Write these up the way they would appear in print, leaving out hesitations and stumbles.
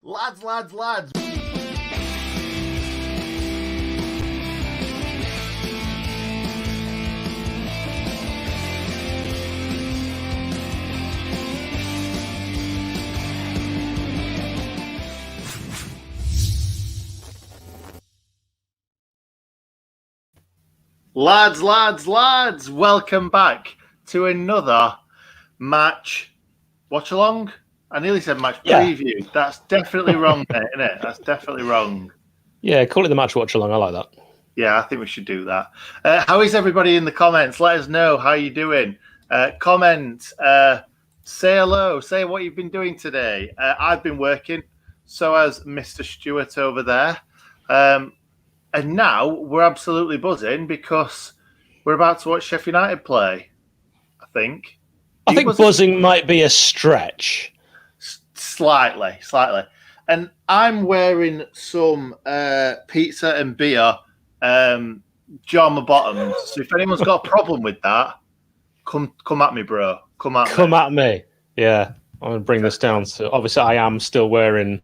Lads. Lads, welcome back to another match. Watchalong? I nearly said match preview. That's definitely wrong, mate, isn't it? That's definitely wrong. Yeah, call it the match watchalong. I like that. Yeah, I think we should do that. How is everybody in the comments? Let us know how you're doing. Comment, say hello, say what you've been doing today. I've been working, so has Mr. Stewart over there. And now we're absolutely buzzing because we're about to watch Sheffield United play, I think. I think buzzing might be a stretch. Slightly. And I'm wearing some pizza and beer Jama bottoms. So if anyone's got a problem with that, come at me, bro. Come at me. Yeah, I'm going to bring this down. So obviously I am still wearing,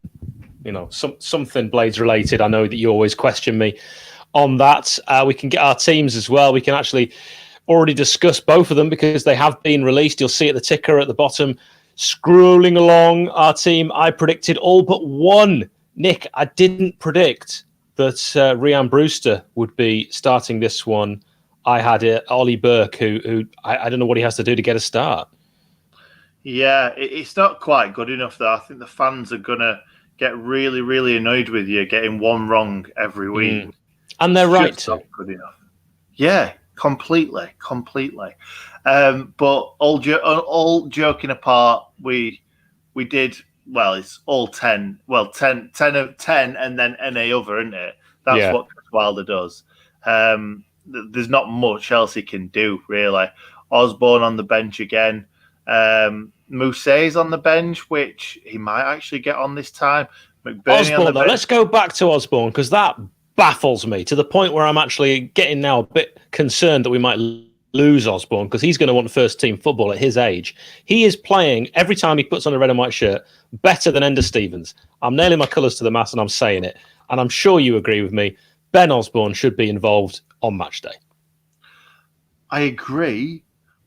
something Blades related. I know that you always question me on that. We can get our teams as well. We can actually already discuss both of them because they have been released. You'll see at the ticker at the bottom. Scrolling along our team, I predicted all but one. Nick, I didn't predict that Rhian Brewster would be starting this one. I had Ollie Burke, who I don't know what he has to do to get a start. Yeah, it's not quite good enough, though. I think the fans are going to get really, really annoyed with you getting one wrong every week. And they're right to. Not good enough. Yeah, completely. But all joking apart, we did well. It's all 10. Well, 10 of 10, and then NA other, isn't it? That's what Chris Wilder does. There's not much else he can do really. Osborne on the bench again. Mousset's on the bench, which he might actually get on this time. McBurney Osborne, on the bench. Let's go back to Osborne because that baffles me to the point where I'm actually getting now a bit concerned that we might lose Osborne because he's going to want first team football at his age. He is playing every time he puts on a red and white shirt better than Ender Stevens. I'm nailing my colours to the mast and I'm saying it. And I'm sure you agree with me. Ben Osborne should be involved on match day. I agree,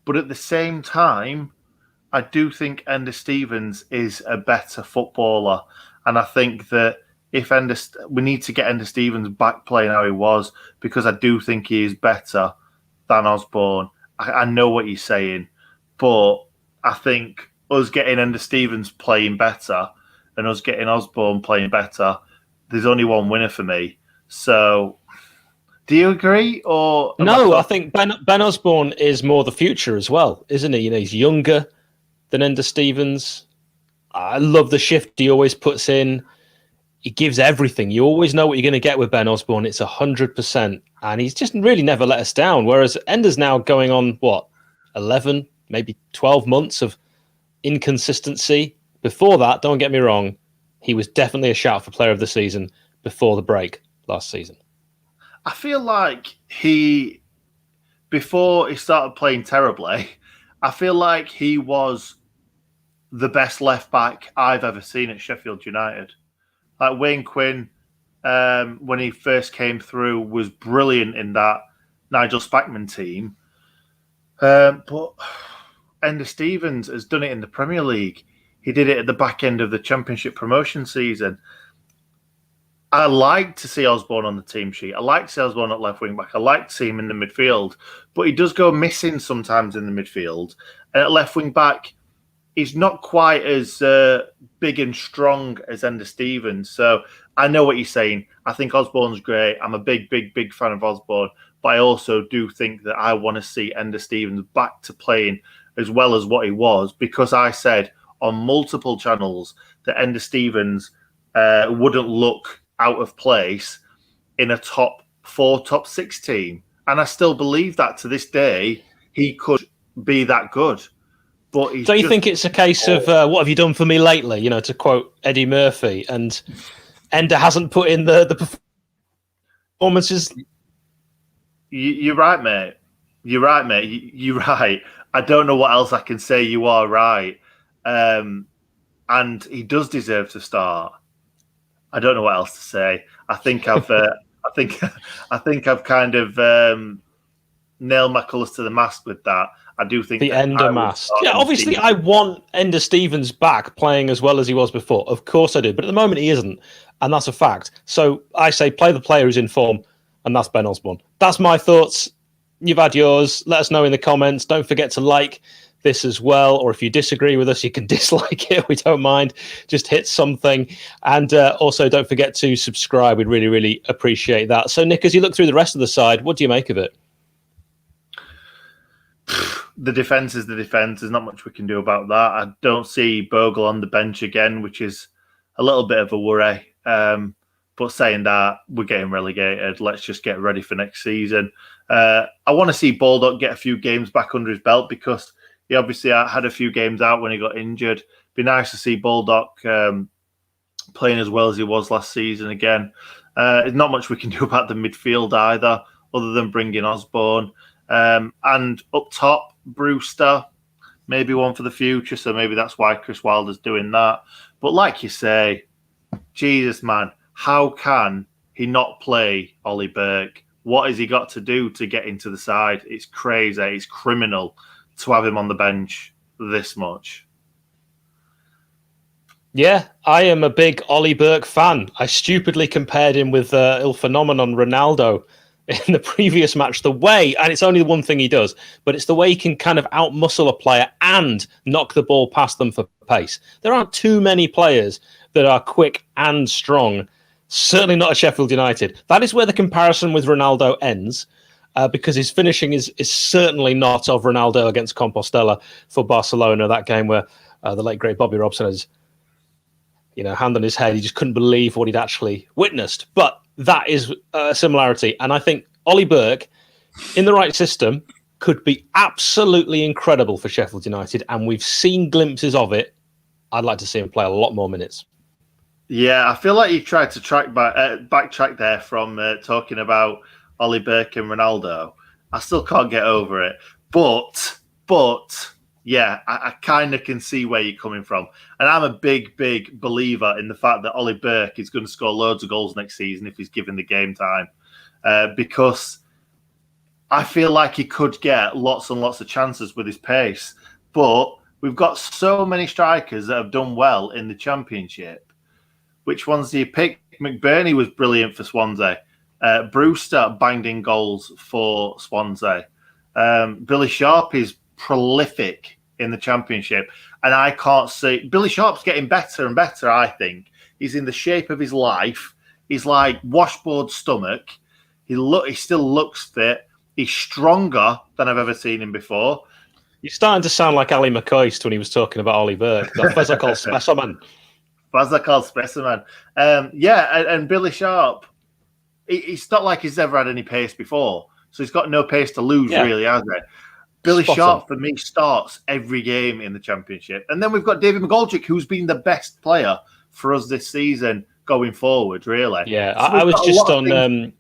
but at the same time, I do think Ender Stevens is a better footballer. And I think that we need to get Ender Stevens back playing how he was because I do think he is better than Osborne. I know what you're saying, but I think us getting Ender Stevens playing better and us getting Osborne playing better, there's only one winner for me. So, do you agree? Or no? I think Ben Osborne is more the future as well, isn't he? He's younger than Ender Stevens. I love the shift he always puts in. He gives everything. You always know what you're going to get with Ben Osborne. It's 100%. And he's just really never let us down. Whereas Ender's now going on, 11, maybe 12 months of inconsistency. Before that, don't get me wrong, he was definitely a shout for player of the season before the break last season. I feel like before he started playing terribly, I feel like he was the best left back I've ever seen at Sheffield United. Like Wayne Quinn, when he first came through, was brilliant in that Nigel Spackman team. But Ender Stevens has done it in the Premier League. He did it at the back end of the Championship promotion season. I like to see Osborne on the team sheet. I like to see Osborne at left wing back. I like to see him in the midfield. But he does go missing sometimes in the midfield. And at left wing back, he's not quite as big and strong as Ender Stevens. So I know what you're saying. I think Osborne's great. I'm a big fan of Osborne. But I also do think that I want to see Ender Stevens back to playing as well as what he was, because I said on multiple channels that Ender Stevens wouldn't look out of place in a top 4, top 6 team. And I still believe that to this day, he could be that good. But don't you think it's a case of what have you done for me lately? To quote Eddie Murphy, and Ender hasn't put in the performances. You're right, mate. You're right. I don't know what else I can say. You are right. And he does deserve to start. I don't know what else to say. I think I've kind of nailed my colours to the mast with that. I do think the Ender mask. Yeah, obviously, I want Ender Stevens back playing as well as he was before. Of course I do. But at the moment, he isn't. And that's a fact. So I say play the player who's in form. And that's Ben Osborne. That's my thoughts. You've had yours. Let us know in the comments. Don't forget to like this as well. Or if you disagree with us, you can dislike it. We don't mind. Just hit something. And also, don't forget to subscribe. We'd really, really appreciate that. So, Nick, as you look through the rest of the side, what do you make of it? The defence is the defence. There's not much we can do about that. I don't see Bogle on the bench again, which is a little bit of a worry. But saying that, we're getting relegated. Let's just get ready for next season. I want to see Baldock get a few games back under his belt because he obviously had a few games out when he got injured. Be nice to see Baldock playing as well as he was last season again. There's not much we can do about the midfield either, other than bringing Osborne. And up top, Brewster, maybe one for the future. So maybe that's why Chris Wilder's doing that. But like you say, Jesus, man, how can he not play Ollie Burke? What has he got to do to get into the side? It's crazy. It's criminal to have him on the bench this much. Yeah, I am a big Ollie Burke fan. I stupidly compared him with Il Phenomenon Ronaldo in the previous match. The way, and it's only the one thing he does, but it's the way he can kind of outmuscle a player and knock the ball past them for pace. There aren't too many players that are quick and strong. Certainly not at Sheffield United. That is where the comparison with Ronaldo ends, because his finishing is certainly not of Ronaldo against Compostela for Barcelona, that game where the late, great Bobby Robson has, hand on his head. He just couldn't believe what he'd actually witnessed. But that is a similarity. And I think Ollie Burke, in the right system, could be absolutely incredible for Sheffield United. And we've seen glimpses of it. I'd like to see him play a lot more minutes. Yeah, I feel like you tried to backtrack there from talking about Ollie Burke and Ronaldo. I still can't get over it. But yeah, I kind of can see where you're coming from. And I'm a big, big believer in the fact that Ollie Burke is going to score loads of goals next season if he's given the game time. Because I feel like he could get lots and lots of chances with his pace. But we've got so many strikers that have done well in the Championship. Which ones do you pick? McBurney was brilliant for Swansea. Brewster banged in goals for Swansea. Billy Sharp is prolific in the Championship. And I can't see... Billy Sharp's getting better and better, I think. He's in the shape of his life. He's like washboard stomach. He still looks fit. He's stronger than I've ever seen him before. You're starting to sound like Ali McCoist when he was talking about Ollie Burke. The physical specimen. Physical specimen. And Billy Sharp, it's not like he's ever had any pace before. So he's got no pace to lose, really, has he? Billy Sharp, for me, starts every game in the Championship. And then we've got David McGoldrick, who's been the best player for us this season going forward, really. Yeah, so I was just on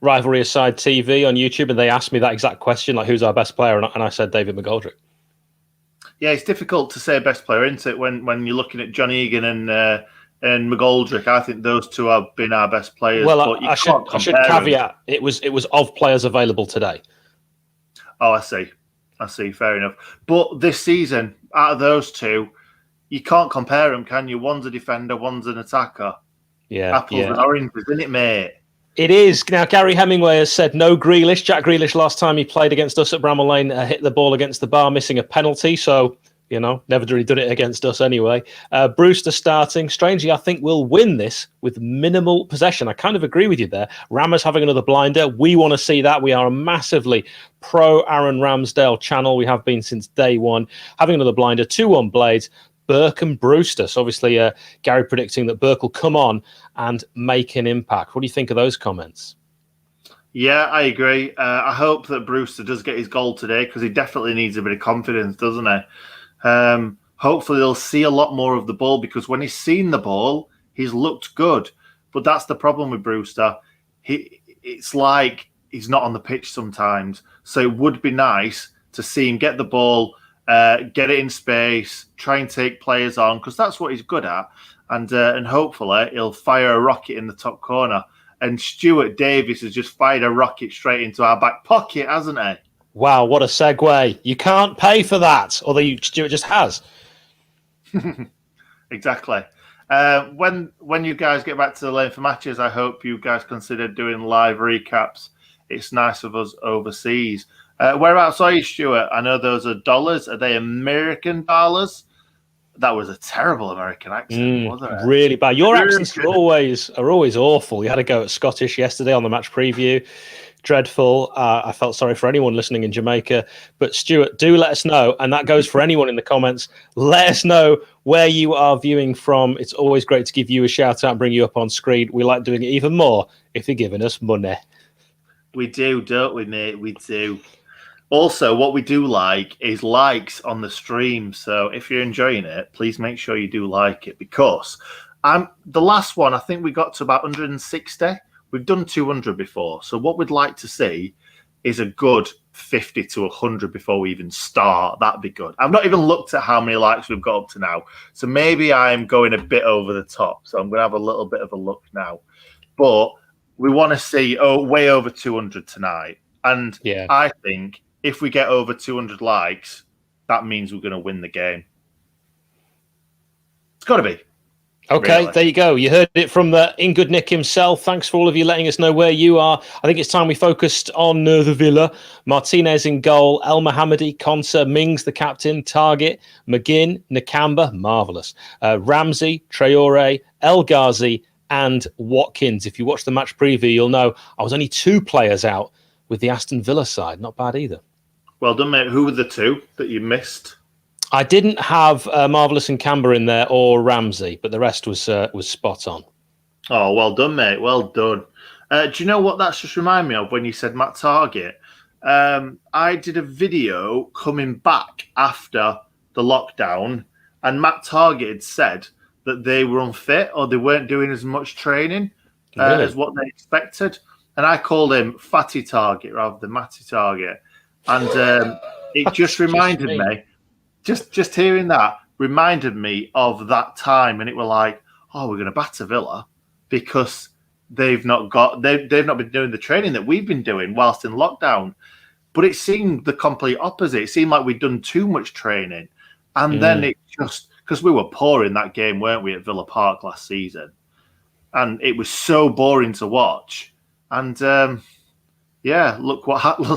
Rivalry Aside TV on YouTube, and they asked me that exact question, like, who's our best player? And I said David McGoldrick. Yeah, it's difficult to say best player, isn't it, when you're looking at John Egan and McGoldrick. I think those two have been our best players. Well, but I should caveat, it was of players available today. Oh, I see. Fair enough. But this season, out of those two, you can't compare them, can you? One's a defender, one's an attacker. Yeah. Apples and oranges, isn't it, mate? It is. Now, Gary Hemingway has said no Grealish. Jack Grealish, last time he played against us at Bramall Lane, hit the ball against the bar, missing a penalty. So, never really done it against us anyway. Brewster starting. Strangely, I think we'll win this with minimal possession. I kind of agree with you there. Rammer's having another blinder. We want to see that. We are a massively pro Aaron Ramsdale channel. We have been since day one. Having another blinder, 2-1 Blades. Burke and Brewster. So obviously, Gary predicting that Burke will come on and make an impact. What do you think of those comments? Yeah, I agree. I hope that Brewster does get his goal today because he definitely needs a bit of confidence, doesn't he? Hopefully, he'll see a lot more of the ball because when he's seen the ball, he's looked good. But that's the problem with Brewster. It's like he's not on the pitch sometimes. So it would be nice to see him get the ball, get it in space, try and take players on, because that's what he's good at. and hopefully he'll fire a rocket in the top corner. And Stuart Davis has just fired a rocket straight into our back pocket, hasn't he? Wow, what a segue. You can't pay for that, although Stuart just has. Exactly. When you guys get back to the lane for matches, I hope you guys consider doing live recaps. It's nice of us overseas. Whereabouts are you, Stuart? I know those are dollars. Are they American dollars? That was a terrible American accent, wasn't it? Really bad. Your accents are always awful. You had a go at Scottish yesterday on the match preview. Dreadful. I felt sorry for anyone listening in Jamaica. But Stuart, do let us know, and that goes for anyone in the comments. Let us know where you are viewing from. It's always great to give you a shout out and bring you up on screen. We like doing it even more if you're giving us money. We do, don't we, mate? We do. Also, what we do like is likes on the stream. So if you're enjoying it, please make sure you do like it, because the last one, I think we got to about 160. We've done 200 before. So what we'd like to see is a good 50 to 100 before we even start. That'd be good. I've not even looked at how many likes we've got up to now. So maybe I'm going a bit over the top. So I'm going to have a little bit of a look now. But we want to see way over 200 tonight. And yeah, I think if we get over 200 likes, that means we're going to win the game. It's got to be. Okay, really. There you go. You heard it from the In Good Nick himself. Thanks for all of you letting us know where you are. I think it's time we focused on the Villa. Martinez in goal, El Mohammadi, Konsa, Mings the captain, Target, McGinn, Nakamba, marvellous. Ramsey, Traore, El Ghazi, and Watkins. If you watch the match preview, you'll know I was only 2 players out with the Aston Villa side. Not bad either. Well done, mate. Who were the 2 that you missed? I didn't have Marvellous and Camber in there or Ramsey, but the rest was spot on. Oh, well done, mate. Well done. Do you know what that's just reminded me of when you said Matt Target? I did a video coming back after the lockdown, and Matt Target had said that they were unfit or they weren't doing as much training as what they expected. And I called him Fatty Target rather than Matty Target. And it just reminded me, just hearing that reminded me of that time. And it were like, oh, we're going to batter Villa because they've not been doing the training that we've been doing whilst in lockdown. But it seemed the complete opposite. It seemed like we'd done too much training. And then it just, because we were poor in that game, weren't we, at Villa Park last season? And it was so boring to watch. And yeah, look what happened.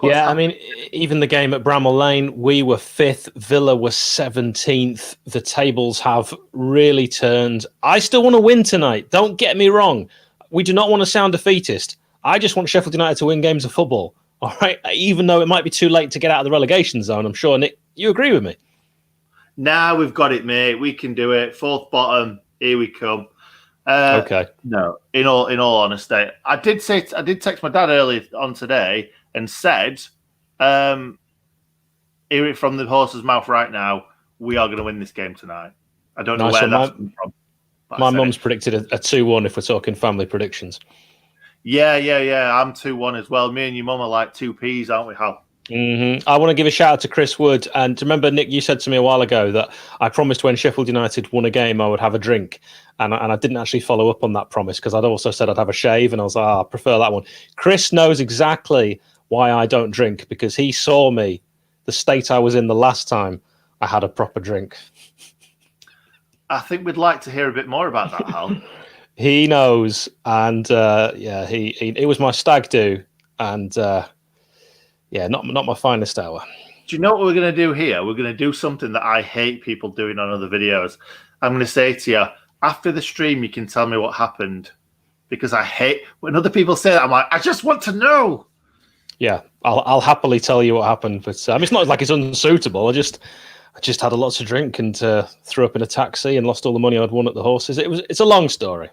Yeah, I mean, even the game at Bramall Lane, we were 5th, Villa were 17th. The tables have really turned. I still want to win tonight. Don't get me wrong. We do not want to sound defeatist. I just want Sheffield United to win games of football. All right, even though it might be too late to get out of the relegation zone. I'm sure, Nick, you agree with me. Nah, we've got it, mate. We can do it. 4th bottom. Here we come. Okay. No, in all honesty, I did text my dad earlier on today and said, hear it from the horse's mouth right now. We are going to win this game tonight. I don't know where that's come from. My mum's predicted a 2-1 if we're talking family predictions. Yeah. I'm 2-1 as well. Me and your mum are like 2 peas, aren't we, Hal? Mm-hmm. I want to give a shout out to Chris Wood. And remember, Nick, you said to me a while ago that I promised when Sheffield United won a game, I would have a drink. And I didn't actually follow up on that promise because I'd also said I'd have a shave. And I was like, I prefer that one. Chris knows exactly why I don't drink because he saw me, the state I was in the last time I had a proper drink. I think we'd like to hear a bit more about that, Hal. He knows. And yeah, it was my stag do. And yeah, not my finest hour. Do you know what we're going to do here? We're going to do something that I hate people doing on other videos. I'm going to say to you, after the stream, you can tell me what happened. Because I hate when other people say that. I'm like, I just want to know. Yeah, I'll happily tell you what happened. But I mean, it's not like it's unsuitable. I just had a lot to drink and threw up in a taxi and lost all the money I'd won at the horses. It's a long story.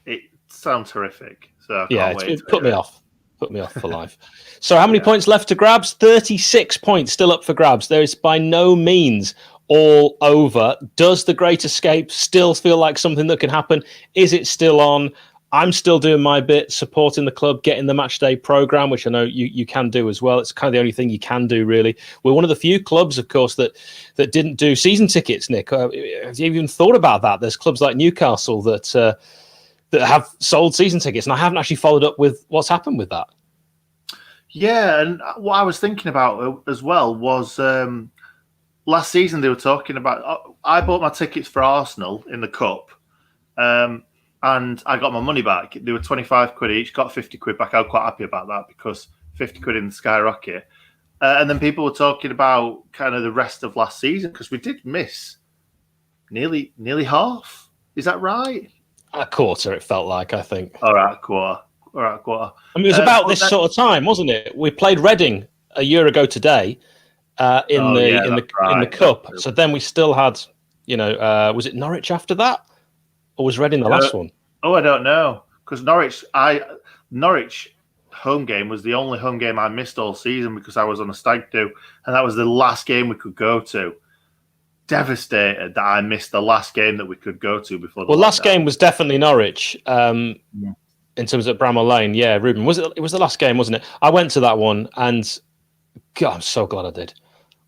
It sounds horrific. So I can't wait it put me off. Put me off for life. So how many points left to grabs? 36 points still up for grabs. There is by no means all over. Does the Great Escape still feel like something that can happen? Is it still on? I'm still doing my bit, supporting the club, getting the match day program, which I know you can do as well. It's kind of the only thing you can do, really. We're one of the few clubs, of course, that didn't do season tickets, Nick. Have you even thought about that? There's clubs like Newcastle that have sold season tickets, and I haven't actually followed up with what's happened with that. Yeah, and what I was thinking about as well was last season they were talking about. I bought my tickets for Arsenal in the Cup. And I got my money back. They were 25 quid each, got 50 quid back. I was quite happy about that because 50 quid in the skyrocket. And then people were talking about kind of the rest of last season because we did miss nearly half. Is that right? A quarter, it felt like, I think. All right, quarter. I mean, it was about this sort of time, wasn't it? We played Reading a year ago today in the Cup. So then we still had, was it Norwich after that? Or was Reading the last one? Oh, I don't know. Because Norwich home game was the only home game I missed all season because I was on a stag do. And that was the last game we could go to. Devastated that I missed the last game that we could go to before the last game was definitely Norwich in terms of Bramall Lane. Yeah, Ruben. It was the last game, wasn't it? I went to that one and God, I'm so glad I did.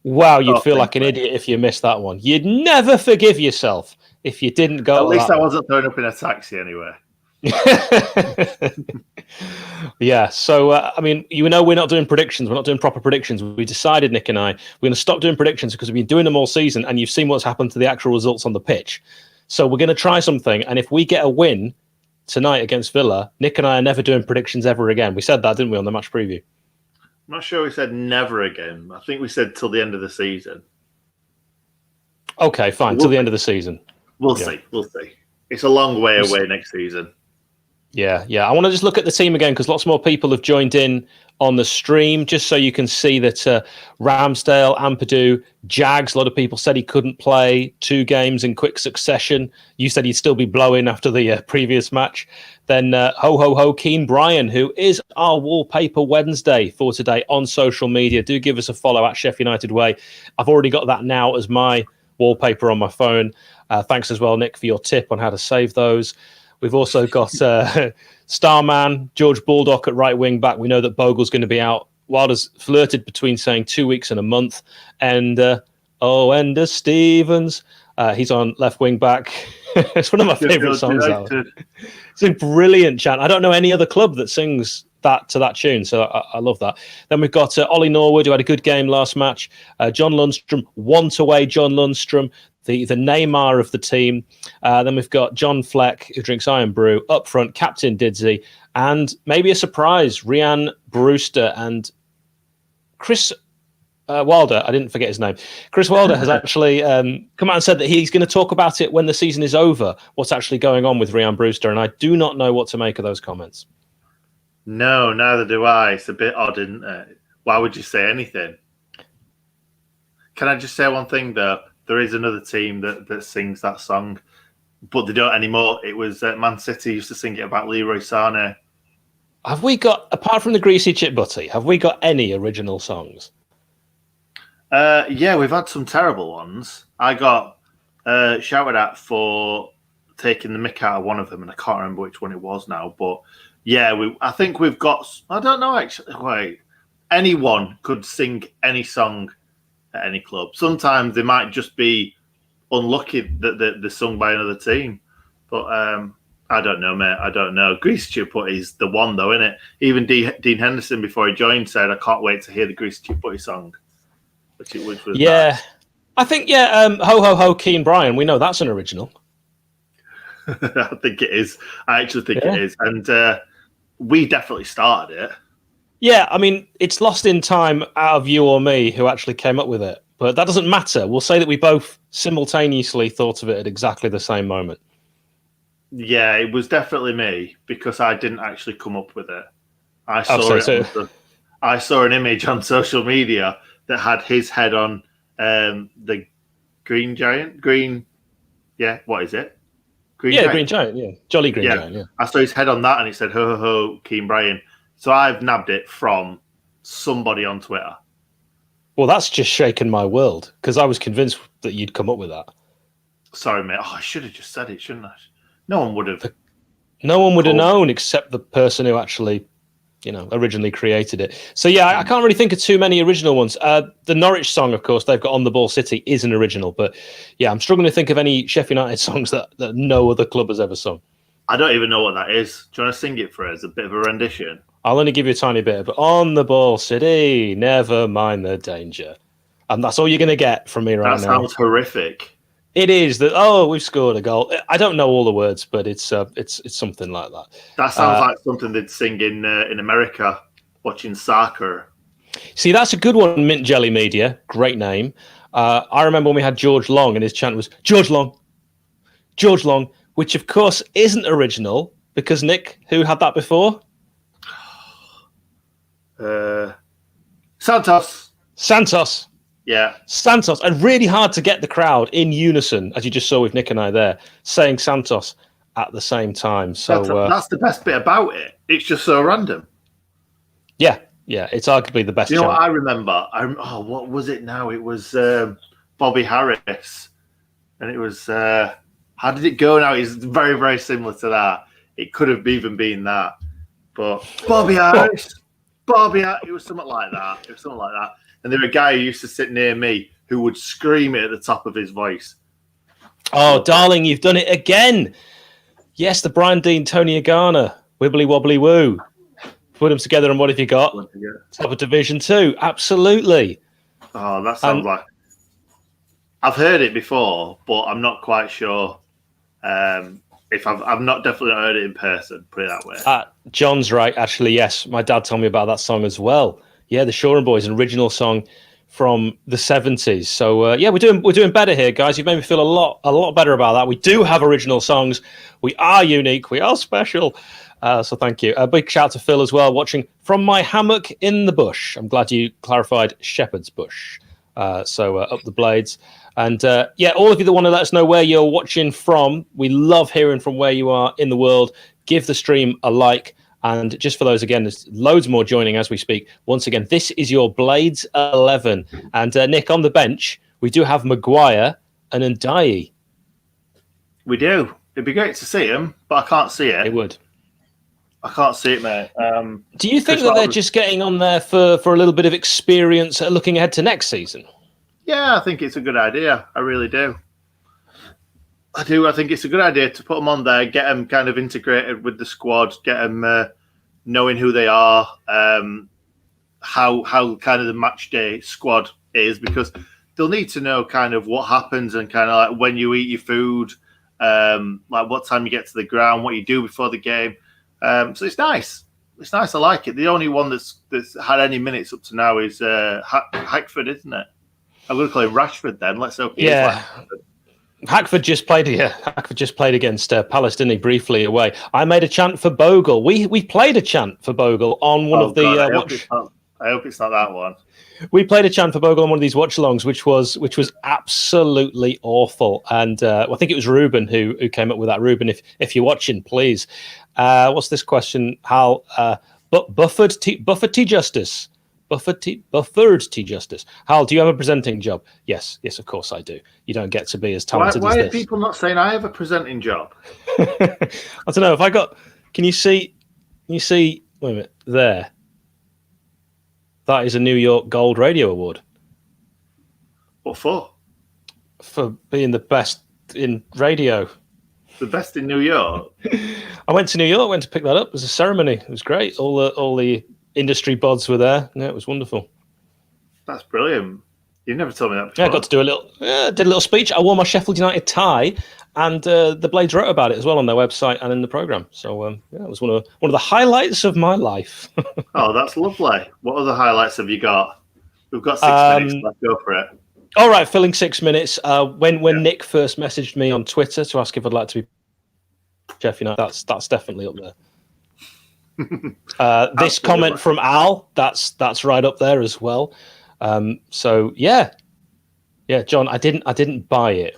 Wow, you'd feel like an idiot if you missed that one. You'd never forgive yourself if you didn't go. At least I wasn't thrown up in a taxi anyway. Yeah, so I mean, we're not doing predictions. We're not doing proper predictions. We decided, Nick and I, we're going to stop doing predictions because we've been doing them all season, and you've seen what's happened to the actual results on the pitch. So we're going to try something, and if we get a win tonight against Villa, Nick and I are never doing predictions ever again. We said that, didn't we, on the match preview? I'm not sure we said never again. I think we said till the end of the season. Okay, fine. Till the end of the season. We'll see. It's a long way away next season. Yeah. I want to just look at the team again because lots more people have joined in on the stream, just so you can see that Ramsdale, Ampadu, Jags, a lot of people said he couldn't play 2 games in quick succession. You said he'd still be blowing after the previous match. Then Keen Brian, who is our Wallpaper Wednesday for today on social media. Do give us a follow at Sheff United Way. I've already got that now as my wallpaper on my phone. Thanks as well, Nick, for your tip on how to save those. We've also got Starman, George Baldock at right wing back. We know that Bogle's going to be out. Wilder's flirted between saying 2 weeks and a month. And Ender Stevens, he's on left wing back. It's one of my favourite songs. It's a brilliant chant. I don't know any other club that sings that to that tune, so I love that. Then we've got Ollie Norwood, who had a good game last match. John Lundstrom, want away John Lundstrom, the Neymar of the team. Then we've got John Fleck, who drinks Iron Brew, up front, Captain Didsey, and maybe a surprise, Rhian Brewster and Chris Wilder. I didn't forget his name. Chris Wilder has actually come out and said that he's going to talk about it when the season is over, what's actually going on with Rhian Brewster, and I do not know what to make of those comments. No, neither do I. It's a bit odd, isn't it? Why would you say anything? Can I just say one thing, though? There is another team that sings that song, but they don't anymore. It was Man City used to sing it about Leroy Sané. Have we got, apart from the Greasy Chip Butty, have we got any original songs? Yeah, we've had some terrible ones. I got shouted at for taking the mick out of one of them, and I can't remember which one it was now, but yeah, I think we've got. I don't know actually. Wait, anyone could sing any song at any club. Sometimes they might just be unlucky that they're sung by another team. But I don't know, mate. I don't know. Greasy Chip Butty is the one, though, isn't it? Even Dean Henderson, before he joined, said, "I can't wait to hear the Greasy Chip Butty song," which was nice. I think Ho Ho Ho Keen Brian. We know that's an original. I think it is. I actually think it is, and we definitely started it. Yeah, I mean, it's lost in time out of you or me who actually came up with it. But that doesn't matter. We'll say that we both simultaneously thought of it at exactly the same moment. Yeah, it was definitely me because I didn't actually come up with it. I saw an image on social media that had his head on the Green Giant. What is it? Green Giant, yeah. Jolly Green Giant, yeah. I saw his head on that and it said, "Ho, ho, ho, Keen Brian." So I've nabbed it from somebody on Twitter. Well, that's just shaken my world because I was convinced that you'd come up with that. Sorry, mate. Oh, I should have just said it, shouldn't I? No one would have. No one would have known except the person who actually, originally created it. So yeah, I can't really think of too many original ones. The Norwich song, of course, they've got "On the Ball City" is an original, but yeah, I'm struggling to think of any Sheffield United songs that no other club has ever sung. I don't even know what that is. Do you want to sing it for us? A bit of a rendition. I'll only give you a tiny bit, but "On the Ball City, never mind the danger," and that's all you're going to get from me right now. That sounds horrific. It is that. Oh, we've scored a goal. I don't know all the words, but it's something like that. That sounds like something they'd sing in America, watching soccer. See, that's a good one. Mint Jelly Media, great name. I remember when we had George Long, and his chant was "George Long, George Long," which of course isn't original because Nick, who had that before? Santos. Yeah. Santos. And really hard to get the crowd in unison, as you just saw with Nick and I there, saying Santos at the same time. So that's the best bit about it. It's just so random. Yeah, it's arguably the best. You know what I remember? What was it now? It was Bobby Harris. And it was, how did it go now? It's very, very similar to that. It could have even been that. But Bobby Harris, it was something like that. And there was a guy who used to sit near me who would scream it at the top of his voice. Oh, darling, you've done it again. Yes, the Brian Dean, Tony Agana, Wibbly Wobbly Woo. Put them together and what have you got? Top of Division 2. Absolutely. Oh, that sounds like... I've heard it before, but I'm not quite sure if I've not definitely heard it in person, put it that way. John's right, actually, yes. My dad told me about that song as well. Yeah, the Shoreham Boys, an original song from the 70s. So we're doing better here, guys. You've made me feel a lot better about that. We do have original songs. We are unique. We are special. So thank you. A big shout to Phil as well, watching from my hammock in the bush. I'm glad you clarified Shepherd's Bush. Up the Blades. And all of you that want to let us know where you're watching from, we love hearing from where you are in the world. Give the stream a like. And just for those, again, there's loads more joining as we speak. Once again, this is your Blades 11. And Nick, on the bench, we do have Maguire and Ndiaye. We do. It'd be great to see him, but I can't see it. It would. I can't see it, mate. Do you think that they're just getting on there for a little bit of experience looking ahead to next season? Yeah, I think it's a good idea. I really do. I think it's a good idea to put them on there, get them kind of integrated with the squad, get them knowing who they are, how kind of the match day squad is, because they'll need to know kind of what happens and kind of like when you eat your food, like what time you get to the ground, what you do before the game. So it's nice. It's nice. I like it. The only one that's had any minutes up to now is Hackford, isn't it? I'm going to call him Rashford then. Let's hope he is Hackford just played here. Hackford just played against Palace, didn't he, briefly away. I made a chant for Bogle. We played a chant for Bogle on one of the... I hope it's not that one. We played a chant for Bogle on one of these watchalongs, which was absolutely awful. And I think it was Ruben who came up with that. Ruben, if you're watching, please. What's this question, Hal? Buffered T Justice. Buffered T Justice. Hal, do you have a presenting job? Yes, of course I do. You don't get to be as talented why as this. Why are people not saying I have a presenting job? I don't know. If I got... Can you see... Wait a minute. There. That is a New York Gold Radio Award. What for? For being the best in radio. The best in New York? I went to New York, went to pick that up. It was a ceremony. It was great. All the industry bods were there. Yeah, it was wonderful. That's brilliant. You never told me that before. Yeah, I got to do did a little speech. I wore my Sheffield United tie, and the Blades wrote about it as well on their website and in the programme. So it was one of the highlights of my life. Oh, that's lovely. What other highlights have you got? We've got 6 minutes. Let's go for it. All right, filling 6 minutes. When Nick first messaged me on Twitter to ask if I'd like to be Sheffield United, that's definitely up there. This comment from Al, that's right up there as well. John, I didn't buy it.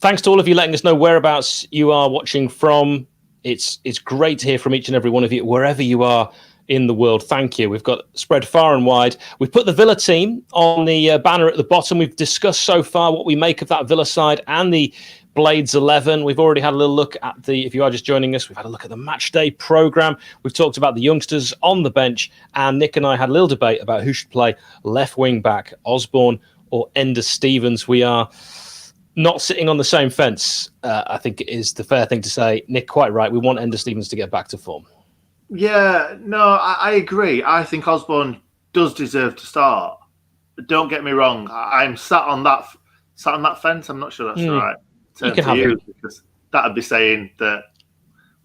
Thanks to all of you letting us know whereabouts you are watching from. It's great to hear from each and every one of you wherever you are in the world. Thank you. We've got spread far and wide. We've put the Villa team on the banner at the bottom. We've discussed so far what we make of that Villa side and the Blades 11. We've already had a little look at if you are just joining us, we've had a look at the match day programme. We've talked about the youngsters on the bench, and Nick and I had a little debate about who should play left wing back, Osborne or Ender Stevens. We are not sitting on the same fence, I think it is the fair thing to say. Nick, quite right. We want Ender Stevens to get back to form. Yeah, no, I agree. I think Osborne does deserve to start. Don't get me wrong. I'm sat on that fence. I'm not sure that's the right term to use, because that'd be saying that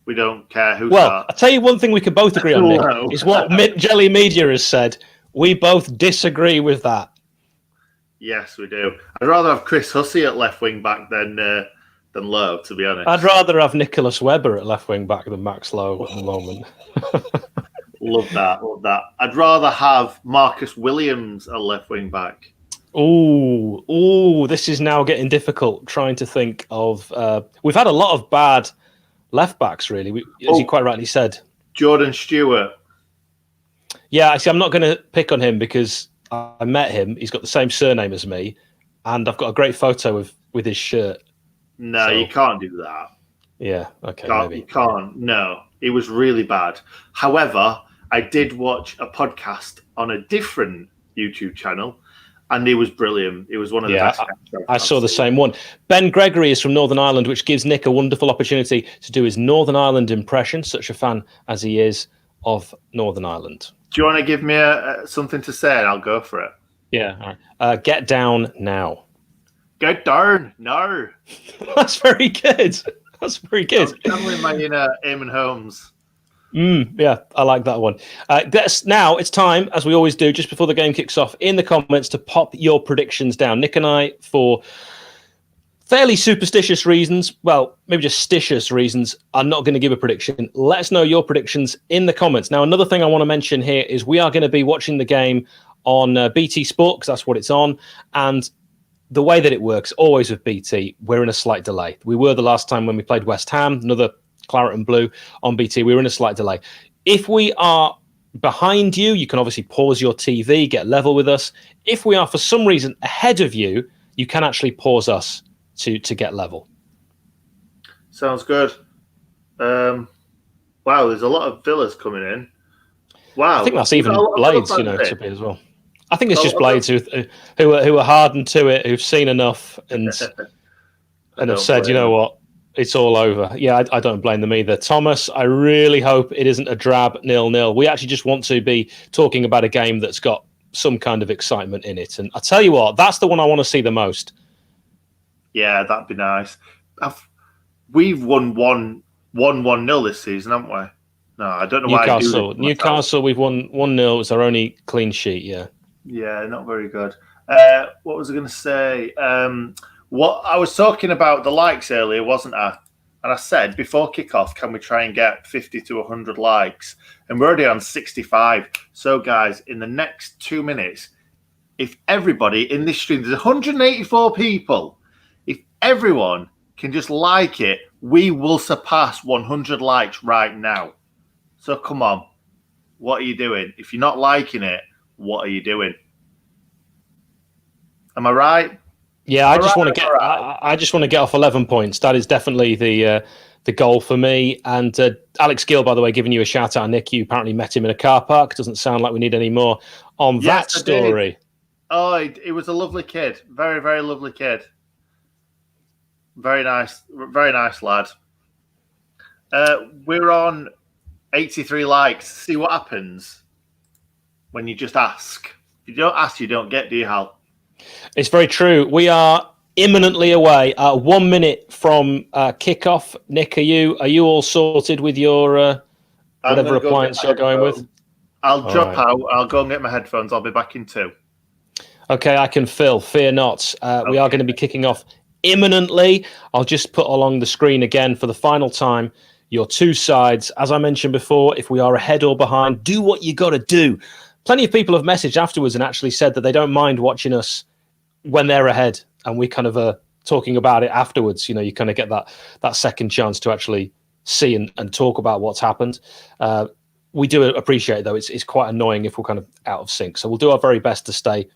we don't care who starts. I'll tell you one thing we can both agree on, Nick, is what Jelly Media has said. We both disagree with that. Yes, we do. I'd rather have Chris Hussey at left wing back than Lowe, to be honest. I'd rather have Nicholas Webber at left wing back than Max Lowe at the moment. Love that. I'd rather have Marcus Williams at left wing back. Oh, this is now getting difficult. Trying to think of. We've had a lot of bad left backs, really. As you quite rightly said, Jordan Stewart. Yeah, I'm not going to pick on him because I met him. He's got the same surname as me, and I've got a great photo with his shirt. No, you can't do that. Yeah, okay, maybe. You can't. No, it was really bad. However, I did watch a podcast on a different YouTube channel, and it was brilliant. It was one of the best. I saw the same one. Ben Gregory is from Northern Ireland, which gives Nick a wonderful opportunity to do his Northern Ireland impression, such a fan as he is of Northern Ireland. Do you want to give me something to say, and I'll go for it? Yeah. All right. Get down now. Get down now. That's very good. That's very good. I'm channeling my inner Eamon Holmes. Yeah, I like that one. Now it's time, as we always do, just before the game kicks off, in the comments to pop your predictions down. Nick and I, for fairly superstitious reasons, well, maybe just stitious reasons, are not going to give a prediction. Let us know your predictions in the comments. Now, another thing I want to mention here is we are going to be watching the game on BT Sport, because that's what it's on. And the way that it works, always with BT, we're in a slight delay. We were the last time when we played West Ham, another claret and blue on BT. We were in a slight delay. If we are behind you, you can obviously pause your TV, get level with us. If we are, for some reason, ahead of you, you can actually pause us to get level. Sounds good. Wow, there's a lot of villas coming in. Wow. I think that's even Blades, to be as well. I think it's just Blades who are hardened to it, who've seen enough and have said, you know what, it's all over. Yeah, I don't blame them either. Thomas, I really hope it isn't a drab 0-0. We actually just want to be talking about a game that's got some kind of excitement in it. And I tell you what, that's the one I want to see the most. Yeah, that'd be nice. We've won 1-0 this season, haven't we? No, I don't know why. Newcastle, we've won 1-0. It's our only clean sheet, yeah. Yeah, not very good. What was I going to say? What I was talking about the likes earlier, wasn't I? And I said before kickoff, can we try and get 50 to 100 likes? And we're already on 65. So, guys, in the next 2 minutes, if everybody in this stream, there's 184 people. If everyone can just like it, we will surpass 100 likes right now. So come on, what are you doing? If you're not liking it, what are you doing? Am I right? Yeah, I just want to get off 11 points. That is definitely the goal for me. And Alex Gill, by the way, giving you a shout out, Nick. You apparently met him in a car park. Doesn't sound like we need any more on that story. Oh, he was a lovely kid. Very, very lovely kid. Very nice lad. We're on 83 likes. See what happens when you just ask. If you don't ask, you don't get, do you, Hal? It's very true. We are imminently away. 1 minute from kickoff. Nick, are you all sorted with your whatever appliance you're going with? I'll drop out. I'll go and get my headphones. I'll be back in 2. Okay, I can fill. Fear not. We are going to be kicking off imminently. I'll just put along the screen again for the final time your 2 sides. As I mentioned before, if we are ahead or behind, do what you got to do. Plenty of people have messaged afterwards and actually said that they don't mind watching us when they're ahead, and we kind of are talking about it afterwards. You know, you kind of get that second chance to actually see and talk about what's happened. We do appreciate it, though. It's quite annoying if we're kind of out of sync. So we'll do our very best to stay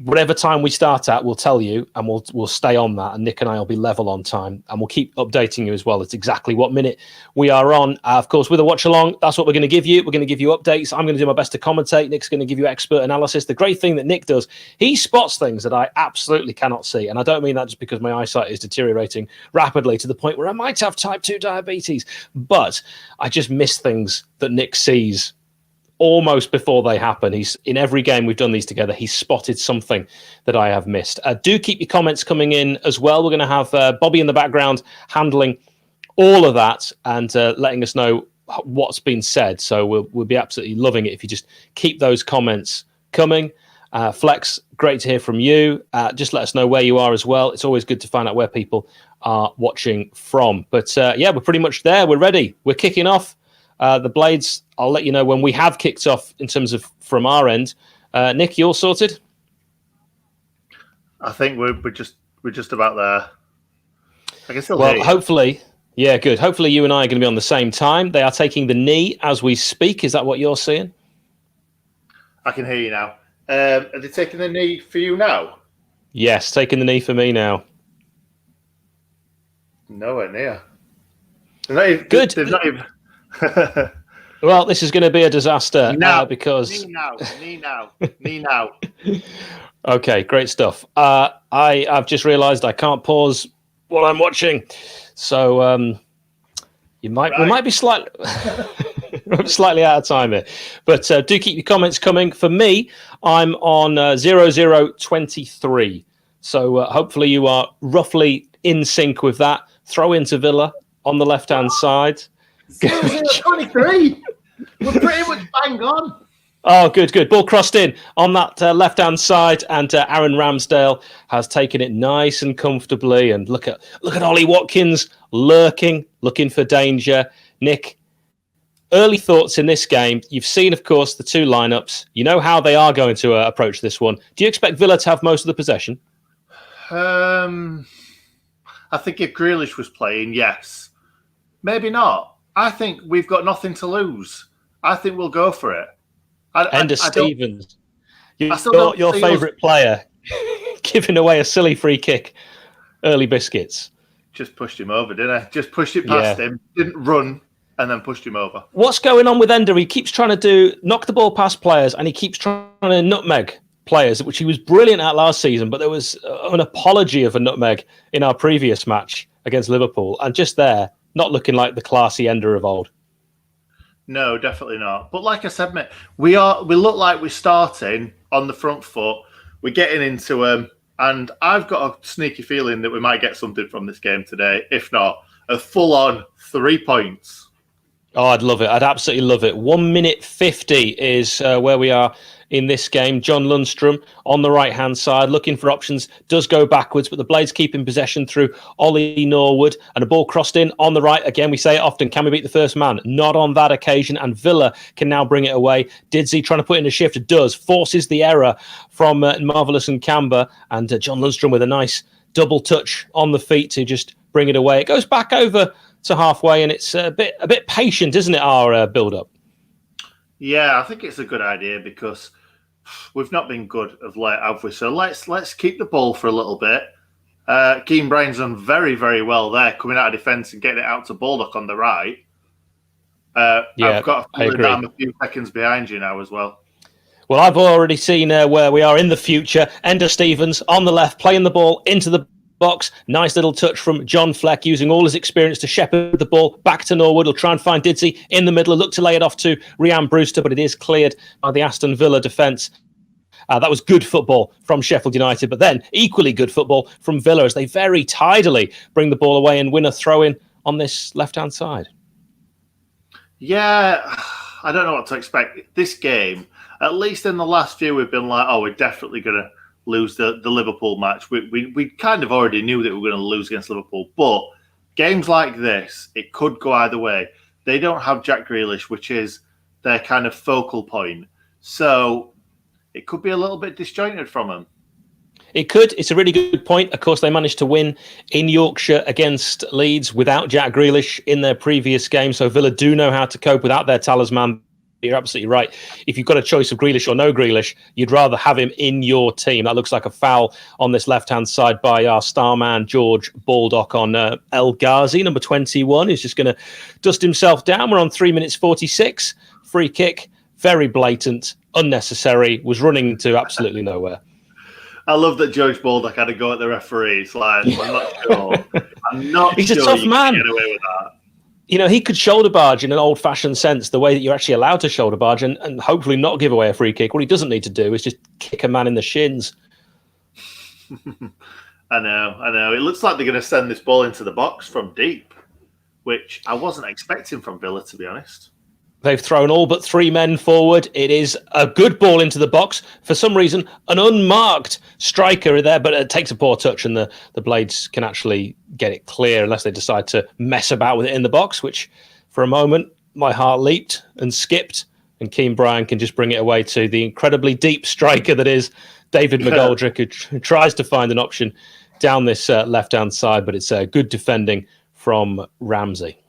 whatever time we start at, we'll tell you, and we'll stay on that. And Nick and I will be level on time, and we'll keep updating you as well. It's exactly what minute we are on. Of course, with a watch along, that's what we're going to give you. We're going to give you updates. I'm going to do my best to commentate. Nick's going to give you expert analysis. The great thing that Nick does, he spots things that I absolutely cannot see, and I don't mean that just because my eyesight is deteriorating rapidly to the point where I might have type 2 diabetes, but I just miss things that Nick sees almost before they happen. He's in every game we've done these together. He's spotted something that I have missed. Do keep your comments coming in as well. We're going to have Bobby in the background handling all of that and letting us know what's been said. So we'll be absolutely loving it if you just keep those comments coming. Flex, great to hear from you. Just let us know where you are as well. It's always good to find out where people are watching from. But yeah, we're pretty much there. We're ready. We're kicking off. The Blades, I'll let you know when we have kicked off in terms of from our end. Nick, you all sorted? I think we're just about there. I can still well, hear you. Hopefully, yeah, good. Hopefully you and I are going to be on the same time. They are taking the knee as we speak. Is that what you're seeing? I can hear you now. Are they taking the knee for you now? Yes, taking the knee for me now. Nowhere near. They're not even, good. They've not even... Well, this is going to be a disaster because knee now. Okay, great stuff. I've just realised I can't pause what I'm watching, so we might be slightly out of time here. But do keep your comments coming. For me, I'm on 0023, so hopefully you are roughly in sync with that. Throw into Villa on the left-hand side. 0023. We're pretty much bang on. Oh, good. Ball crossed in on that left-hand side, and Aaron Ramsdale has taken it nice and comfortably. And look at Ollie Watkins lurking, looking for danger. Nick, early thoughts in this game. You've seen, of course, the two lineups. You know how they are going to approach this one. Do you expect Villa to have most of the possession? I think if Grealish was playing, yes. Maybe not. I think we've got nothing to lose. I think we'll go for it. Stevens, your favourite player, giving away a silly free kick, early biscuits. Just pushed him over, didn't I? Just pushed it past him, didn't run, and then pushed him over. What's going on with Ender? He keeps trying to knock the ball past players, and he keeps trying to nutmeg players, which he was brilliant at last season, but there was an apology of a nutmeg in our previous match against Liverpool, and just there, not looking like the classy Ender of old. No, definitely not. But like I said, mate, we look like we're starting on the front foot. We're getting into them, and I've got a sneaky feeling that we might get something from this game today. If not, a full-on 3 points. Oh, I'd love it. I'd absolutely love it. 1 minute 50 is where we are in this game. John Lundstrom on the right-hand side, looking for options, does go backwards, but the Blades keep in possession through Ollie Norwood, and a ball crossed in on the right. Again, we say it often, can we beat the first man? Not on that occasion, and Villa can now bring it away. Didsey trying to put in a shift, does, forces the error from Marvellous and Camber, and John Lundstrom with a nice double touch on the feet to just bring it away. It goes back over to halfway, and it's a bit patient, isn't it, our build-up? Yeah, I think it's a good idea because we've not been good of late, have we? So let's keep the ball for a little bit. Keane Bryan's done very, very well there, coming out of defence and getting it out to Baldock on the right. I've got a feeling that I'm a few seconds behind you now as well. Well, I've already seen where we are in the future. Ender Stevens on the left, playing the ball into the box. Nice little touch from John Fleck, using all his experience to shepherd the ball back to Norwood. He'll try and find Didsey in the middle. Look to lay it off to Rhian Brewster, but it is cleared by the Aston Villa defence. That was good football from Sheffield United, but then equally good football from Villa as they very tidily bring the ball away and win a throw-in on this left-hand side. Yeah, I don't know what to expect. This game, at least in the last few, we've been like, oh, we're definitely going to lose the Liverpool match. We kind of already knew that we were going to lose against Liverpool, but games like this, it could go either way. They don't have Jack Grealish, which is their kind of focal point. So it could be a little bit disjointed from them. It could. It's a really good point. Of course, they managed to win in Yorkshire against Leeds without Jack Grealish in their previous game. So Villa do know how to cope without their talisman you're absolutely right. If you've got a choice of Grealish or no Grealish, you'd rather have him in your team. That looks like a foul on this left-hand side by our star man, George Baldock, on El Ghazi, number 21, who's just going to dust himself down. We're on 3 minutes 46. Free kick, very blatant, unnecessary, was running to absolutely nowhere. I love that George Baldock had a go at the referee. It's like, I'm not sure. I'm not He's sure a tough you man. can get away with that. You know, he could shoulder barge in an old-fashioned sense, the way that you're actually allowed to shoulder barge and hopefully not give away a free kick. What he doesn't need to do is just kick a man in the shins. I know. It looks like they're going to send this ball into the box from deep, which I wasn't expecting from Villa, to be honest. They've thrown all but 3 men forward. It is a good ball into the box. For some reason, an unmarked striker there, but it takes a poor touch and the Blades can actually get it clear unless they decide to mess about with it in the box, which for a moment, my heart leaped and skipped, and Keane Bryan can just bring it away to the incredibly deep striker that is David McGoldrick, who tries to find an option down this left-hand side, but it's good defending from Ramsey.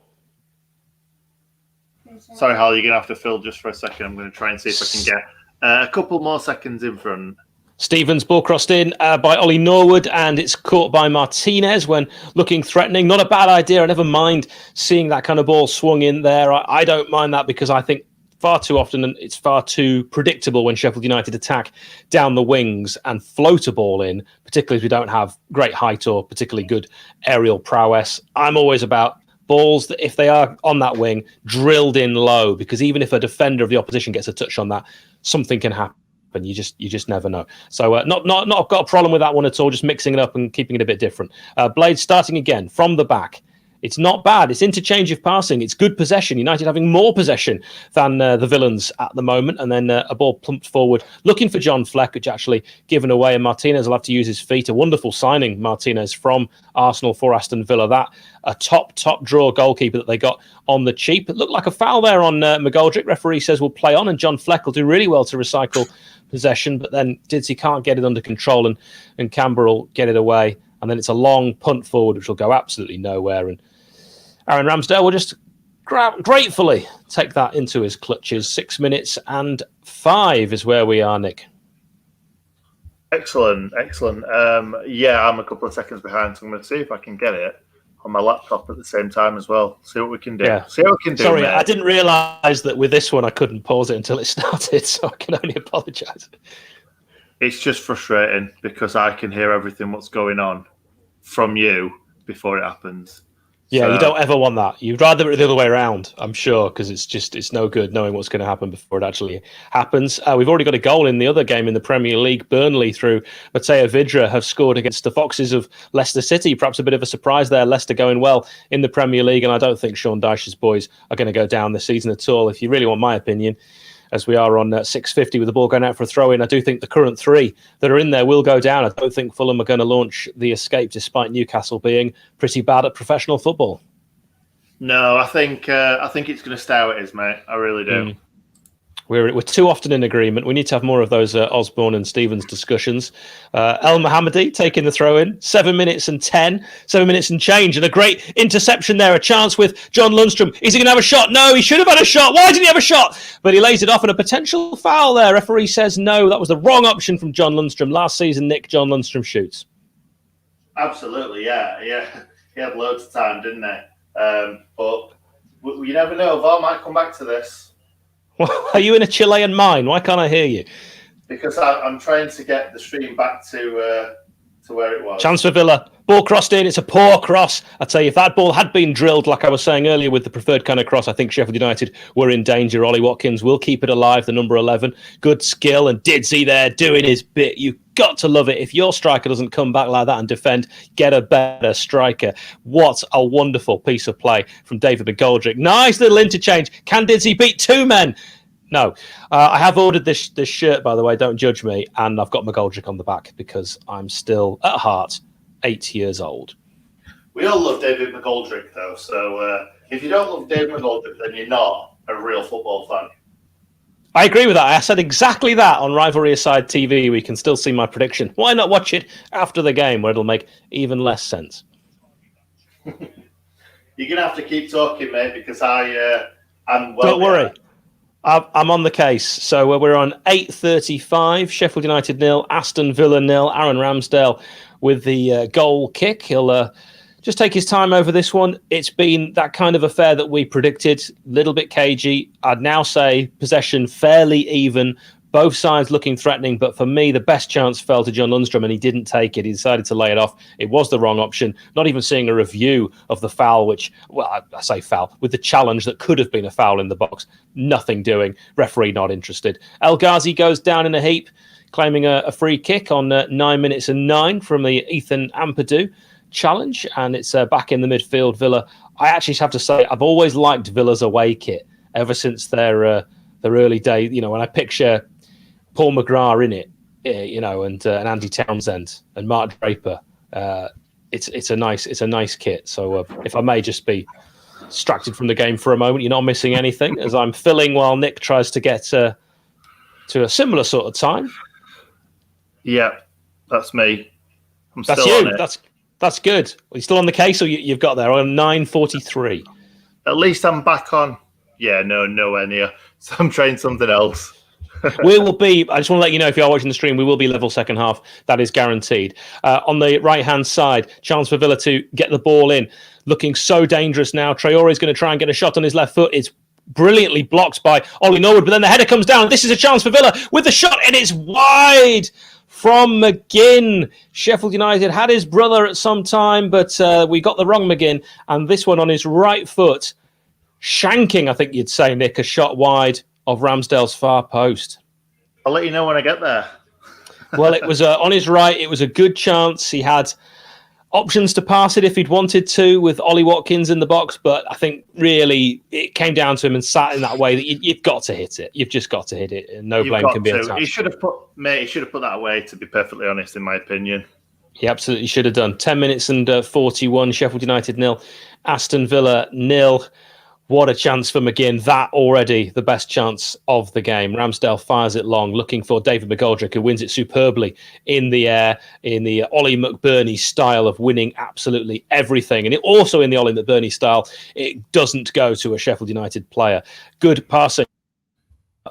Sorry, Hal, you're going to have to fill just for a second. I'm going to try and see if I can get a couple more seconds in front. Stevens, ball crossed in by Ollie Norwood, and it's caught by Martinez when looking threatening. Not a bad idea. I never mind seeing that kind of ball swung in there. I don't mind that because I think far too often and it's far too predictable when Sheffield United attack down the wings and float a ball in, particularly if we don't have great height or particularly good aerial prowess. I'm always about balls that, if they are on that wing, drilled in low, because even if a defender of the opposition gets a touch on that, something can happen. You just never know. So not got a problem with that one at all. Just mixing it up and keeping it a bit different. Blades starting again from the back. It's not bad. It's interchange of passing. It's good possession. United having more possession than the Villains at the moment. And then a ball plumped forward, looking for John Fleck, which actually given away. And Martinez will have to use his feet. A wonderful signing, Martinez, from Arsenal for Aston Villa. That a top draw goalkeeper that they got on the cheap. It looked like a foul there on McGoldrick. Referee says we'll play on, and John Fleck will do really well to recycle possession. But then Didsey can't get it under control, and Canberra will get it away. And then it's a long punt forward, which will go absolutely nowhere. And Aaron Ramsdale will just gratefully take that into his clutches. 6 minutes and 5 is where we are, Nick. Excellent. Yeah, I'm a couple of seconds behind, so I'm going to see if I can get it on my laptop at the same time as well. See what we can do. Yeah. See what we can do. Sorry, mate. I didn't realise that with this one I couldn't pause it until it started, so I can only apologise. It's just frustrating because I can hear everything what's going on from you before it happens. Yeah, you don't ever want that. You'd rather it the other way around, I'm sure, because it's no good knowing what's going to happen before it actually happens. We've already got a goal in the other game in the Premier League. Burnley, through Mateo Vidra, have scored against the Foxes of Leicester City. Perhaps a bit of a surprise there. Leicester going well in the Premier League, and I don't think Sean Dyche's boys are going to go down this season at all, if you really want my opinion. As we are on 6:50 with the ball going out for a throw-in, I do think the current 3 that are in there will go down. I don't think Fulham are going to launch the escape, despite Newcastle being pretty bad at professional football. No, I think it's going to stay how it is, mate. I really do. We're too often in agreement. We need to have more of those Osborne and Stevens discussions. El Mohammadi taking the throw-in. 7 minutes and 10. 7 minutes and change. And a great interception there. A chance with John Lundstrom. Is he going to have a shot? No, he should have had a shot. Why didn't he have a shot? But he lays it off, and a potential foul there. Referee says no. That was the wrong option from John Lundstrom. Last season, Nick, John Lundstrom shoots. Absolutely, yeah. He had loads of time, didn't he? But you never know. VAR might come back to this. Are you in a Chilean mine? Why can't I hear you? Because I'm trying to get the stream back to where it was. Chance for Villa. Ball crossed in. It's a poor cross. I tell you, if that ball had been drilled, like I was saying earlier, with the preferred kind of cross, I think Sheffield United were in danger. Ollie Watkins will keep it alive, the number 11. Good skill, and Didsey there doing his bit. You've got to love it. If your striker doesn't come back like that and defend, get a better striker. What a wonderful piece of play from David McGoldrick. Nice little interchange. Can Didsey beat 2 men? No. I have ordered this shirt, by the way. Don't judge me. And I've got McGoldrick on the back because I'm still, at heart, 8 years old. We all love David McGoldrick, though. So if you don't love David McGoldrick, then you're not a real football fan. I agree with that. I said exactly that on Rivalry Aside TV. We can still see my prediction. Why not watch it after the game, where it'll make even less sense? You're going to have to keep talking, mate, because I'm well. Don't worry. I'm on the case. So we're on 8:35. Sheffield United 0, Aston Villa 0. Aaron Ramsdale with the goal kick. He'll just take his time over this one. It's been that kind of affair that we predicted. A little bit cagey. I'd now say possession fairly even. Both sides looking threatening, but for me, the best chance fell to John Lundstrom, and he didn't take it. He decided to lay it off. It was the wrong option. Not even seeing a review of the foul, which, well, I say foul, with the challenge that could have been a foul in the box. Nothing doing. Referee not interested. El Ghazi goes down in a heap, claiming a free kick on 9 minutes and 9 from the Ethan Ampadu challenge, and it's back in the midfield. Villa, I actually have to say, I've always liked Villa's away kit ever since their early days. You know, when I picture Paul McGrath in it, and Andy Townsend and Mark Draper. It's a nice kit. So if I may just be distracted from the game for a moment, you're not missing anything as I'm filling while Nick tries to get to a similar sort of time. Yeah, that's me. That's you. That's good. Are you still on the case, or you've got there on 9:43? At least I'm back on. Yeah, nowhere near. So I'm trying something else. We will be, I just want to let you know, if you are watching the stream, we will be level second half. That is guaranteed. On the right-hand side, chance for Villa to get the ball in. Looking so dangerous now. Traore is going to try and get a shot on his left foot. It's brilliantly blocked by Ollie Norwood, but then the header comes down. This is a chance for Villa with the shot, and it's wide from McGinn. Sheffield United had his brother at some time, but we got the wrong McGinn, and this one on his right foot, shanking, I think you'd say, Nick, a shot wide of Ramsdale's far post. I'll let you know when I get there. Well, it was on his right. It was a good chance. He had options to pass it if he'd wanted to with Ollie Watkins in the box, but I think really it came down to him and sat in that way that you've got to hit it. You've just got to hit it, and no blame can be attached. He should have put that away, to be perfectly honest, in my opinion. He absolutely should have done. 10 minutes and 41, Sheffield United 0, Aston Villa 0. What a chance for McGinn. That already the best chance of the game. Ramsdale fires it long, looking for David McGoldrick, who wins it superbly in the air, in the Ollie McBurney style of winning absolutely everything. And it also in the Ollie McBurney style, it doesn't go to a Sheffield United player. Good passing.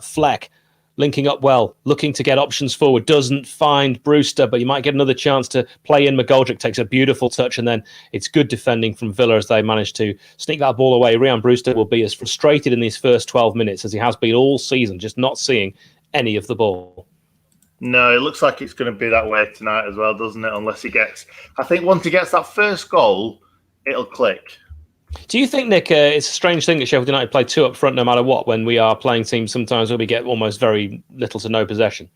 Fleck linking up well, looking to get options forward, doesn't find Brewster, but you might get another chance to play in. McGoldrick takes a beautiful touch, and then it's good defending from Villa as they manage to sneak that ball away. Ryan Brewster will be as frustrated in these first 12 minutes as he has been all season, just not seeing any of the ball. No, it looks like it's going to be that way tonight as well, doesn't it? I think once he gets that first goal, it'll click. Do you think, Nick, it's a strange thing that Sheffield United play two up front no matter what when we are playing teams sometimes where we get almost very little to no possession?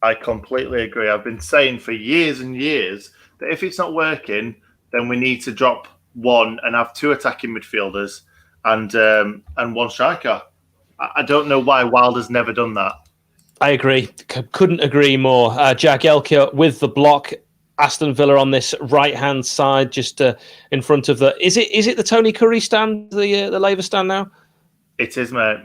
I completely agree. I've been saying for years and years that if it's not working, then we need to drop one and have two attacking midfielders and one striker. I don't know why Wilder's never done that. I agree. Couldn't agree more. Jack Elker with the block. Aston Villa on this right-hand side, just in front of the... Is it the Tony Curry stand, the Labour stand now? It is, mate.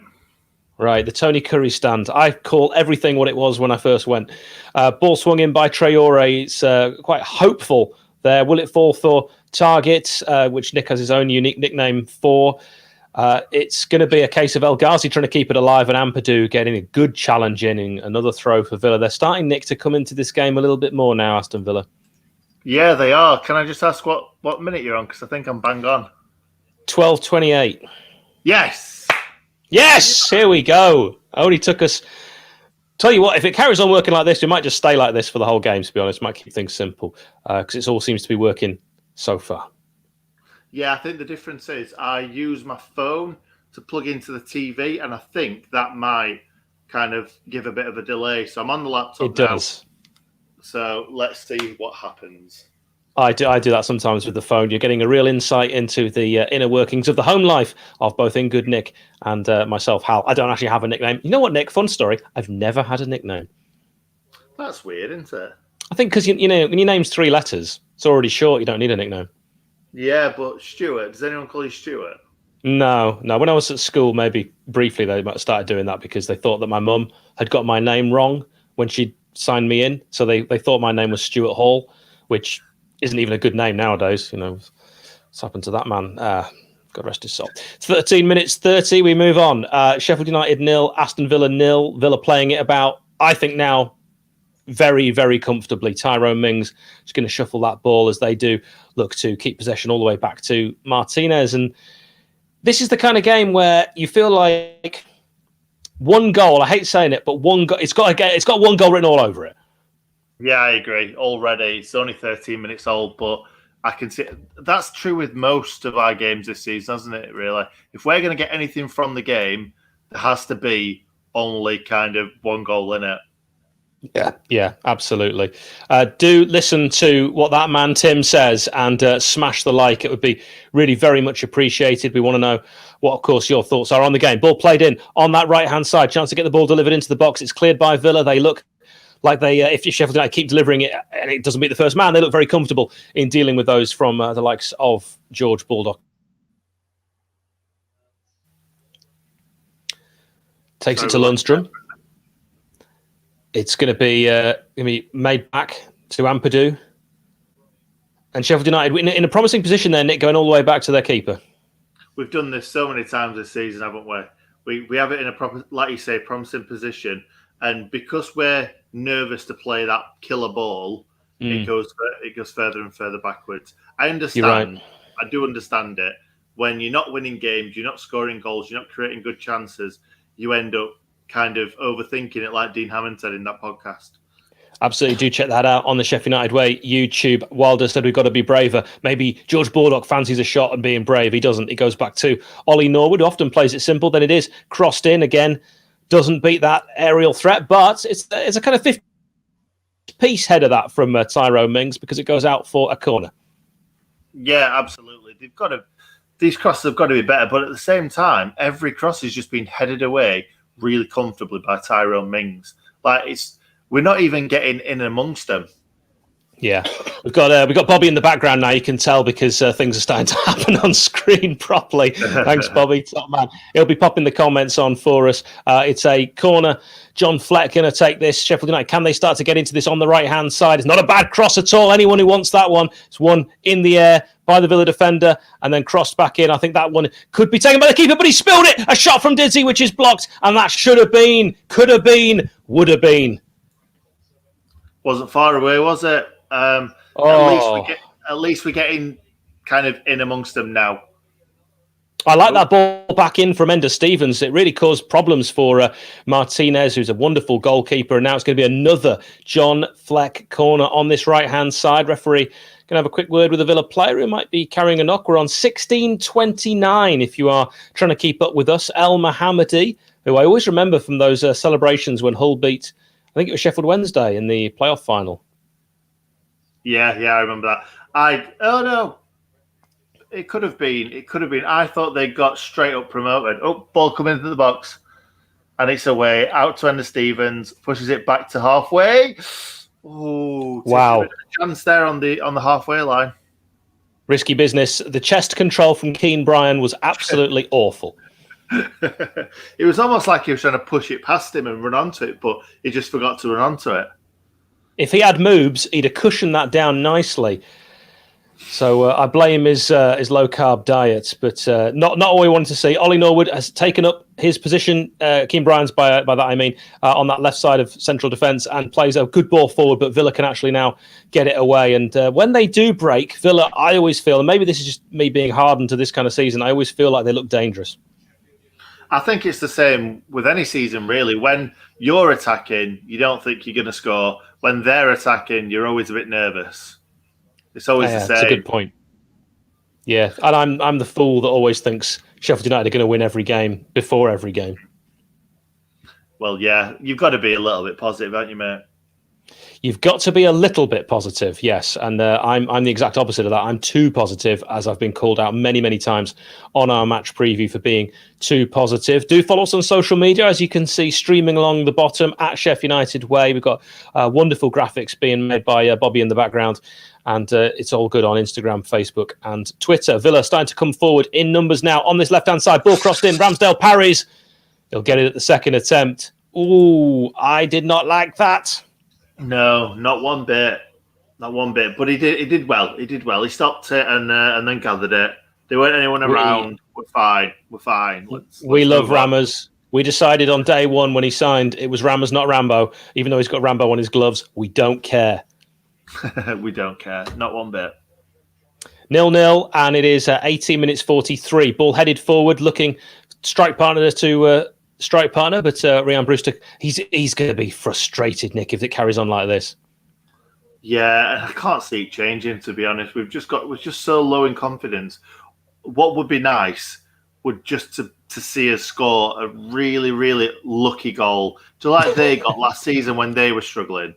Right, the Tony Curry stand. I call everything what it was when I first went. Ball swung in by Traore. It's quite hopeful there. Will it fall for target, which Nick has his own unique nickname for? It's going to be a case of El Ghazi trying to keep it alive and Ampadu getting a good challenge in. Another throw for Villa. They're starting, Nick, to come into this game a little bit more now, Aston Villa. Yeah, they are. Can I just ask what minute you're on? Because I think I'm bang on. 12:28. Yes! Yes! Here we go. Only took us... Tell you what, if it carries on working like this, we might just stay like this for the whole game, to be honest. Might keep things simple. Because it all seems to be working so far. Yeah, I think the difference is I use my phone to plug into the TV, and I think that might kind of give a bit of a delay. So I'm on the laptop It does. now. So let's see what happens. I do that sometimes with the phone. You're getting a real insight into the inner workings of the home life of both Ingrid, Nick, and myself, Hal. I don't actually have a nickname. You know what, Nick? Fun story. I've never had a nickname. That's weird, isn't it? I think because, you know, when your name's 3 letters, it's already short. You don't need a nickname. Yeah, but Stuart, does anyone call you Stuart? No. When I was at school, maybe briefly, they might have started doing that because they thought that my mum had got my name wrong when she signed me in. So they thought my name was Stuart Hall, which isn't even a good name nowadays. You know, what's happened to that man? God rest his soul. 13 minutes 30, we move on. Sheffield United 0, Aston Villa 0. Villa playing it about, I think now, very, very comfortably. Tyrone Mings is going to shuffle that ball as they do look to keep possession all the way back to Martinez. And this is the kind of game where you feel like one goal, I hate saying it, but it's got one goal written all over it. Yeah, I agree. Already, it's only 13 minutes old, but I can see that's true with most of our games this season, hasn't it? Really, if we're going to get anything from the game, there has to be only kind of one goal in it. Yeah, absolutely. Do listen to what that man Tim says and smash the like. It would be really very much appreciated. We want to know what, of course, your thoughts are on the game. Ball played in on that right-hand side. Chance to get the ball delivered into the box. It's cleared by Villa. They look like if Sheffield United keep delivering it and it doesn't beat the first man, they look very comfortable in dealing with those from the likes of George Baldock. Takes it to Lundstrom. It's going to be made back to Ampadu. And Sheffield United in a promising position there, Nick, going all the way back to their keeper. We've done this so many times this season, haven't we? We have it in a proper, like you say, promising position. And because we're nervous to play that killer ball, it goes further and further backwards. I understand. You're right. I do understand it. When you're not winning games, you're not scoring goals, you're not creating good chances, you end up kind of overthinking it, like Dean Hammond said in that podcast. Absolutely. Do check that out on the Sheffield United Way YouTube. Wilder said we've got to be braver. Maybe George Baldock fancies a shot and being brave. He doesn't. He goes back to Ollie Norwood, who often plays it simple. Then it is crossed in again. Doesn't beat that aerial threat, but it's a kind of 50-piece header that from Tyrone Mings because it goes out for a corner. Yeah, absolutely. These crosses have got to be better, but at the same time, every cross has just been headed away really comfortably by Tyrone Mings. We're not even getting in amongst them. Yeah, we've got Bobby in the background now. You can tell because things are starting to happen on screen properly. Thanks, Bobby, top man. He'll be popping the comments on for us. It's a corner. John Fleck going to take this. Sheffield United, can they start to get into this on the right hand side? It's not a bad cross at all. Anyone who wants that one, it's one in the air by the Villa defender and then crossed back in. I think that one could be taken by the keeper, but he spilled it. A shot from Dizzy, which is blocked, and that should have been, could have been, would have been. Wasn't far away, was it? At least we're getting kind of in amongst them now. I like that ball back in from Enda Stevens. It really caused problems for Martinez, who's a wonderful goalkeeper. And now it's going to be another John Fleck corner on this right-hand side. Referee going to have a quick word with a Villa player who might be carrying a knock. We're on 16:29 if you are trying to keep up with us. El Mohammadi, who I always remember from those celebrations when Hull beat, I think it was Sheffield Wednesday in the playoff final. Yeah, I remember that. It could have been. I thought they got straight up promoted. Oh, ball coming into the box. And it's away. Out to Enda Stevens. Pushes it back to halfway. Oh, wow. A chance there on the halfway line. Risky business. The chest control from Keane Bryan was absolutely awful. It was almost like he was trying to push it past him and run onto it, but he just forgot to run onto it. If he had moves, he'd have cushioned that down nicely. So I blame his low-carb diet, but not what we wanted to see. Ollie Norwood has taken up his position, Keane Bryan's by that I mean, on that left side of central defence and plays a good ball forward, but Villa can actually now get it away. And when they do break, Villa, I always feel, and maybe this is just me being hardened to this kind of season, I always feel like they look dangerous. I think it's the same with any season, really. When you're attacking, you don't think you're going to score. When they're attacking, you're always a bit nervous. It's always the same. That's a good point. Yeah, and I'm the fool that always thinks Sheffield United are going to win every game before every game. Well, yeah, you've got to be a little bit positive, haven't you, mate? You've got to be a little bit positive, yes. And I'm the exact opposite of that. I'm too positive, as I've been called out many, many times on our match preview for being too positive. Do follow us on social media, as you can see, streaming along the bottom at Sheff United Way. We've got wonderful graphics being made by Bobby in the background. And it's all good on Instagram, Facebook and Twitter. Villa starting to come forward in numbers now on this left-hand side. Ball crossed in. Ramsdale parries. He'll get it at the second attempt. Ooh, I did not like that. No, not one bit. Not one bit. But he did well. He did well. He stopped it and then gathered it. There weren't anyone around. we're fine. We love Rammers. We decided on day one when he signed, it was Rammers, not Rambo. Even though he's got Rambo on his gloves, we don't care. We don't care, not one bit. 0-0, and it is 18 minutes 43. Ball headed forward, looking strike partner to strike partner, but Ryan Brewster, he's going to be frustrated, Nick, if it carries on like this. Yeah, I can't see it changing, to be honest. We're just so low in confidence. What would be nice would just to see us score a really, really lucky goal, to like they got last season when they were struggling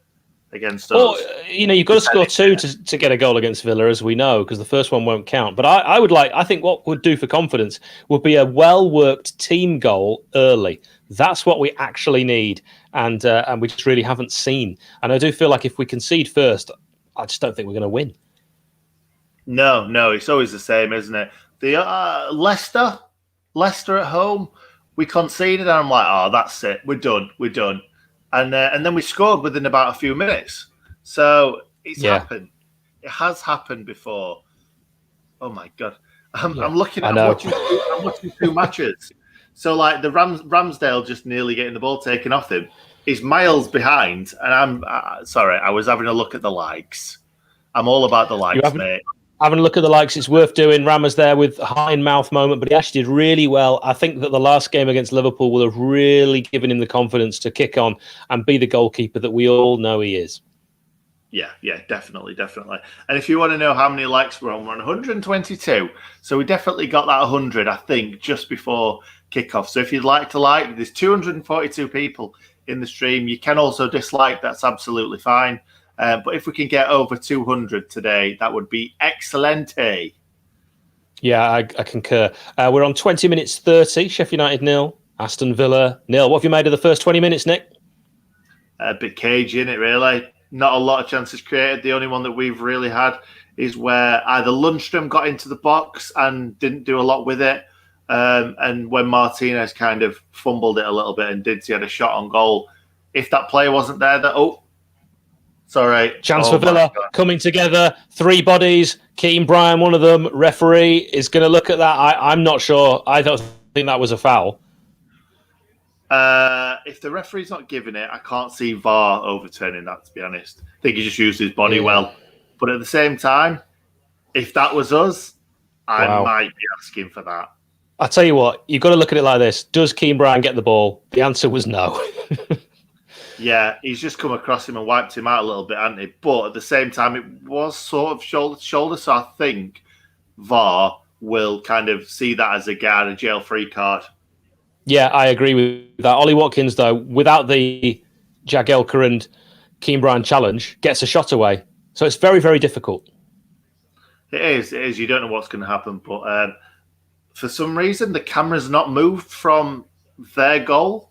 against us. Well, you've got to score two to get a goal against Villa, as we know, because the first one won't count. But I think what would do for confidence would be a well-worked team goal early. That's what we actually need, and we just really haven't seen. And I do feel like if we concede first, I just don't think we're going to win. No, it's always the same, isn't it? The Leicester at home, we conceded, and I'm like, oh, that's it, we're done. And then we scored within about a few minutes. So it's happened. It has happened before. Oh my God. I'm watching two matches. So like the Ramsdale just nearly getting the ball taken off him. He's miles behind, and I'm sorry, I was having a look at the likes. I'm all about the likes, mate. Having a look at the likes, it's worth doing. Ramos there with a high-in-mouth moment, but he actually did really well. I think that the last game against Liverpool will have really given him the confidence to kick on and be the goalkeeper that we all know he is. Yeah, definitely. And if you want to know how many likes we're on 122. So we definitely got that 100, I think, just before kickoff. So if you'd like to like, there's 242 people in the stream. You can also dislike, that's absolutely fine. But if we can get over 200 today, that would be excellent. Yeah, I concur. We're on 20 minutes 30. Sheffield United 0, Aston Villa 0. What have you made of the first 20 minutes, Nick? A bit cagey, innit, really? Not a lot of chances created. The only one that we've really had is where either Lundstrom got into the box and didn't do a lot with it, and when Martinez kind of fumbled it a little bit and he had a shot on goal. If that player wasn't there, sorry. Chance for Villa coming together. 3 bodies. Keane Bryan, one of them. Referee is going to look at that. I'm not sure. I don't think that was a foul. If the referee's not giving it, I can't see VAR overturning that, to be honest. I think he just used his body well. But at the same time, if that was us, I might be asking for that. I'll tell you what, you've got to look at it like this. Does Keane Bryan get the ball? The answer was no. Yeah, he's just come across him and wiped him out a little bit, hasn't he? But at the same time, it was sort of shoulder to shoulder. So I think VAR will kind of see that as a jail-free card. Yeah, I agree with that. Ollie Watkins, though, without the Jagielka and Keane Bryan challenge, gets a shot away. So it's very, very difficult. It is. You don't know what's going to happen. But for some reason, the camera's not moved from their goal.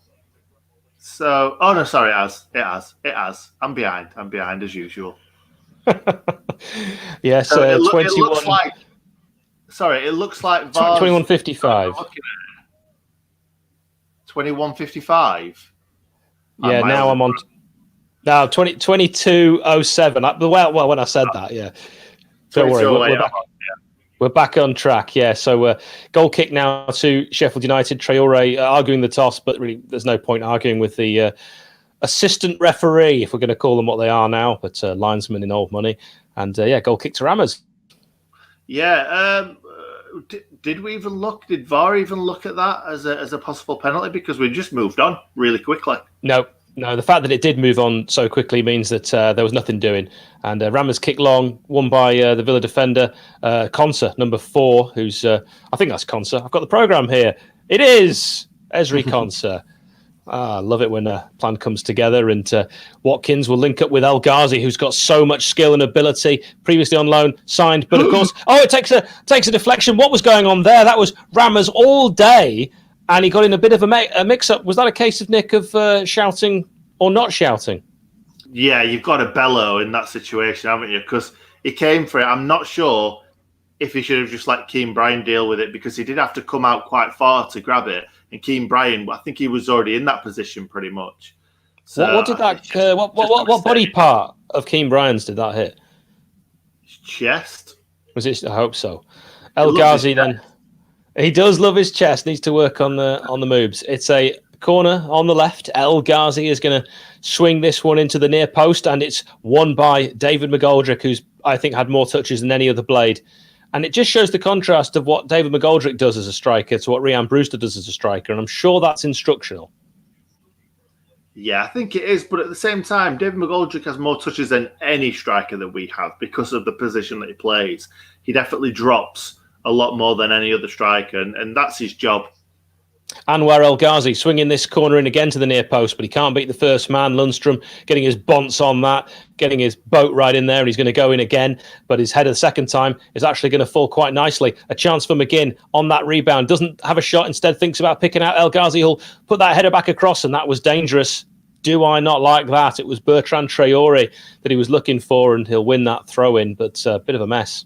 So, it has. I'm behind as usual. Yes, so it 21. It looks like. Sorry, it looks like VAR's 21:55. 21:55. Yeah, now I'm on. Now 22:07. Well, when I said that, yeah. Don't worry, we're back on track. Yeah, so goal kick now to Sheffield United. Traore arguing the toss, but really, there's no point arguing with the assistant referee, if we're going to call them what they are now, but linesman in old money. And goal kick to Rammers. Yeah. Did we even look? Did VAR even look at that as a possible penalty? Because we just moved on really quickly. No, the fact that it did move on so quickly means that there was nothing doing. And Rammers kick long, won by the Villa defender, Konsa, number 4, who's, I think that's Konsa. I've got the programme here. It is Ezri Konsa. I love it when a plan comes together. And Watkins will link up with El Ghazi, who's got so much skill and ability, previously on loan, signed. But of course, it takes a deflection. What was going on there? That was Rammers all day. And he got in a bit of a mix-up. Was that a case of Nick of shouting or not shouting? Yeah, you've got to bellow in that situation, haven't you? Because he came for it. I'm not sure if he should have just let Keane Bryan deal with it, because he did have to come out quite far to grab it. And Keane Bryan, I think he was already in that position pretty much. So what did that? What body part of Keane Bryan's did that hit? His chest. Was it? I hope so. El Ghazi then. He does love his chest. Needs to work on the moves. It's a corner on the left. El Ghazi is going to swing this one into the near post, and it's won by David McGoldrick, who's, I think, had more touches than any other blade. And it just shows the contrast of what David McGoldrick does as a striker to what Rhian Brewster does as a striker, and I'm sure that's instructional. Yeah, I think it is, but at the same time, David McGoldrick has more touches than any striker that we have because of the position that he plays. He definitely drops a lot more than any other striker, and that's his job. Anwar El Ghazi swinging this corner in again to the near post, but he can't beat the first man. Lundstrom getting his bonce on that, getting his boat right in there, and he's going to go in again, but his header the second time is actually going to fall quite nicely. A chance for McGinn on that rebound. Doesn't have a shot, instead thinks about picking out El Ghazi. He'll put that header back across, and that was dangerous. Do I not like that? It was Bertrand Traore that he was looking for, and he'll win that throw-in, but a bit of a mess.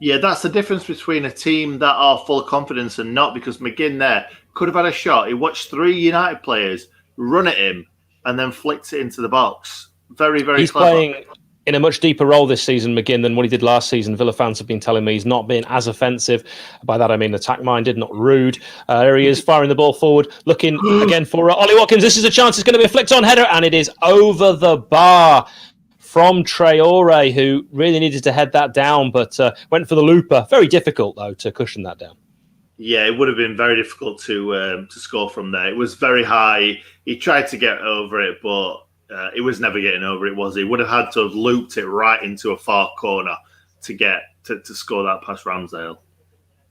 Yeah, that's the difference between a team that are full of confidence and not, because McGinn there could have had a shot. He watched 3 United players run at him and then flicked it into the box. Very, very He's clever. playing in a much deeper role this season, McGinn, than what he did last season. Villa fans have been telling me he's not been as offensive. By that I mean attack-minded, not rude. There he is, firing the ball forward, looking again for Ollie Watkins. This is a chance. It's going to be a flicked-on header, and it is over the bar from Traore, who really needed to head that down, but went for the looper. Very difficult, though, to cushion that down. Yeah, it would have been very difficult to score from there. It was very high. He tried to get over it, but it was never getting over it, was he? Would have had to have looped it right into a far corner to get to score that past Ramsdale.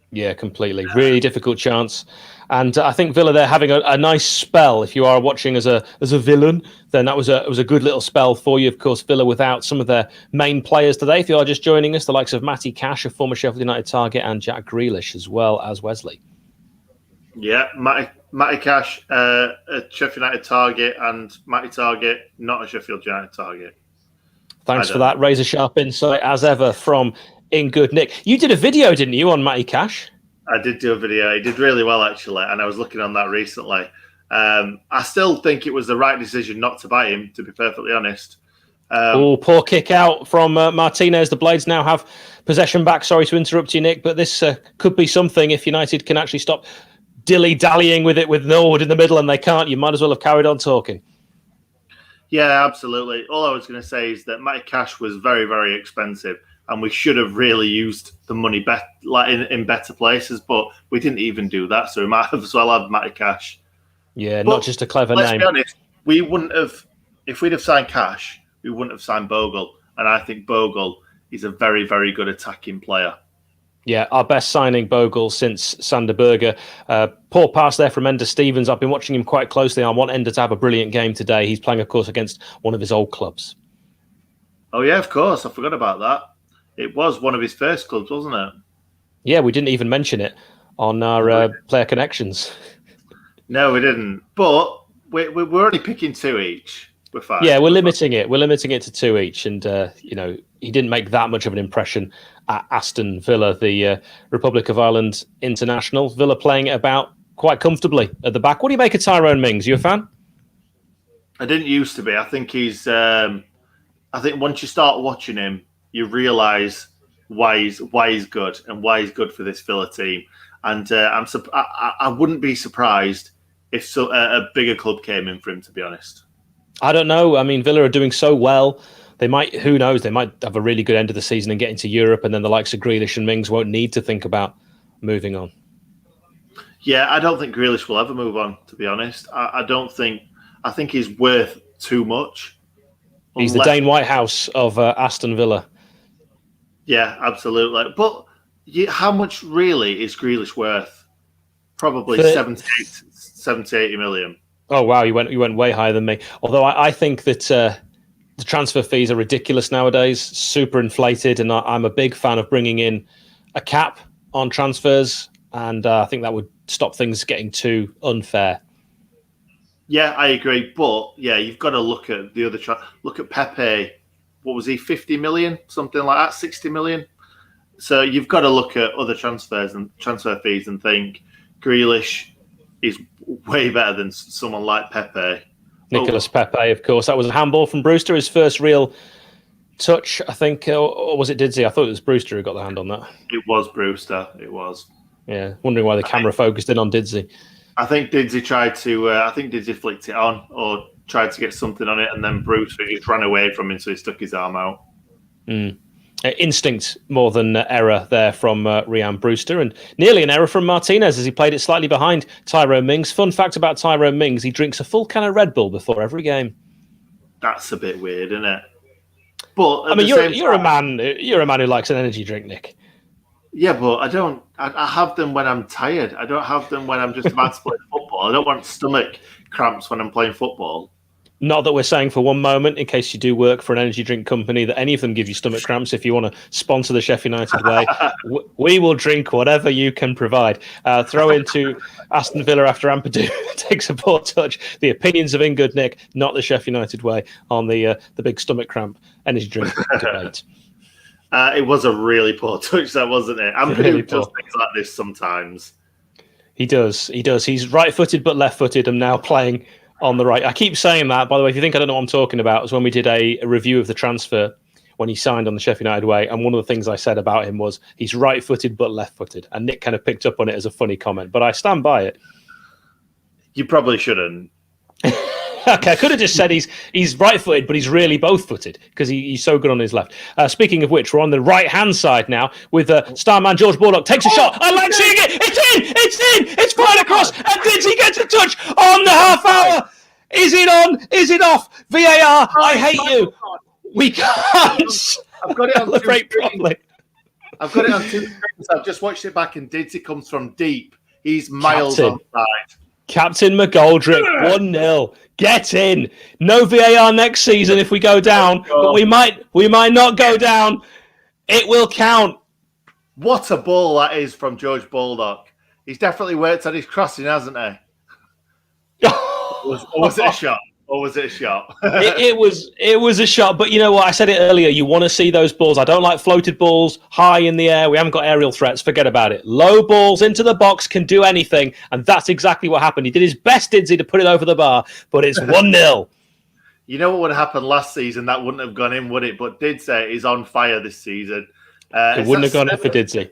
Yeah, completely. Really difficult chance. And I think Villa, they're having a nice spell. If you are watching as a villain, then it was a good little spell for you. Of course, Villa without some of their main players today. If you are just joining us, the likes of Matty Cash, a former Sheffield United target, and Jack Grealish, as well as Wesley. Yeah, Matty Cash, a Sheffield United target, and Matty Target, not a Sheffield United target. Thanks for that razor sharp insight, as ever, from In Good Nick. You did a video, didn't you, on Matty Cash? I did do a video. He did really well, actually, and I was looking on that recently. I still think it was the right decision not to buy him, to be perfectly honest. Poor kick out from Martinez. The Blades now have possession back. Sorry to interrupt you, Nick, but this could be something if United can actually stop dilly-dallying with it with Norwood in the middle, and they can't. You might as well have carried on talking. Yeah, absolutely. All I was going to say is that Matty Cash was very, very expensive, and we should have really used the money in better places, but we didn't even do that, so we might as well have Matty Cash. Yeah, but not just a clever name. Let's be honest, we wouldn't have, if we'd have signed Cash, we wouldn't have signed Bogle, and I think Bogle is a very, very good attacking player. Yeah, our best signing, Bogle, since Sander Berger. Poor pass there from Ender Stevens. I've been watching him quite closely. I want Ender to have a brilliant game today. He's playing, of course, against one of his old clubs. Oh, yeah, of course. I forgot about that. It was one of his first clubs, wasn't it? Yeah, we didn't even mention it on our player connections. No, we didn't. But we're only picking 2 each. We're fine. Yeah, we're limiting it. We're limiting it to 2 each. And, he didn't make that much of an impression at Aston Villa, the Republic of Ireland international. Villa playing about quite comfortably at the back. What do you make of Tyrone Mings? You a fan? I didn't used to be. I think he's... I think once you start watching him, you realise why he's good and why he's good for this Villa team. And I wouldn't be surprised if a bigger club came in for him, to be honest. I don't know. I mean, Villa are doing so well. They might, who knows, they might have a really good end of the season and get into Europe, and then the likes of Grealish and Mings won't need to think about moving on. Yeah, I don't think Grealish will ever move on, to be honest. I think he's worth too much. He's the Dane Whitehouse of Aston Villa. Yeah, absolutely. But how much really is Grealish worth? Probably 70, 80 million. Oh, wow, you went way higher than me. Although I think that the transfer fees are ridiculous nowadays, super inflated, and I'm a big fan of bringing in a cap on transfers, and I think that would stop things getting too unfair. Yeah, I agree. But, yeah, you've got to look at the other... Look at Pepe. What was he, 50 million? Something like that, 60 million? So you've got to look at other transfers and transfer fees and think Grealish is way better than someone like Pepe. Nicolas Pepe, of course. That was a handball from Brewster, his first real touch, I think. Or was it Didsey? I thought it was Brewster who got the hand on that. It was Brewster. It was. Yeah, wondering why the camera focused in on Didsey. I think Didsey tried to. I think Didsey flicked it on or tried to get something on it, and then Bruce just ran away from him, so he stuck his arm out. Instinct more than error there from Rhian Brewster, and nearly an error from Martinez as he played it slightly behind Tyrone Mings. Fun fact about Tyrone Mings: he drinks a full can of Red Bull before every game. That's a bit weird, isn't it? But I mean, you're a man who likes an energy drink, Nick. Yeah, but I don't. I have them when I'm tired. I don't have them when I'm just about to play football. I don't want stomach cramps when I'm playing football. Not that we're saying for one moment, in case you do work for an energy drink company, that any of them give you stomach cramps. If you want to sponsor the Sheffield United way, we will drink whatever you can provide. Throw into Aston Villa after Ampadu takes a poor touch. The opinions of Ingrid Nick, not the Sheffield United way, on the big stomach cramp energy drink debate. It was a really poor touch, that wasn't it? Ampadu really does things like this sometimes. He does. He's right-footed but left-footed and now playing on the right. I keep saying that, by the way, if you think I don't know what I'm talking about, it was when we did a review of the transfer when he signed on the Sheffield United way, and one of the things I said about him was he's right-footed but left-footed, and Nick kind of picked up on it as a funny comment, but I stand by it. You probably shouldn't. Okay, I could have just said he's right-footed, but he's really both-footed because he's so good on his left. Speaking of which, we're on the right-hand side now with Starman George Baldock takes a shot. I like seeing it. It's in. It's flying across. And Didsey gets a touch on the half hour. Is it on? Is it off? VAR, I hate you. We can't I've got it on celebrate properly. I've got it on two screens. I've just watched it back, and Didsey comes from deep. He's miles onside. Captain McGoldrick, 1-0. Get in. No VAR next season if we go down, but we might not go down. It will count. What a ball that is from George Baldock. He's definitely worked on his crossing, hasn't he? Or was it a shot? Or was it a shot? it was a shot, but you know what? I said it earlier. You want to see those balls. I don't like floated balls high in the air. We haven't got aerial threats. Forget about it. Low balls into the box can do anything, and that's exactly what happened. He did his best, Didsey, to put it over the bar, but it's 1-0. You know what would have happened last season? That wouldn't have gone in, would it? But Didsey is on fire this season. It wouldn't have gone in for Didsey.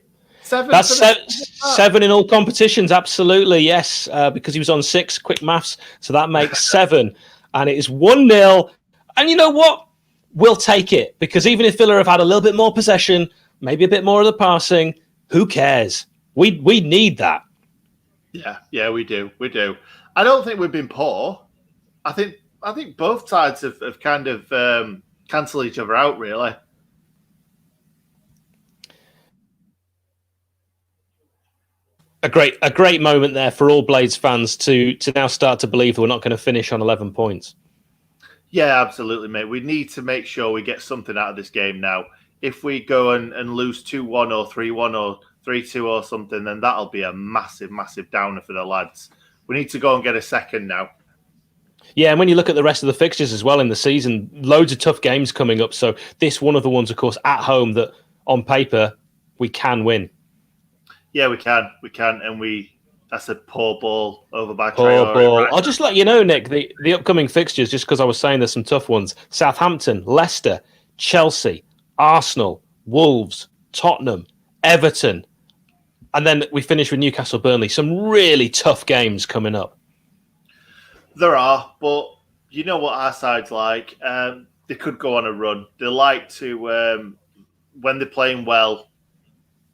That's seven in all competitions, absolutely, yes, because he was on 6, quick maths, so that makes 7. And it is 1-0. And you know what? We'll take it. Because even if Villa have had a little bit more possession, maybe a bit more of the passing, who cares? We need that. Yeah, we do. We do. I don't think we've been poor. I think both sides have kind of cancelled each other out, really. A great moment there for all Blades fans to now start to believe that we're not going to finish on 11 points. Yeah, absolutely, mate. We need to make sure we get something out of this game now. If we go and lose 2-1 or 3-1 or 3-2 or something, then that'll be a massive, massive downer for the lads. We need to go and get a second now. Yeah, and when you look at the rest of the fixtures as well in the season, loads of tough games coming up. So this one of the ones, of course, at home that on paper we can win. Yeah, we can, and that's a poor ball over by Poor Traore. ball. Right? I'll just let you know, Nick, the upcoming fixtures, just because I was saying there's some tough ones. Southampton, Leicester, Chelsea, Arsenal, Wolves, Tottenham, Everton, and then we finish with Newcastle, Burnley. Some really tough games coming up. There are, but you know what our side's like. They could go on a run. They like to, when they're playing well,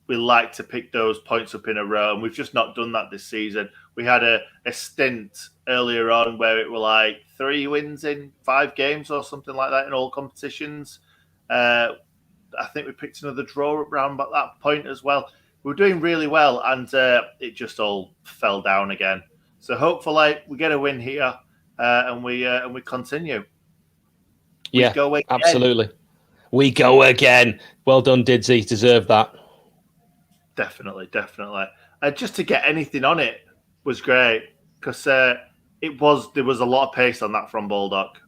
we like to pick those points up in a row, and we've just not done that this season. We had a stint earlier on where it were like 3 wins in 5 games or something like that in all competitions. I think we picked another draw around at that point as well. We were doing really well, and it just all fell down again. So hopefully we get a win here, and we continue. Yeah, absolutely. We go again. Well done, Didsey. Deserve that. Definitely. Just to get anything on it was great because there was a lot of pace on that from Baldock.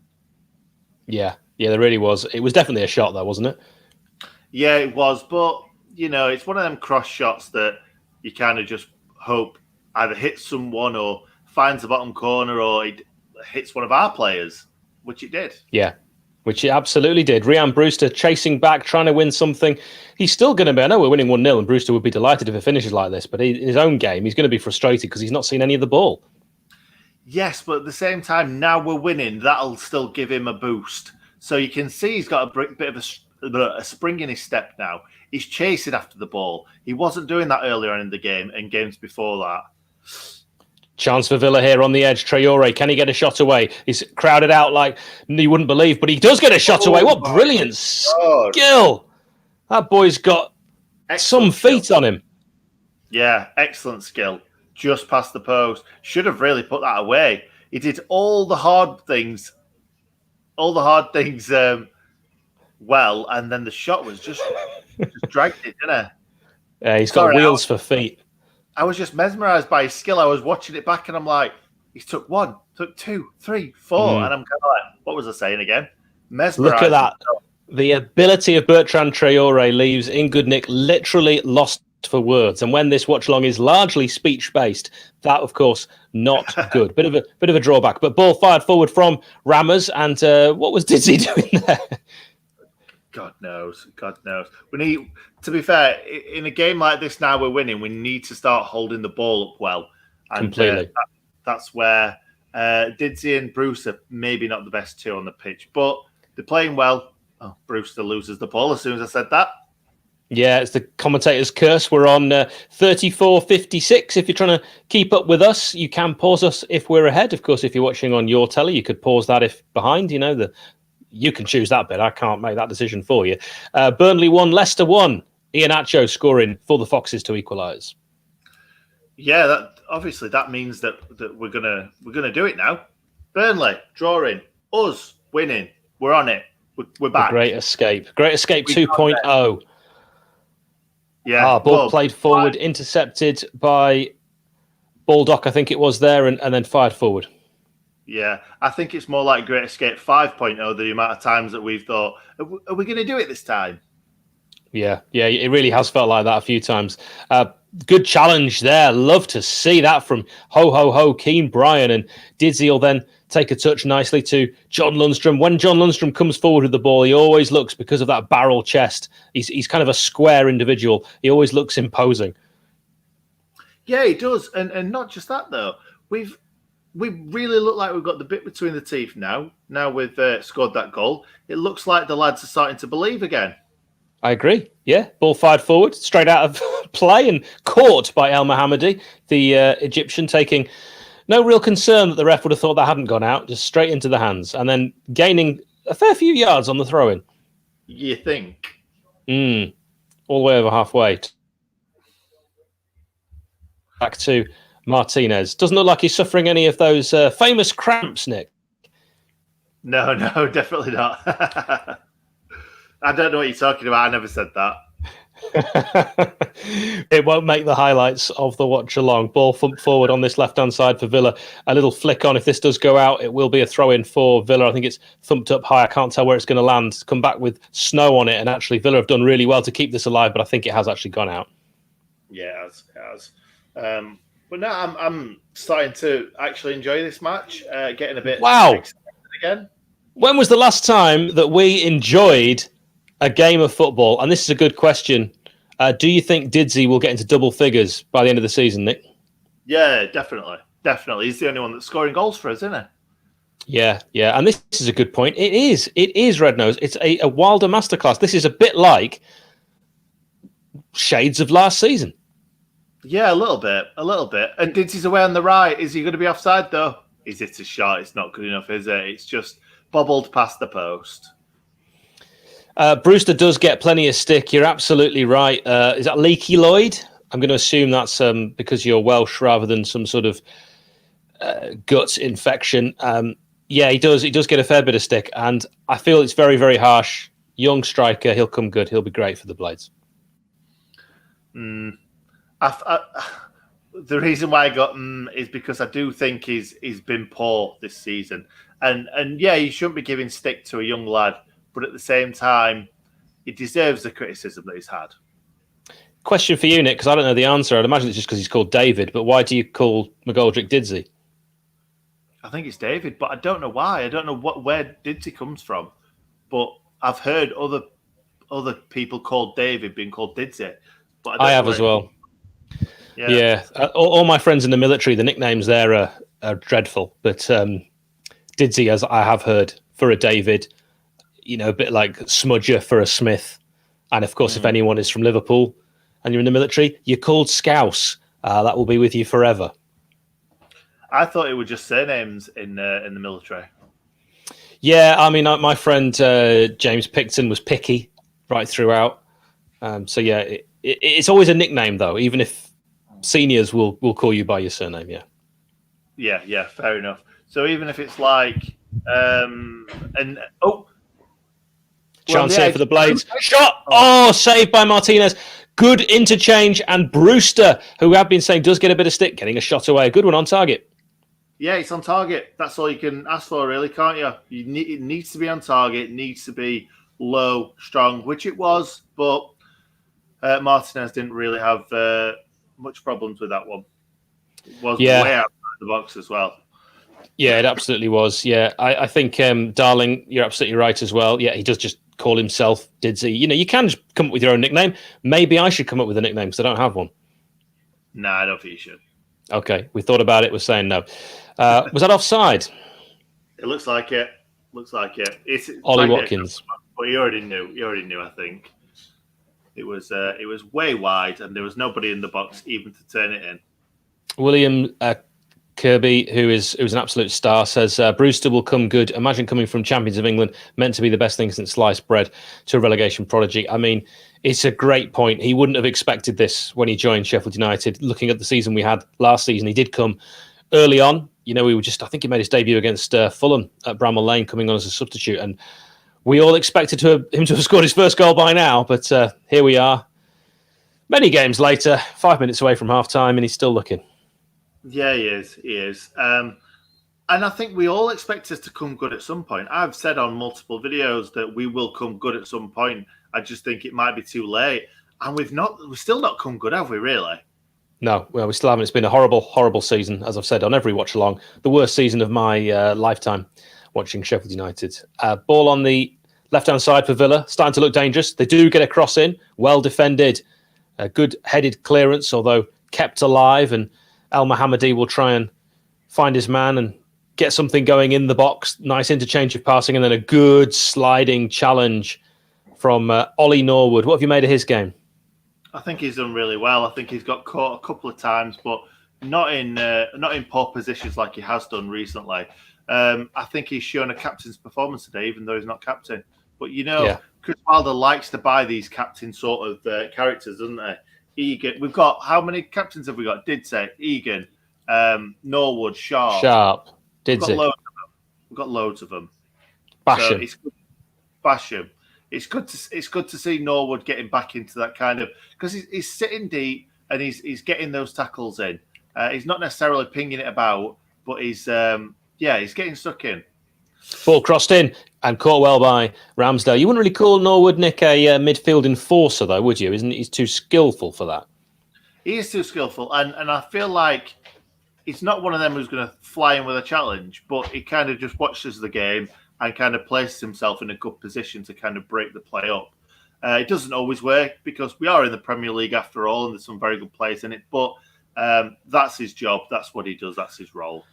Yeah, there really was. It was definitely a shot, though, wasn't it? Yeah, it was. But it's one of them cross shots that you kind of just hope either hits someone or finds the bottom corner or it hits one of our players, which it did. Yeah. Which he absolutely did. Rhian Brewster chasing back, trying to win something. He's still going to be, I know we're winning 1-0 and Brewster would be delighted if it finishes like this, but in his own game, he's going to be frustrated because he's not seen any of the ball. Yes, but at the same time, now we're winning, that'll still give him a boost. So you can see he's got a bit of a spring in his step now. He's chasing after the ball. He wasn't doing that earlier on in the game and games before that. Chance for Villa here on the edge. Traore, can he get a shot away? He's crowded out like you wouldn't believe, but he does get a shot away. What brilliant skill. That boy's got some feet on him. Yeah, excellent skill. Just past the post. Should have really put that away. He did all the hard things well, and then the shot was just dragged it, didn't it? Yeah, he's got wheels for feet. I was just mesmerised by his skill. I was watching it back and I'm like, he's took 1, took 2, 3, 4. And I'm kind of like, what was I saying again? Mesmerised. Look at that. The ability of Bertrand Traore leaves Ingudnik literally lost for words. And when this watch-along is largely speech-based, that, of course, not good. Bit of a drawback. But ball fired forward from Rammers. And what was Dizzy doing there? God knows. We need, to be fair, in a game like this now we're winning, we need to start holding the ball up well. And completely. That's where Didsey and Bruce are maybe not the best two on the pitch, but they're playing well. Oh, Brewster loses the ball as soon as I said that. Yeah, it's the commentator's curse. We're on 34.56. If you're trying to keep up with us, you can pause us if we're ahead. Of course, if you're watching on your telly, you could pause that if behind, you can choose that bit. I can't make that decision for you. Burnley 1, Leicester 1. Iheanacho scoring for the Foxes to equalise. Yeah, that means that we're gonna do it now. Burnley drawing, us winning. We're on it. We're back. Great Escape 2.0. Yeah, ball played forward, intercepted by Baldock, I think it was there, and then fired forward. Yeah, I think it's more like Great Escape 5.0, the amount of times that we've thought, are we going to do it this time? Yeah, it really has felt like that a few times. Good challenge there. Love to see that from Keane Bryan, and Didsey will then take a touch nicely to John Lundstrom. When John Lundstrom comes forward with the ball, he always looks, because of that barrel chest, he's kind of a square individual. He always looks imposing. Yeah, he does. And not just that, though. We really look like we've got the bit between the teeth now. Now we've scored that goal. It looks like the lads are starting to believe again. I agree. Yeah, ball fired forward, straight out of play and caught by El Mohammadi, the Egyptian, taking no real concern that the ref would have thought that hadn't gone out, just straight into the hands, and then gaining a fair few yards on the throw-in. You think? All the way over halfway. Back to Martinez. Doesn't look like he's suffering any of those famous cramps, Nick. No, definitely not. I don't know what you're talking about. I never said that. It won't make the highlights of the watch along. Ball thumped forward on this left-hand side for Villa. A little flick on. If this does go out, it will be a throw-in for Villa. I think it's thumped up high. I can't tell where it's going to land. Come back with snow on it. And actually, Villa have done really well to keep this alive, but I think it has actually gone out. Yeah, it has. But no, I'm starting to actually enjoy this match. Getting a bit excited again. When was the last time that we enjoyed a game of football? And this is a good question. Do you think Didsey will get into double figures by the end of the season, Nick? Yeah, definitely. He's the only one that's scoring goals for us, isn't he? Yeah. And this is a good point. It is Red Nose. It's a Wilder masterclass. This is a bit like shades of last season. Yeah, a little bit. And Didsey's away on the right. Is he going to be offside, though? Is it a shot? It's not good enough, is it? It's just bobbled past the post. Brewster does get plenty of stick. You're absolutely right. Is that Leaky Lloyd? I'm going to assume that's because you're Welsh rather than some sort of gut infection. Yeah, he does. He does get a fair bit of stick, and I feel it's very, very harsh. Young striker, he'll come good. He'll be great for the Blades. The reason why I got is because I do think he's been poor this season, and yeah, you shouldn't be giving stick to a young lad. But at the same time, he deserves the criticism that he's had. Question for you, Nick, because I don't know the answer. I'd imagine it's just because he's called David. But why do you call McGoldrick Didsey? I think it's David, but I don't know why. I don't know where Didsey comes from. but I've heard other people called David being called Didsy. But I have as well. Yeah. All my friends in the military, the nicknames there are dreadful. But Didsy, as I have heard, for a David, a bit like Smudger for a Smith. And of course, if anyone is from Liverpool and you're in the military, you're called Scouse. That will be with you forever. I thought it were just surnames in the military. Yeah, I mean, my friend James Picton was Picky right throughout. So yeah, it's always a nickname though, even if seniors will call you by your surname. Yeah, fair enough. So even if it's like chance here for the Blades. Shot! Oh, saved by Martinez. Good interchange, and Brewster, who we have been saying does get a bit of stick, getting a shot away. A good one on target. Yeah, it's on target. That's all you can ask for, really, can't you? It needs to be on target. It needs to be low, strong, which it was, but Martinez didn't really have much problems with that one. It was way outside the box as well. Yeah, it absolutely was. Yeah, I think, Darling, you're absolutely right as well. Yeah, he does just call himself Didsy. You can just come up with your own nickname. Maybe I should come up with a nickname because I don't have one. No, I don't think you should. Okay, we thought about it. We're saying no. Was that offside? It looks like it. It's Ollie Watkins. But you already knew. I think it was way wide, and there was nobody in the box even to turn it in. William Kirby, who is an absolute star, says Brewster will come good. Imagine coming from champions of England, meant to be the best thing since sliced bread, to a relegation prodigy. I mean, it's a great point. He wouldn't have expected this when he joined Sheffield United. Looking at the season we had last season, he did come early on. I think he made his debut against Fulham at Bramall Lane, coming on as a substitute, and we all expected him to have scored his first goal by now. But here we are, many games later, 5 minutes away from half time, and he's still looking. Yeah, he is. And I think we all expect us to come good at some point. I've said on multiple videos that we will come good at some point. I just think it might be too late. And we've still not come good, have we, really? No, well, we still haven't. It's been a horrible, horrible season, as I've said on every watch along. The worst season of my lifetime watching Sheffield United. Ball on the left-hand side for Villa, starting to look dangerous. They do get a cross in, well defended. A good headed clearance, although kept alive, and El Mohammadi will try and find his man and get something going in the box. Nice interchange of passing, and then a good sliding challenge from Ollie Norwood. What have you made of his game? I think he's done really well. I think he's got caught a couple of times, but not in poor positions like he has done recently. I think he's shown a captain's performance today, even though he's not captain. But Chris Wilder likes to buy these captain sort of characters, doesn't he? Egan. We've got, how many captains have we got? Didsy, Egan, Norwood, Sharp. Didsy. We've got loads of them. Basham. So Basham. It's good to see Norwood getting back into that kind of, because he's sitting deep and he's getting those tackles in. He's not necessarily pinging it about, but he's getting stuck in. Ball crossed in and caught well by Ramsdale. You wouldn't really call Norwood, Nick, a midfield enforcer, though, would you? Isn't he? He's too skillful for that. He is too skillful, and I feel like he's not one of them who's going to fly in with a challenge, but he kind of just watches the game and kind of places himself in a good position to kind of break the play up. It doesn't always work because we are in the Premier League after all, and there's some very good players in it, but that's his job. That's what he does. That's his role.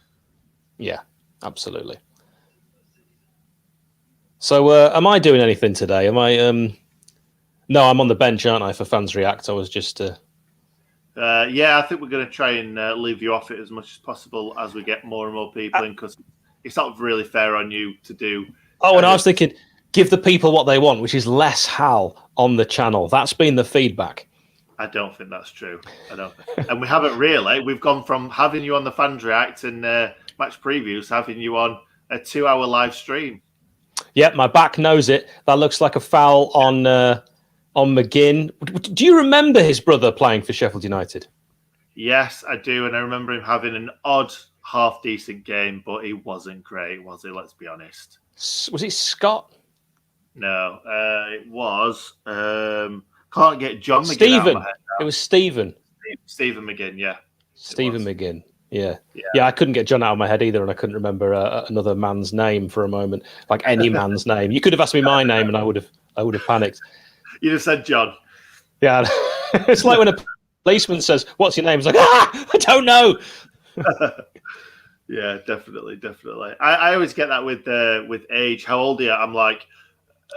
Yeah, absolutely. So am I doing anything today? Am I... No, I'm on the bench, aren't I, for Fans React? I was just... I think we're going to try and leave you off it as much as possible as we get more and more people in, because it's not really fair on you to do. Oh, and I was thinking, give the people what they want, which is less Hal on the channel. That's been the feedback. I don't think that's true. And we haven't really. We've gone from having you on the Fans React and match previews, having you on a 2-hour live stream. Yep, my back knows it. That looks like a foul on McGinn. Do you remember his brother playing for Sheffield United? Yes, I do. And I remember him having an odd, half-decent game, but he wasn't great, was he? Let's be honest. Was it Scott? No, it was... can't get John McGinn Stephen. out of my head now. It was Stephen. Stephen McGinn, yeah. Stephen McGinn. Yeah. I couldn't get John out of my head either, and I couldn't remember another man's name for a moment, like any man's name. You could have asked me my name, and I would have panicked. You'd have said John. Yeah, it's like when a policeman says, "What's your name?" It's like, I don't know. Yeah, definitely. I always get that with age. How old are you? I'm like,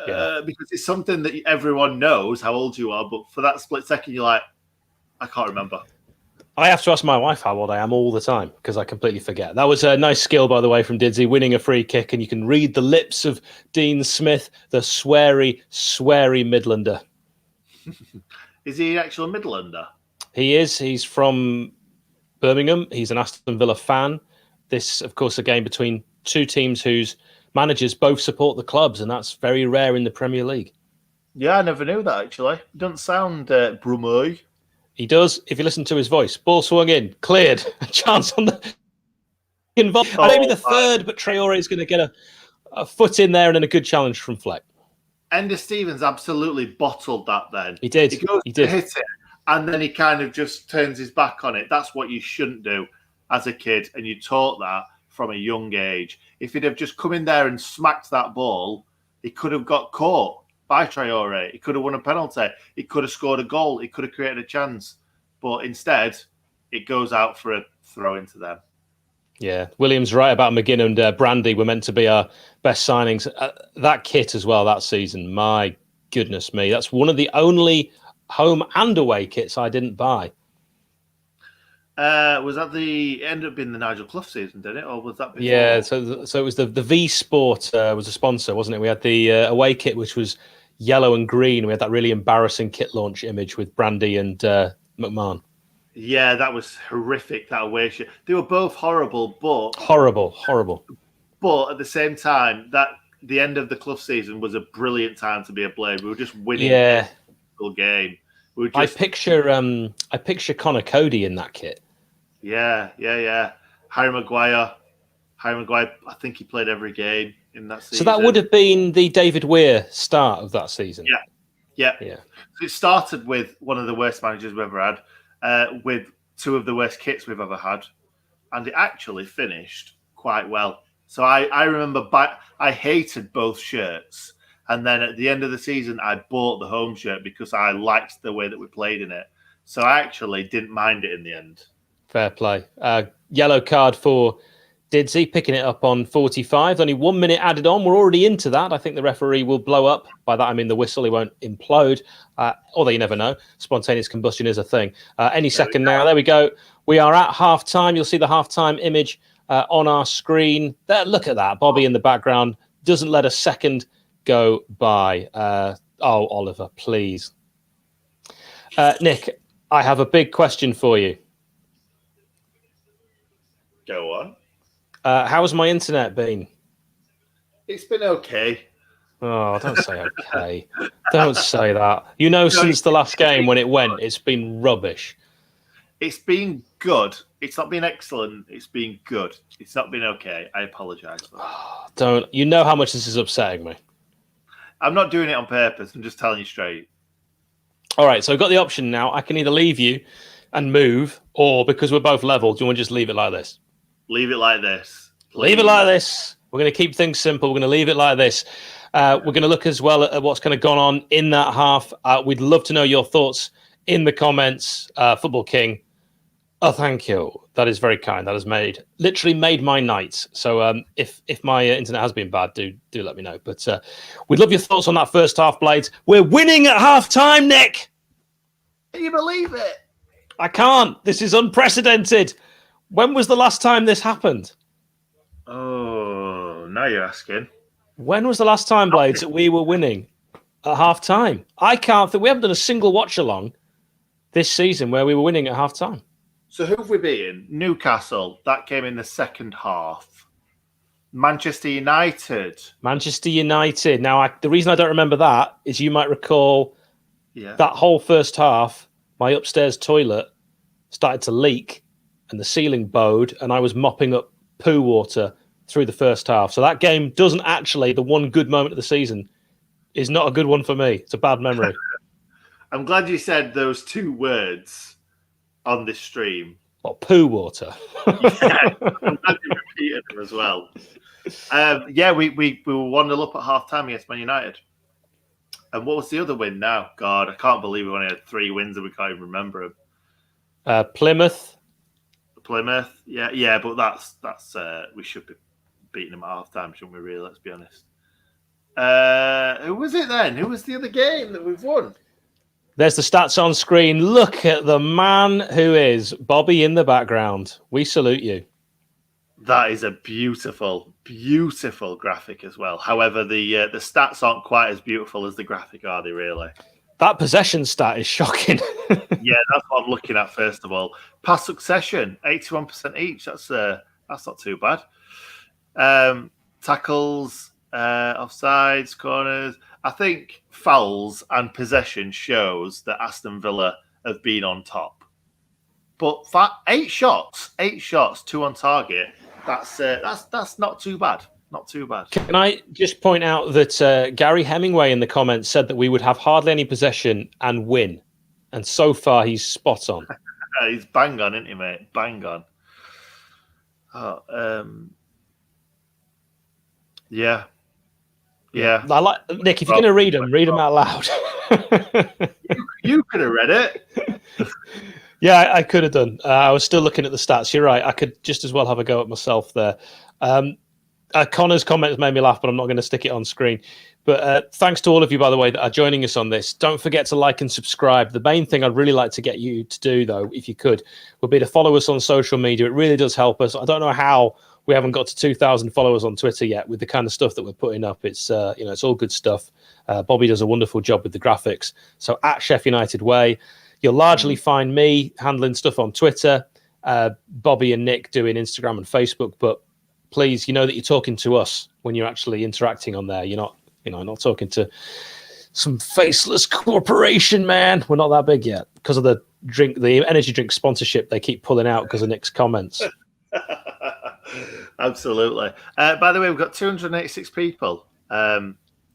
because it's something that everyone knows how old you are, but for that split second, you're like, I can't remember. I have to ask my wife how old I am all the time because I completely forget. That was a nice skill, by the way, from Didsy, winning a free kick, and you can read the lips of Dean Smith, the sweary Midlander. Is he an actual Midlander? He is. He's from Birmingham. He's an Aston Villa fan. This, of course, a game between two teams whose managers both support the clubs, and that's very rare in the Premier League. Yeah, I never knew that, actually. It doesn't sound Brumoy. He does, if you listen to his voice. Ball swung in, cleared, a chance on the involved. Maybe the third, but Traore is going to get a foot in there and then a good challenge from Fleck. Ender Stevens absolutely bottled that then. He did. He goes to hit it, and then he kind of just turns his back on it. That's what you shouldn't do as a kid, and you taught that from a young age. If he'd have just come in there and smacked that ball, he could have got caught by Traore. He could have won a penalty. He could have scored a goal. He could have created a chance. But instead, it goes out for a throw into them. Yeah, William's right about McGinn and Brandy were meant to be our best signings. That kit as well that season, my goodness me. That's one of the only home and away kits I didn't buy. Was that ended up being the Nigel Clough season, did it? Or was that before? Yeah, so it was the V Sport was a sponsor, wasn't it? We had the away kit, which was yellow and green. We had that really embarrassing kit launch image with Brandy and McMahon. Yeah, that was horrific, that away shirt. They were both horrible, but... Horrible. But at the same time, the end of the Clough season was a brilliant time to be a player. We were just winning every single game. I picture Connor Cody in that kit. Yeah. Harry Maguire, I think he played every game in that season. So that would have been the David Weir start of that season. Yeah. It started with one of the worst managers we've ever had, with two of the worst kits we've ever had, and it actually finished quite well. So I remember I hated both shirts, and then at the end of the season, I bought the home shirt because I liked the way that we played in it. So I actually didn't mind it in the end. Fair play. Yellow card for Didsy, picking it up on 45. Only 1 minute added on. We're already into that. I think the referee will blow up. By that, I mean the whistle. He won't implode. Although you never know. Spontaneous combustion is a thing. Any second now. There we go. We are at half-time. You'll see the half-time image on our screen. There, look at that. Bobby in the background. Doesn't let a second go by. Oliver, please. Nick, I have a big question for you. Go on. How's my internet been? It's been okay. Oh, don't say okay. Don't say that. You know, since the last game when it went, it's been rubbish. It's been good. It's not been excellent. It's been good. It's not been okay. I apologise for that. Don't. You know how much this is upsetting me. I'm not doing it on purpose. I'm just telling you straight. All right, so I've got the option now. I can either leave you and move, or because we're both level, do you want to just leave it like this? Leave it like this. Please. Leave it like this. We're going to keep things simple. We're going to leave it like this. We're going to look as well at what's kind of gone on in that half. We'd love to know your thoughts in the comments. Football King, thank you. That is very kind. That has literally made my night. So if my internet has been bad, do let me know. But we'd love your thoughts on that first half, Blades. We're winning at half time, Nick. Can you believe it? I can't. This is unprecedented. When was the last time this happened? Oh, now you're asking. When was the last time, Blades, that we were winning at half time? I can't think. We haven't done a single watch along this season where we were winning at half time. So who have we beaten? Newcastle. That came in the second half. Manchester United. Now, the reason I don't remember that is you might recall that whole first half, my upstairs toilet started to leak and the ceiling bowed, and I was mopping up poo water through the first half. So that game doesn't actually, the one good moment of the season, is not a good one for me. It's a bad memory. I'm glad you said those two words on this stream. What, poo water? Yeah, I'm glad you repeated them as well. We were 1-0 up at half-time against Man United. And what was the other win now? God, I can't believe we only had 3 wins and we can't even remember them. Plymouth. Yeah, but that's we should be beating them at half-time, shouldn't we, really? Let's be honest. Who was it then? Who was the other game that we've won? There's the stats on screen. Look at the man who is Bobby in the background. We salute you. That is a beautiful, beautiful graphic as well. However, the stats aren't quite as beautiful as the graphic, are they, really? That possession stat is shocking. Yeah, that's what I'm looking at, first of all. Pass succession, 81% each. That's not too bad. Tackles, offsides, corners. I think fouls and possession shows that Aston Villa have been on top. But 8 shots, 2 on target. That's not too bad. Not too bad. Can I just point out that Gary Hemingway in the comments said that we would have hardly any possession and win. And so far, he's spot on. He's bang on, isn't he, mate? Bang on. Yeah. I like Nick. If you're going to read them out loud. You could have read it. Yeah, I could have done. I was still looking at the stats. You're right. I could just as well have a go at myself there. Connor's comment has made me laugh, but I'm not going to stick it on screen. But thanks to all of you, by the way, that are joining us on this. Don't forget to like and subscribe. The main thing I'd really like to get you to do, though, if you could, would be to follow us on social media. It really does help us. I don't know how we haven't got to 2,000 followers on Twitter yet with the kind of stuff that we're putting up. It's it's all good stuff. Bobby does a wonderful job with the graphics. So at Sheff United Way, you'll largely find me handling stuff on Twitter, Bobby and Nick doing Instagram and Facebook. But please, you know that you're talking to us when you're actually interacting on there. You're not talking to some faceless corporation, man. We're not that big yet because of the energy drink sponsorship they keep pulling out because of Nick's comments. Absolutely. By the way, we've got 286 people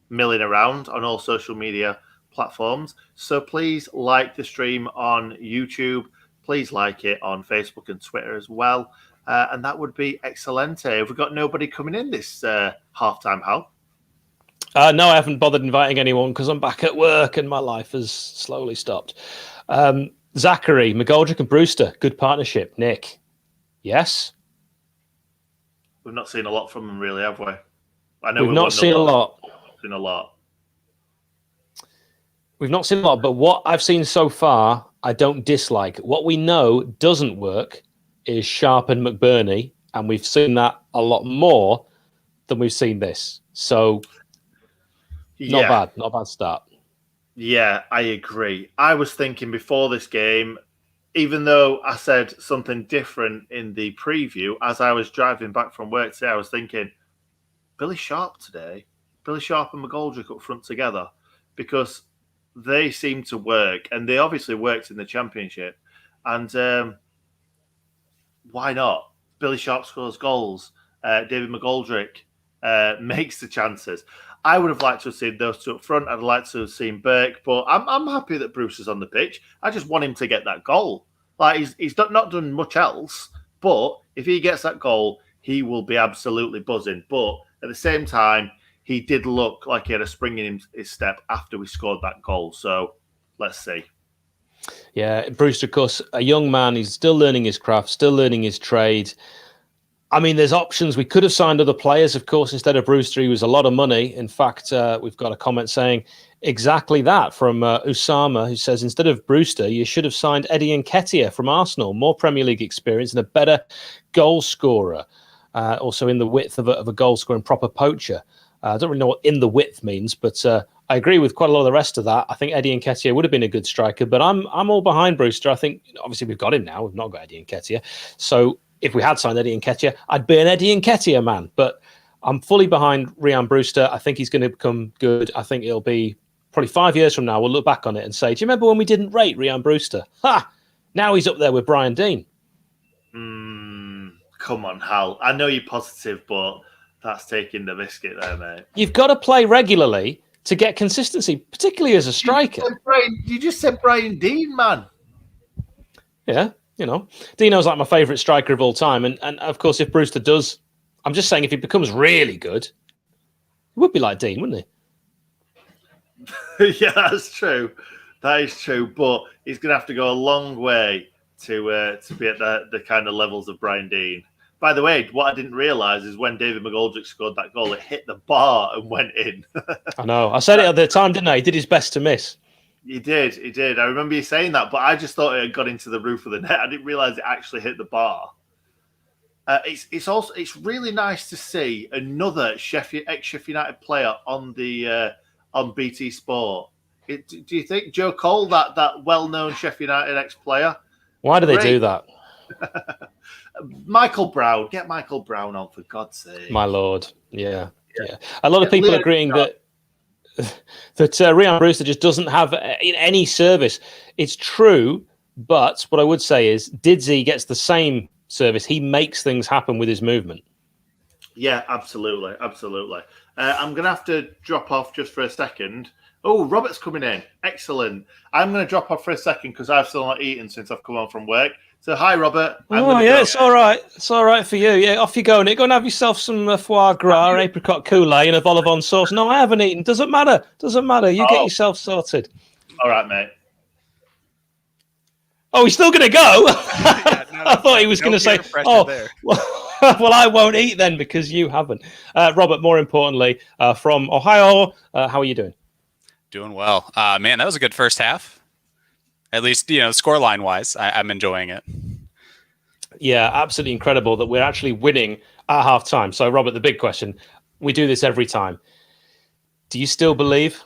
milling around on all social media platforms. So please like the stream on YouTube. Please like it on Facebook and Twitter as well. And that would be excellent. Have we got nobody coming in this halftime, Hal? No, I haven't bothered inviting anyone because I'm back at work and my life has slowly stopped. Zachary, McGoldrick and Brewster, good partnership. Nick, yes? We've not seen a lot from them, really, have we? I know we've not seen a lot. Seen a lot. We've not seen a lot, but what I've seen so far, I don't dislike. What we know doesn't work is Sharp and McBurney, and we've seen that a lot more than we've seen this. So, not a bad start. Yeah, I agree. I was thinking before this game, even though I said something different in the preview, as I was driving back from work today, I was thinking, Billy Sharp and McGoldrick up front together, because they seem to work, and they obviously worked in the Championship. And why not? Billy Sharp scores goals. David McGoldrick makes the chances. I would have liked to have seen those two up front. I'd like to have seen Burke, but I'm happy that Bruce is on the pitch. I just want him to get that goal. Like he's not done much else, but if he gets that goal, he will be absolutely buzzing. But at the same time, he did look like he had a spring in his step after we scored that goal. So let's see. Yeah, Bruce, of course, a young man. He's still learning his craft, still learning his trade. I mean, there's options. We could have signed other players, of course, instead of Brewster. He was a lot of money. In fact, we've got a comment saying exactly that from Usama, who says, instead of Brewster, you should have signed Eddie Nketiah from Arsenal. More Premier League experience and a better goal scorer. Also in the width of a goal scorer and proper poacher. I don't really know what in the width means, but I agree with quite a lot of the rest of that. I think Eddie Nketiah would have been a good striker, but I'm all behind Brewster. I think, obviously, we've got him now. We've not got Eddie Nketiah. So if we had signed Eddie Nketiah, I'd be an Eddie Nketiah man. But I'm fully behind Ryan Brewster. I think he's going to become good. I think it'll be probably 5 years from now. We'll look back on it and say, do you remember when we didn't rate Ryan Brewster? Ha! Now he's up there with Brian Dean. Come on, Hal. I know you're positive, but that's taking the biscuit there, mate. You've got to play regularly to get consistency, particularly as a striker. You just said Brian Dean, man. Yeah. Dino's like my favourite striker of all time. And of course, if Brewster does, I'm just saying if he becomes really good, he would be like Dean, wouldn't he? Yeah, that's true. That is true. But he's going to have to go a long way to be at the kind of levels of Brian Dean. By the way, what I didn't realise is when David McGoldrick scored that goal, it hit the bar and went in. I know. I said it at the time, didn't I? He did his best to miss. He did. I remember you saying that, but I just thought it had got into the roof of the net. I didn't realise it actually hit the bar. It's really nice to see another ex-Sheffield United player on BT Sport. Do you think Joe Cole, that well-known Sheffield United ex-player? Why do they do that? Michael Brown. Get Michael Brown on, for God's sake. My lord. Yeah. A lot of people agreeing that Rhian Brewster just doesn't have any service. It's true, but what I would say is Didsey gets the same service. He makes things happen with his movement. Yeah, absolutely. I'm going to have to drop off just for a second. Oh, Robert's coming in. Excellent. I'm going to drop off for a second because I've still not eaten since I've come home from work. So, hi, Robert. It's all right. It's all right for you. Yeah, off you go, Nick. Go and have yourself some foie gras, apricot Kool-Aid and a vol au vent sauce. No, I haven't eaten. Doesn't matter. You get yourself sorted. All right, mate. Oh, he's still going to go? I thought he was going to say, well, I won't eat then because you haven't. Robert, more importantly, from Ohio, how are you doing? Doing well. Man, that was a good first half. At least, scoreline wise, I'm enjoying it. Yeah, absolutely incredible that we're actually winning at halftime. So, Robert, the big question, we do this every time. Do you still believe?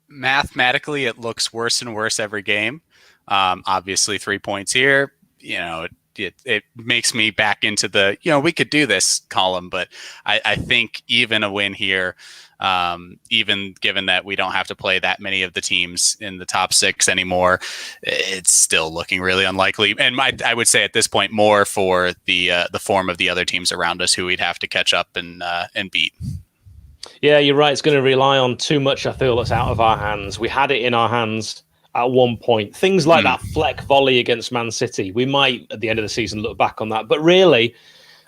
Mathematically, it looks worse and worse every game. Obviously, 3 points here, it makes me back into the, we could do this column. But I think even a win here, even given that we don't have to play that many of the teams in the top 6 anymore, it's still looking really unlikely. And I would say at this point more for the form of the other teams around us who we'd have to catch up and beat. Yeah, you're right. It's going to rely on too much, I feel, that's out of our hands. We had it in our hands at one point. Things like that Fleck volley against Man City. We might, at the end of the season, look back on that. But really,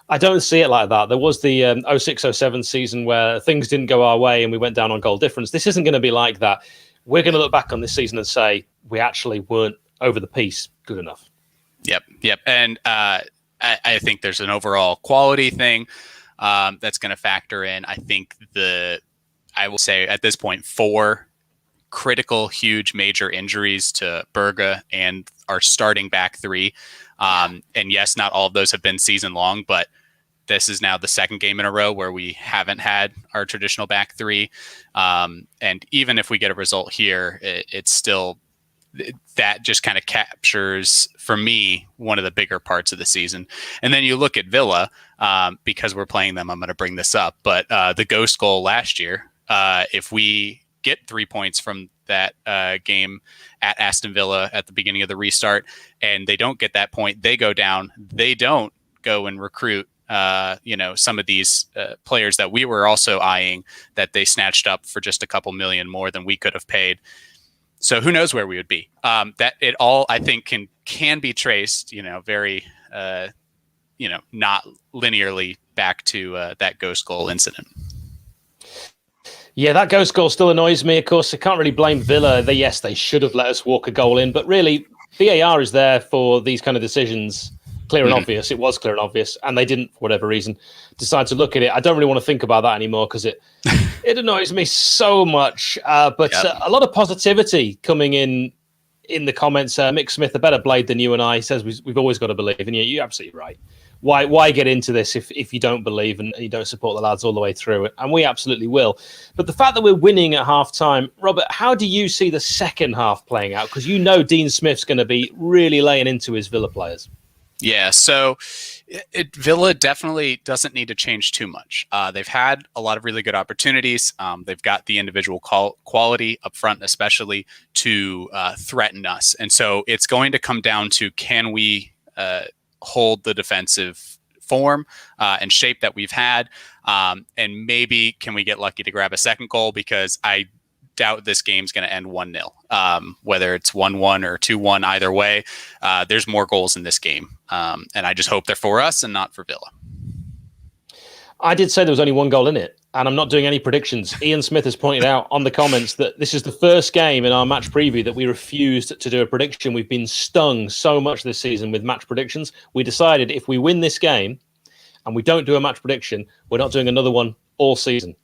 I don't see it like that. There was the 06-07 season where things didn't go our way and we went down on goal difference. This isn't going to be like that. We're going to look back on this season and say we actually weren't over the piece good enough. Yep. And I think there's an overall quality thing that's going to factor in. I think I will say at this point 4 critical, huge, major injuries to Berge and our starting back 3. And yes, not all of those have been season long, but this is now the second game in a row where we haven't had our traditional back 3. And even if we get a result here, it's still, that just kind of captures for me one of the bigger parts of the season. And then you look at Villa, because we're playing them, I'm going to bring this up, but the ghost goal last year, if we get 3 points from that game at Aston Villa at the beginning of the restart, and they don't get that point, they go down. They don't go and recruit, some of these players that we were also eyeing that they snatched up for just a couple million more than we could have paid. So who knows where we would be? That it all, I think, can be traced, very, not linearly back to that ghost goal incident. Yeah, that ghost goal still annoys me. Of course, I can't really blame Villa. Yes, they should have let us walk a goal in, but really, VAR is there for these kind of decisions. Clear and obvious. It was clear and obvious, and they didn't, for whatever reason, decide to look at it. I don't really want to think about that anymore because it annoys me so much. But a lot of positivity coming in the comments. Mick Smith, a better blade than you and I, he says we've always got to believe, and you're absolutely right. Why get into this if you don't believe and you don't support the lads all the way through it? And we absolutely will. But the fact that we're winning at half-time, Robert, how do you see the second half playing out? Because Dean Smith's going to be really laying into his Villa players. Yeah, so Villa definitely doesn't need to change too much. They've had a lot of really good opportunities. They've got the individual quality up front, especially to threaten us. And so it's going to come down to, can we hold the defensive form and shape that we've had? And maybe can we get lucky to grab a second goal? Because I doubt this game's going to end 1-0. Whether it's 1-1 or 2-1, either way, there's more goals in this game. And I just hope they're for us and not for Villa. I did say there was only one goal in it, and I'm not doing any predictions. Ian Smith has pointed out on the comments that this is the first game in our match preview that we refused to do a prediction. We've been stung so much this season with match predictions. We decided if we win this game and we don't do a match prediction, we're not doing another one all season.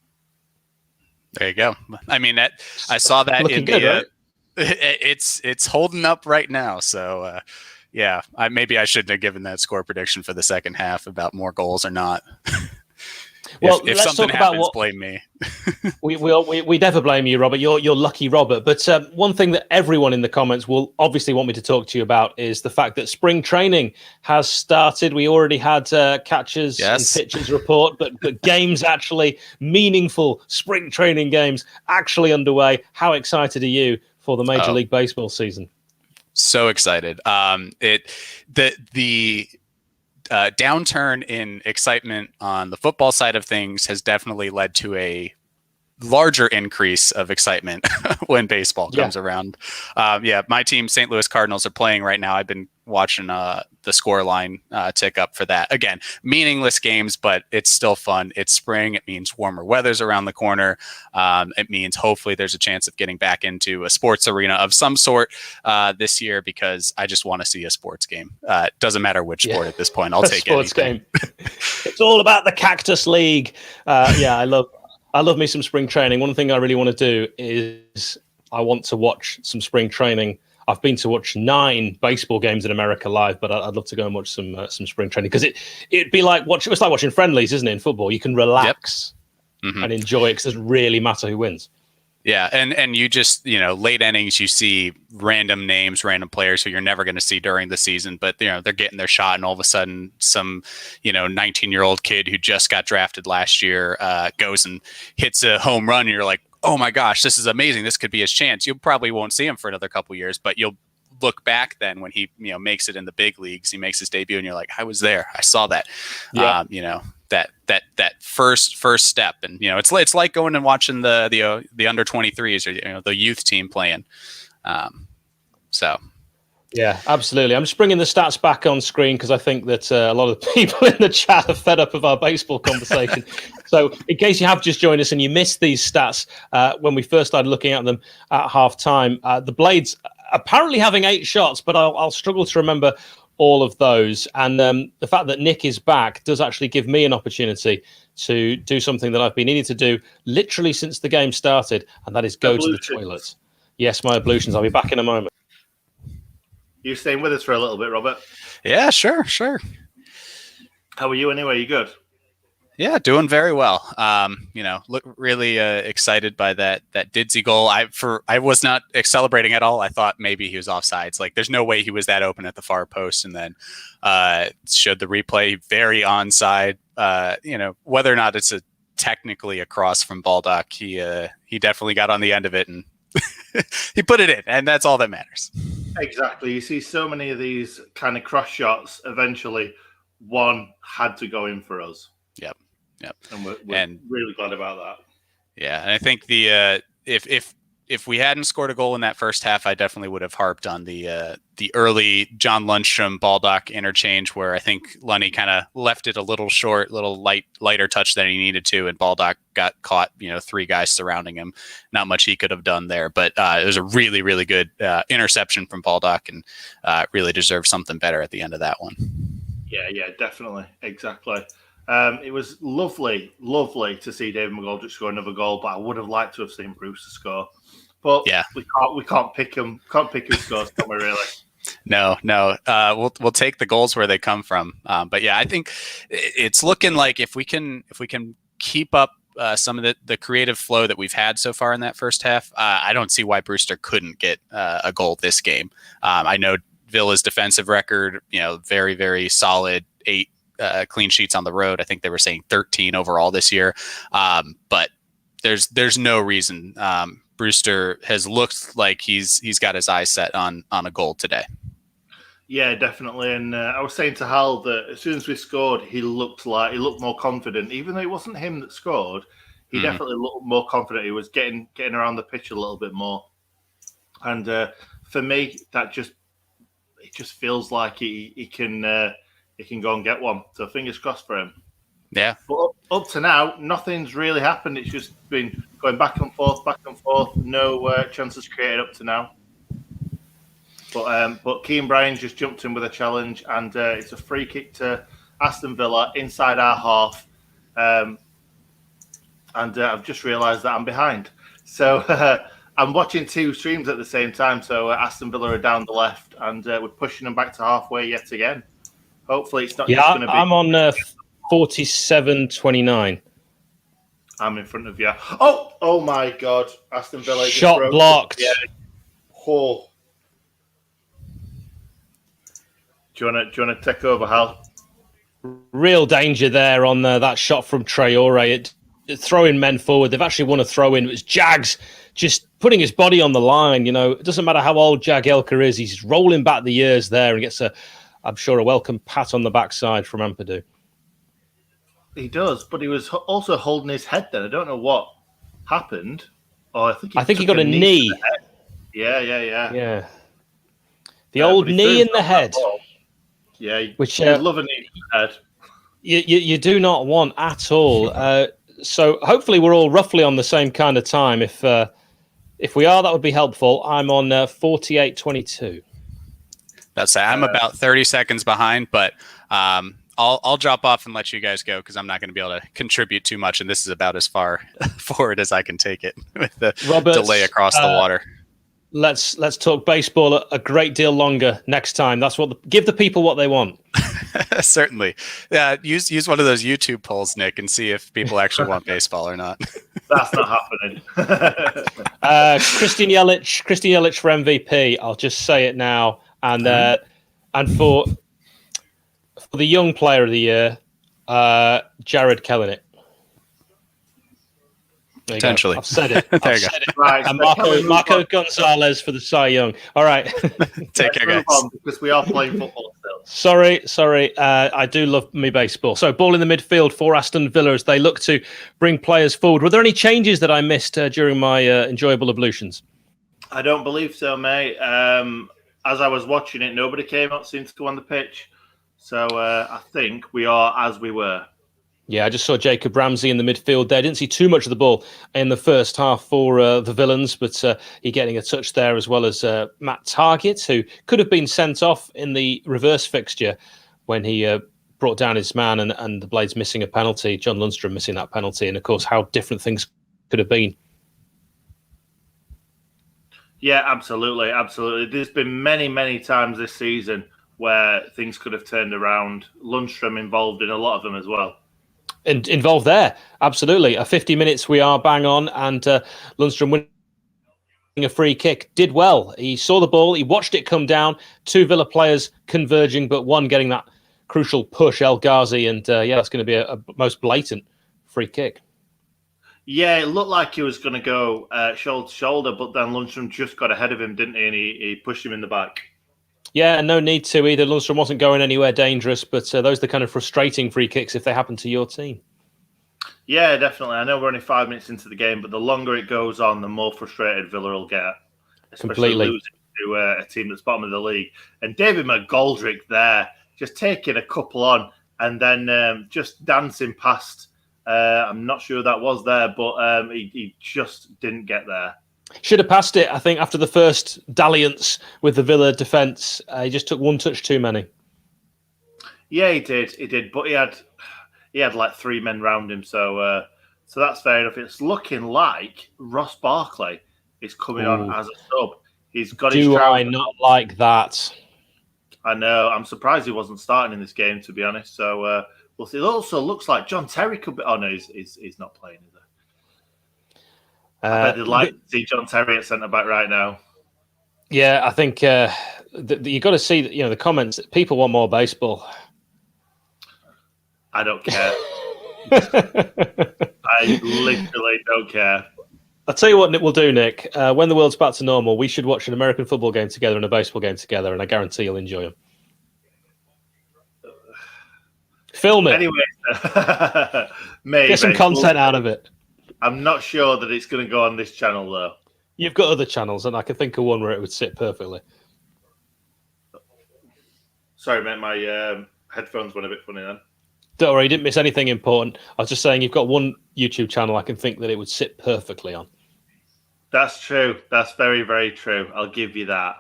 There you go. I mean, I saw that in good, the. Right? It's holding up right now. So, yeah, maybe I shouldn't have given that score prediction for the second half about more goals or not. Well, if let's something talk about happens, blame me. we never blame you, Robert. You're lucky, Robert. But one thing that everyone in the comments will obviously want me to talk to you about is the fact that spring training has started. We already had catchers and pitchers report, but games actually, meaningful spring training games actually underway. How excited are you for the Major League Baseball season? So excited. The downturn in excitement on the football side of things has definitely led to a larger increase of excitement when baseball comes around. My team, St. Louis Cardinals, are playing right now. I've been watching the score line tick up for that. Again, meaningless games, but it's still fun. It's spring. It means warmer weather's around the corner. It means hopefully there's a chance of getting back into a sports arena of some sort this year, because I just want to see a sports game. Doesn't matter which sport at this point. I'll take sports anything. Game. It's all about the Cactus League. I love me some spring training. One thing I really want to do is I want to watch some spring training. I've been to watch 9 baseball games in America live, but I'd love to go and watch some spring training, because it'd be like it's like watching friendlies, isn't it? In football, you can relax and enjoy it because it doesn't really matter who wins. Yeah, and you just, late innings, you see random names, random players who you're never going to see during the season, but they're getting their shot, and all of a sudden some 19-year-old kid who just got drafted last year goes and hits a home run, and you're like, oh my gosh, this is amazing. This could be his chance. You probably won't see him for another couple years, but you'll look back then when he makes it in the big leagues. He makes his debut, and you're like, I was there. I saw that. Yeah. That first step, and it's like going and watching the under 23s or the youth team playing. Yeah, absolutely. I'm just bringing the stats back on screen because I think that a lot of people in the chat are fed up of our baseball conversation. So in case you have just joined us and you missed these stats when we first started looking at them at half-time, the Blades apparently having 8 shots, but I'll struggle to remember all of those. And the fact that Nick is back does actually give me an opportunity to do something that I've been needing to do literally since the game started, and that is go to the toilet. Yes, my ablutions. I'll be back in a moment. You staying with us for a little bit, Robert? Yeah, sure. How are you anyway? You good? Yeah, doing very well. Look really excited by that Didsey goal. I was not celebrating at all. I thought maybe he was offsides. Like, there's no way he was that open at the far post. And then showed the replay, very onside. Whether or not it's technically a cross from Baldock, he definitely got on the end of it and he put it in, and that's all that matters. Exactly. You see so many of these kind of cross shots. Eventually, one had to go in for us. Yep. And we're really glad about that. Yeah, and I think the if we hadn't scored a goal in that first half, I definitely would have harped on the early John Lundstrom Baldock interchange, where I think Lunny kind of left it a little short, little lighter touch than he needed to, and Baldock got caught. 3 guys surrounding him. Not much he could have done there, but it was a really, really good interception from Baldock, and really deserved something better at the end of that one. Yeah, definitely, exactly. It was lovely to see David McGoldrick score another goal, but I would have liked to have seen Brewster score. But yeah, we can't pick him. Can't pick who scores, can we really? No. We'll take the goals where they come from. But yeah, I think it's looking like if we can keep up some of the creative flow that we've had so far in that first half, I don't see why Brewster couldn't get a goal this game. I know Villa's defensive record, very, very solid, 8 clean sheets on the road. I think they were saying 13 overall this year. But there's no reason. Brewster has looked like he's got his eyes set on a goal today. Yeah, definitely. And I was saying to Hal that as soon as we scored, he looked more confident. Even though it wasn't him that scored, he definitely looked more confident. He was getting around the pitch a little bit more. And for me, it just feels like he can go and get one. So fingers crossed for him. Yeah. But up to now, nothing's really happened. It's just been going back and forth. No chances created up to now. But Keane Bryan just jumped in with a challenge, and it's a free kick to Aston Villa inside our half. And I've just realised that I'm behind. So I'm watching two streams at the same time. So Aston Villa are down the left, and we're pushing them back to halfway yet again. Hopefully it's not just going to be... I'm on 47-29. I'm in front of you. Oh my God. Aston Villa. Shot blocked. Yeah. Oh. Do you want to take over, Hal? Real danger there on that shot from Traore. Throwing men forward. They've actually won a throw-in. It was Jags just putting his body on the line. You know, it doesn't matter how old Jagielka is. He's rolling back the years there and gets I'm sure, a welcome pat on the backside from Ampadu. He does, but he was also holding his head then. I don't know what happened. Oh, I think he got a knee. Yeah. Yeah. The old knee in the head. Yeah, which you love a knee in the head. You do not want at all. So hopefully we're all roughly on the same kind of time. If we are, that would be helpful. I'm on 48-22. That's I'm about 30 seconds behind, but I'll drop off and let you guys go because I'm not going to be able to contribute too much, and this is about as far forward as I can take it with the delay across the water. Let's talk baseball a great deal longer next time. That's give the people what they want. Certainly. Yeah, use one of those YouTube polls, Nick, and see if people actually want baseball or not. That's not happening. Christian Yelich for MVP. I'll just say it now. And for the young player of the year, Jared Kelenic. Potentially. I've said it. There you go. Right, and Marco Gonzalez for the Cy Young. All right. Take care, guys. Because we are playing football still. Sorry. I do love me baseball. So ball in the midfield for Aston Villa as they look to bring players forward. Were there any changes that I missed during my enjoyable ablutions? I don't believe so, mate. As I was watching it, nobody came out, seemed to go on the pitch. So I think we are as we were. Yeah, I just saw Jacob Ramsey in the midfield there. Didn't see too much of the ball in the first half for the Villains, but he getting a touch there as well as Matt Targett, who could have been sent off in the reverse fixture when he brought down his man and the Blades missing a penalty, John Lundstrom missing that penalty, and of course how different things could have been. Yeah, absolutely. There's been many times this season where things could have turned around. Lundstrom involved in a lot of them as well. And involved there, absolutely. 50 minutes we are bang on, and Lundstrom winning a free kick did well. He saw the ball, he watched it come down, two Villa players converging, but one getting that crucial push, El Ghazi, and that's going to be a most blatant free kick. Yeah, it looked like he was going to go shoulder to shoulder, but then Lundstrom just got ahead of him, didn't he? And he pushed him in the back. Yeah, and no need to either. Lundstrom wasn't going anywhere dangerous, but those are the kind of frustrating free kicks if they happen to your team. Yeah, definitely. I know we're only 5 minutes into the game, but the longer it goes on, the more frustrated Villa will get. Especially losing to a team that's bottom of the league. And David McGoldrick there, just taking a couple on and then just dancing past. I'm not sure that was there, but he just didn't get there. Should have passed it, I think, after the first dalliance with the Villa defence. He just took one touch too many. Yeah, he did. But he had like three men round him, so that's fair enough. It's looking like Ross Barkley is coming on as a sub. He's got his trousers. Do I not like that? I know. I'm surprised he wasn't starting in this game, to be honest. So we'll see. It also looks like John Terry could be. Oh no, he's not playing, is he? I bet they'd like to see John Terry at centre back right now. Yeah, I think you got to see the comments. People want more baseball. I don't care. I literally don't care. I'll tell you what we'll do, Nick. When the world's back to normal, we should watch an American football game together and a baseball game together, and I guarantee you'll enjoy them. Film it. Anyway, get some content out of it. I'm not sure that it's going to go on this channel, though. You've got other channels, and I can think of one where it would sit perfectly. Sorry, mate, my headphones went a bit funny then. Don't worry, you didn't miss anything important. I was just saying you've got one YouTube channel I can think that it would sit perfectly on. That's true. That's very, very true. I'll give you that.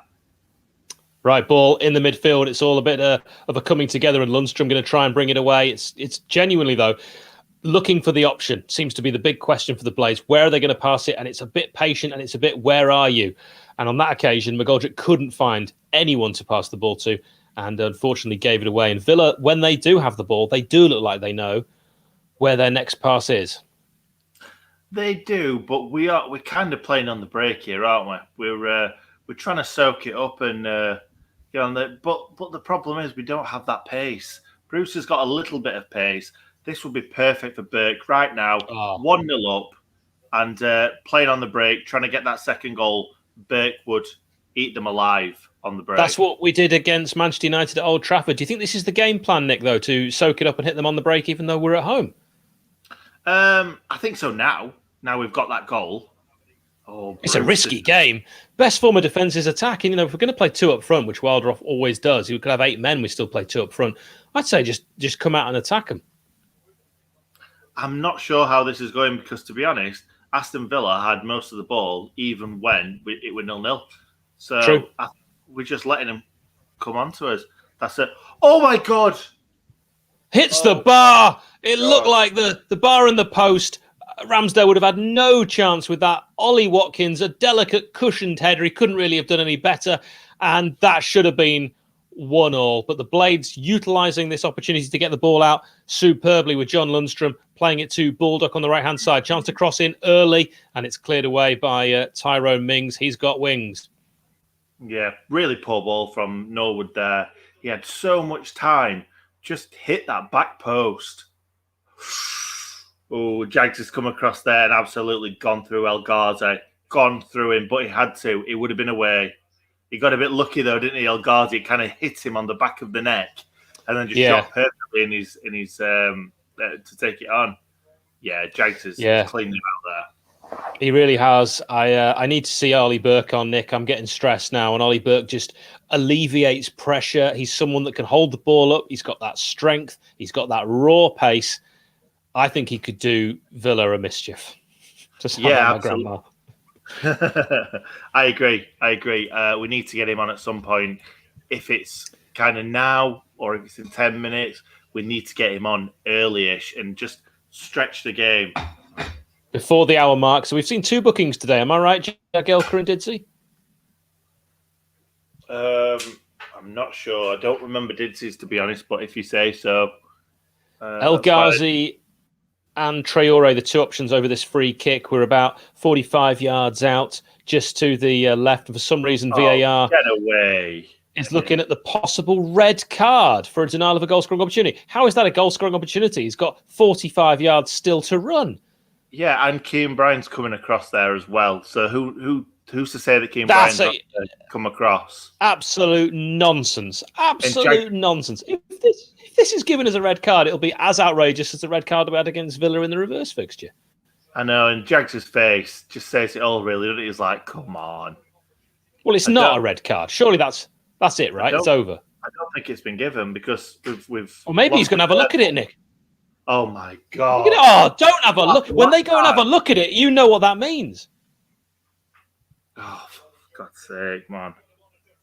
Right, ball in the midfield. It's all a bit of a coming together, and Lundstrom going to try and bring it away. It's genuinely, though, looking for the option seems to be the big question for the Blades. Where are they going to pass it? And it's a bit patient, and it's a bit, where are you? And on that occasion, McGoldrick couldn't find anyone to pass the ball to, and unfortunately gave it away. And Villa, when they do have the ball, they do look like they know where their next pass is. They do, but we're kind of playing on the break here, aren't we? We're trying to soak it up and get on the. But the problem is we don't have that pace. Bruce has got a little bit of pace. This would be perfect for Burke right now. 1-0 up and playing on the break, trying to get that second goal. Burke would eat them alive on the break. That's what we did against Manchester United at Old Trafford. Do you think this is the game plan, Nick, though, to soak it up and hit them on the break even though we're at home? I think so now. Now we've got that goal. Oh, it's a risky game. Best form of defence is attacking. You know, if we're going to play two up front, which Wilder always does, we could have 8 men, we still play two up front. I'd say just come out and attack them. I'm not sure how this is going because, to be honest, Aston Villa had most of the ball even when it was 0-0. So we're just letting them come on to us. That's it. Oh, my God. Hits the bar. It looked like the bar and the post. Ramsdale would have had no chance with that. Ollie Watkins, a delicate cushioned header. He couldn't really have done any better. And that should have been 1-1. But the Blades utilising this opportunity to get the ball out superbly with John Lundstrom playing it to Baldock on the right-hand side. Chance to cross in early, and it's cleared away by Tyrone Mings. He's got wings. Yeah, really poor ball from Norwood there. He had so much time. Just hit that back post. Oh, Jags has come across there and absolutely gone through El Ghazi. Gone through him, but he had to. It would have been away. He got a bit lucky though, didn't he? El Ghazi kind of hit him on the back of the neck and then just shot perfectly in his to take it on. Yeah, Jags has cleaned him out there. He really has. I need to see Ollie Burke on, Nick. I'm getting stressed now, and Ollie Burke just alleviates pressure. He's someone that can hold the ball up. He's got that strength. He's got that raw pace. I think he could do Villa a mischief. Just absolutely. I agree. We need to get him on at some point. If it's kind of now or if it's in 10 minutes, we need to get him on early-ish and just stretch the game. Before the hour mark. So we've seen 2 bookings today. Am I right, Jagielka and Didsey? I'm not sure. I don't remember Didsey's, to be honest, but if you say so. El Ghazi and Traore, the 2 options over this free kick, were about 45 yards out, just to the left. And for some reason, VAR get away. Is looking at the possible red card for a denial of a goal-scoring opportunity. How is that a goal-scoring opportunity? He's got 45 yards still to run. Yeah, and Keane Bryan's coming across there as well. So who's to say that Keane Bryan's not going to come across? Absolute nonsense. Absolute nonsense. If this is given as a red card, it'll be as outrageous as the red card we had against Villa in the reverse fixture. I know, and Jags' face just says it all, really, doesn't it? He's like, come on. Well, it's not a red card. Surely that's it, right? It's over. I don't think it's been given because we've Or maybe he's going to have a look at it, Nick. Oh, my God. Oh, don't have a look. When they go and have a look at it, you know what that means. Oh, for God's sake, man.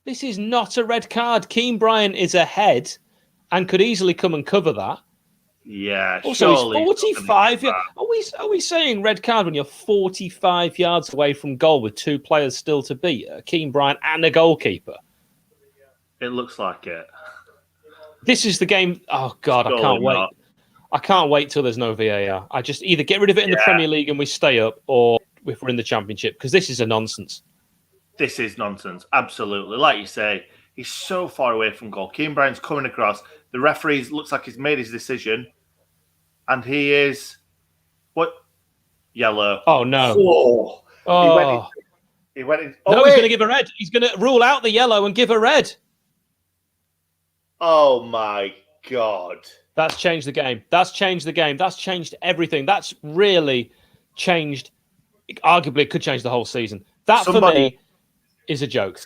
This is not a red card. Keane Bryan is ahead and could easily come and cover that. Yeah, also, he's 45. Are we saying red card when you're 45 yards away from goal with 2 players still to beat? Keane Bryan and a goalkeeper. It looks like it. This is the game. Oh, God, I can't wait. I can't wait till there's no VAR. I just either get rid of it in the Premier League and we stay up, or if we're in the Championship, because this is a nonsense. This is nonsense, absolutely. Like you say, he's so far away from goal. Keane Bryan's coming across. The referee looks like he's made his decision, and he is yellow. Oh no! He went in. No, he's going to give a red. He's going to rule out the yellow and give a red. Oh my God! That's changed the game. That's changed the game. That's changed everything. That's really changed. Arguably, it could change the whole season. That for me is a joke.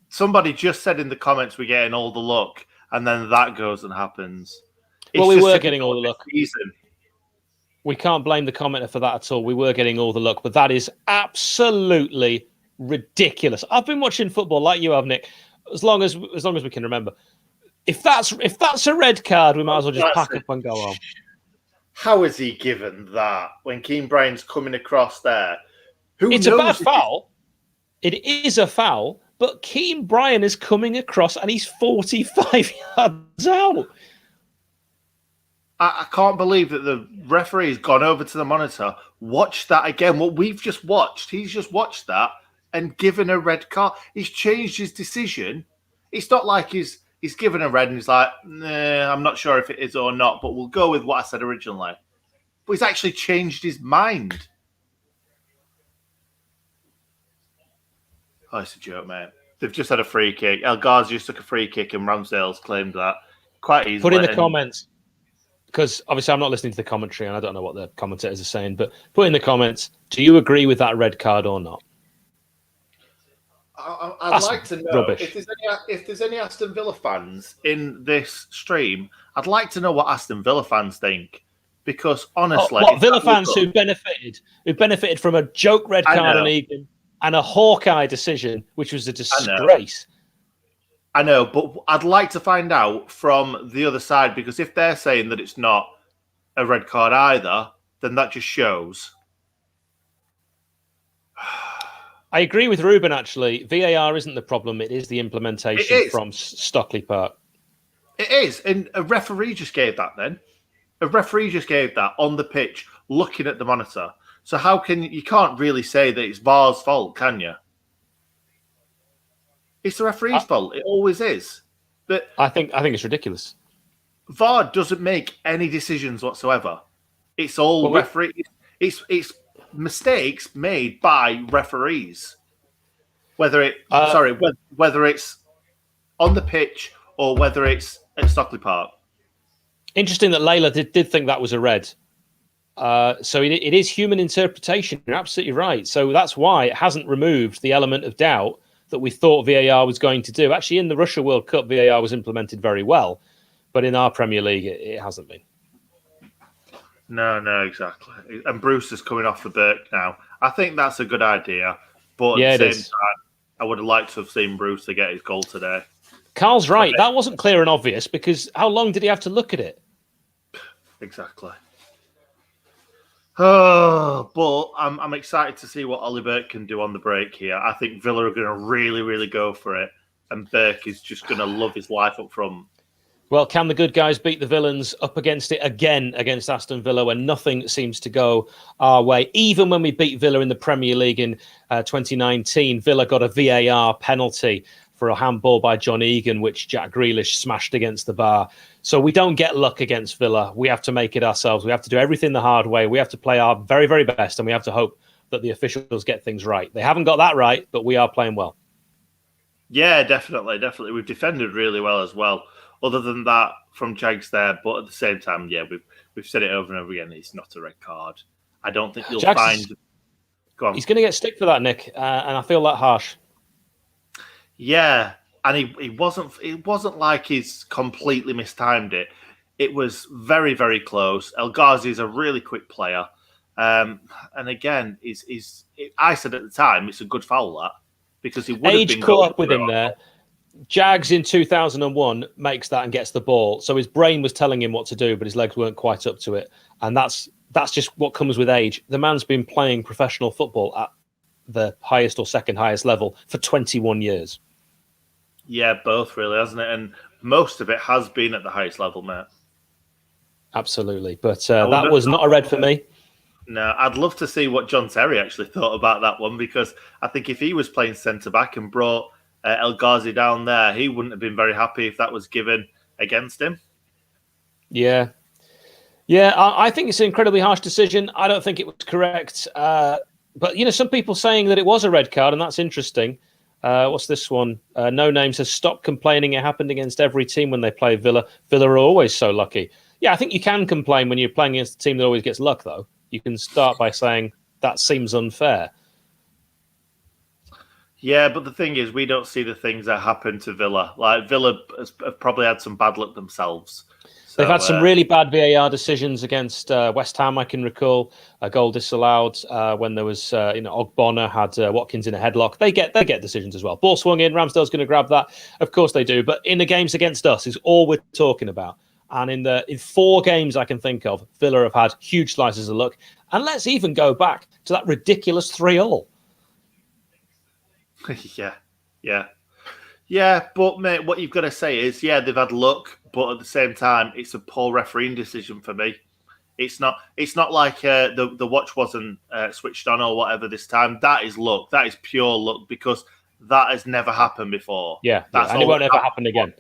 Somebody just said in the comments we're getting all the luck, and then that goes and happens. Well, we were getting all the luck. Season. We can't blame the commenter for that at all. We were getting all the luck, but that is absolutely ridiculous. I've been watching football like you have, Nick, as long as we can remember. If that's a red card, we might as well just pack up and go home. How is he given that when Keane Bryan's coming across there? It's a bad foul. It is a foul, but Keane Bryan is coming across and he's 45 yards out. I can't believe that the referee's gone over to the monitor, watched that again. What we've just watched, he's just watched that and given a red card. He's changed his decision. It's not like he's given a red and he's like, nah, I'm not sure if it is or not, but we'll go with what I said originally. But he's actually changed his mind. Oh, it's a joke, mate. They've just had a free kick. El Ghazi just took a free kick and Ramsdale's claimed that quite easily. Put in the comments, because obviously I'm not listening to the commentary and I don't know what the commentators are saying, but put in the comments, do you agree with that red card or not? I'd like to know if there's any Aston Villa fans in this stream. I'd like to know what Aston Villa fans think, because honestly, Villa fans who benefited from a joke red card on Egan and a Hawkeye decision, which was a disgrace. I know, but I'd like to find out from the other side, because if they're saying that it's not a red card either, then that just shows. I agree with Ruben, actually. VAR isn't the problem. It is the implementation from Stockley Park. It is. And a referee just gave that then. A referee just gave that on the pitch, looking at the monitor. So you can't really say that it's VAR's fault, can you? It's the referee's fault. It always is. But I think it's ridiculous. VAR doesn't make any decisions whatsoever. It's all referee. It's mistakes made by referees, whether it's on the pitch or whether it's at Stockley Park. Interesting that Layla did think that was a red. So it is human interpretation. You're absolutely right. So that's why it hasn't removed the element of doubt that we thought VAR was going to do. Actually, in the Russia World Cup, VAR was implemented very well, but in our Premier League, it hasn't been. No, exactly. And Bruce is coming off for Burke now. I think that's a good idea. But at the same time, I would have liked to have seen Bruce to get his goal today. Carl's right. That wasn't clear and obvious, because how long did he have to look at it? Exactly. Oh, but I'm excited to see what Ollie Burke can do on the break here. I think Villa are going to really, really go for it. And Burke is just going to love his life up front. Well, can the good guys beat the villains up against it again against Aston Villa when nothing seems to go our way? Even when we beat Villa in the Premier League in 2019, Villa got a VAR penalty for a handball by John Egan, which Jack Grealish smashed against the bar. So we don't get luck against Villa. We have to make it ourselves. We have to do everything the hard way. We have to play our very, very best, and we have to hope that the officials get things right. They haven't got that right, but we are playing well. Yeah, definitely. We've defended really well as well. Other than that, from Jags there, but at the same time, yeah, we've said it over and over again. It's not a red card. I don't think you'll find. Go on. He's going to get stick for that, Nick, and I feel that harsh. Yeah, and he wasn't. It wasn't like he's completely mistimed it. It was very, very close. El Ghazi is a really quick player, and again, I said at the time it's a good foul that, because he would have been caught up with him there. Jags in 2001 makes that and gets the ball. So his brain was telling him what to do, but his legs weren't quite up to it. And that's just what comes with age. The man's been playing professional football at the highest or second highest level for 21 years. Yeah, both really, hasn't it? And most of it has been at the highest level, mate. Absolutely. But that was not a red for me. No, I'd love to see what John Terry actually thought about that one, because I think if he was playing centre-back and brought El Ghazi down there, he wouldn't have been very happy if that was given against him. Yeah. I think it's an incredibly harsh decision. I don't think it was correct. But, some people saying that it was a red card, and that's interesting. What's this one? No Name says, stop complaining. It happened against every team when they play Villa. Villa are always so lucky. Yeah, I think you can complain when you're playing against a team that always gets luck, though. You can start by saying, that seems unfair. Yeah, but the thing is, we don't see the things that happen to Villa. Like, Villa have probably had some bad luck themselves. So, they've had some really bad VAR decisions against West Ham. I can recall a goal disallowed when there was, Ogbonna had Watkins in a headlock. They get decisions as well. Ball swung in. Ramsdale's going to grab that. Of course they do. But in the games against us is all we're talking about. And in 4 games I can think of, Villa have had huge slices of luck. And let's even go back to that ridiculous 3-3. Yeah, but mate, what you've got to say is, they've had luck, but at the same time, it's a poor refereeing decision for me. It's not like the watch wasn't switched on or whatever this time. That is luck. That is pure luck, because that has never happened before. And it won't ever happen again.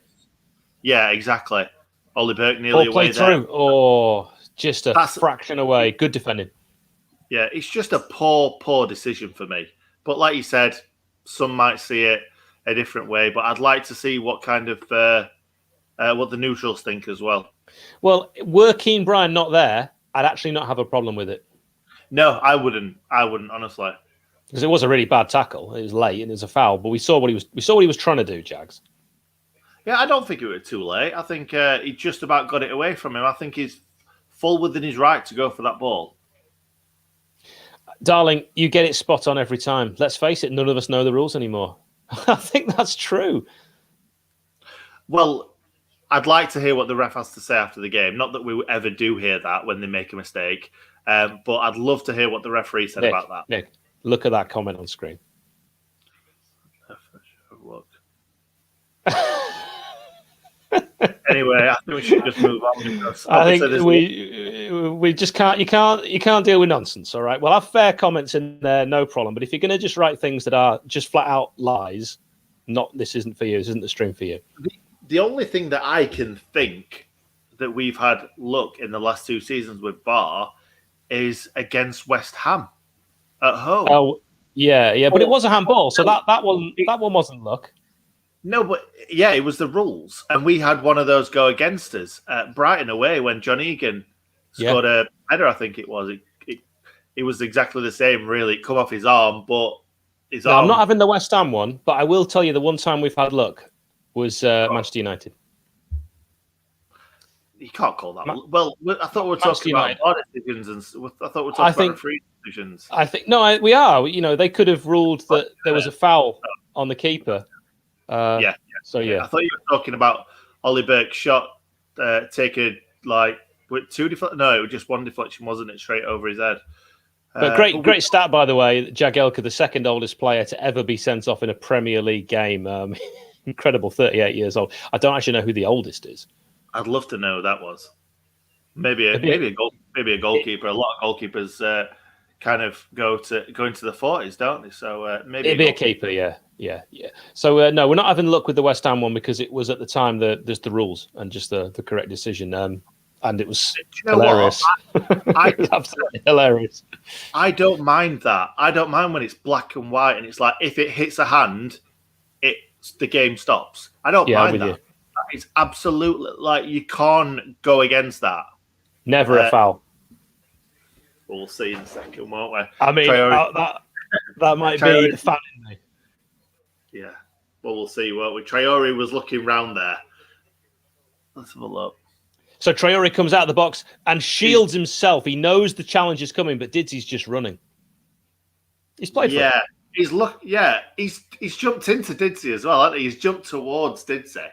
Yeah, exactly. Ollie Burke nearly away there. Just a fraction away. Good defending. Yeah, it's just a poor decision for me. But like you said, some might see it a different way, but I'd like to see what kind of what the neutrals think as well. Well, were Keane Bryan not there, I'd actually not have a problem with it. No, I wouldn't honestly, because it was a really bad tackle. It was late and it was a foul, but we saw what he was trying to do, Jags. Yeah, I don't think it was too late. I think he just about got it away from him. I think he's full within his right to go for that ball. Darling, you get it spot on every time. Let's face it, none of us know the rules anymore. I think that's true. Well, I'd like to hear what the ref has to say after the game. Not that we ever do hear that when they make a mistake, but I'd love to hear what the referee said about that. Nick, look at that comment on screen. Look. Anyway, I think we should just move on, because I think we just can't. You can't deal with nonsense. All right. Well, have fair comments in there, no problem. But if you're going to just write things that are just flat out lies, this isn't for you. This isn't the stream for you. The only thing that I can think that we've had luck in the last 2 seasons with VAR is against West Ham at home. Oh, yeah, but it was a handball, so that one wasn't luck. No, but it was the rules, and we had one of those go against us at Brighton away when John Egan scored a header. I think it was. It was exactly the same. Really, it come off his arm, but his arm. I'm not having the West Ham one, but I will tell you the one time we've had luck was Manchester United. You can't call that. Well, I thought we were talking about VAR decisions, and I thought we were talking about free decisions. I think we are. They could have ruled that there was a foul on the keeper. So I thought you were talking about Ollie Burke's shot taken with 2 deflections. No, it was just 1 deflection, wasn't it? Straight over his head. But great stat, by the way. Jagielka, the second oldest player to ever be sent off in a Premier League game. Incredible, 38 years old. I don't actually know who the oldest is. I'd love to know who that was. Maybe a goalkeeper. A lot of goalkeepers kind of go into the 40s, don't they? So maybe it'd be a keeper. Yeah. So no, we're not having luck with the West Ham one, because it was at the time there's the rules and just the correct decision. And it was hilarious. Absolutely hilarious. I don't mind that. I don't mind when it's black and white and it's like, if it hits a hand, the game stops. I don't mind that. It's absolutely you can't go against that. Never a foul. We'll see in a second, won't we? I mean, that might be the fan in me. Yeah. Well, we'll see, won't we? Traore was looking round there. Let's have a look. So Traore comes out of the box and shields himself. He knows the challenge is coming, but Didzy's just running. He's played for it. He's jumped into Didsy as well, hasn't he? He's jumped towards Didsy.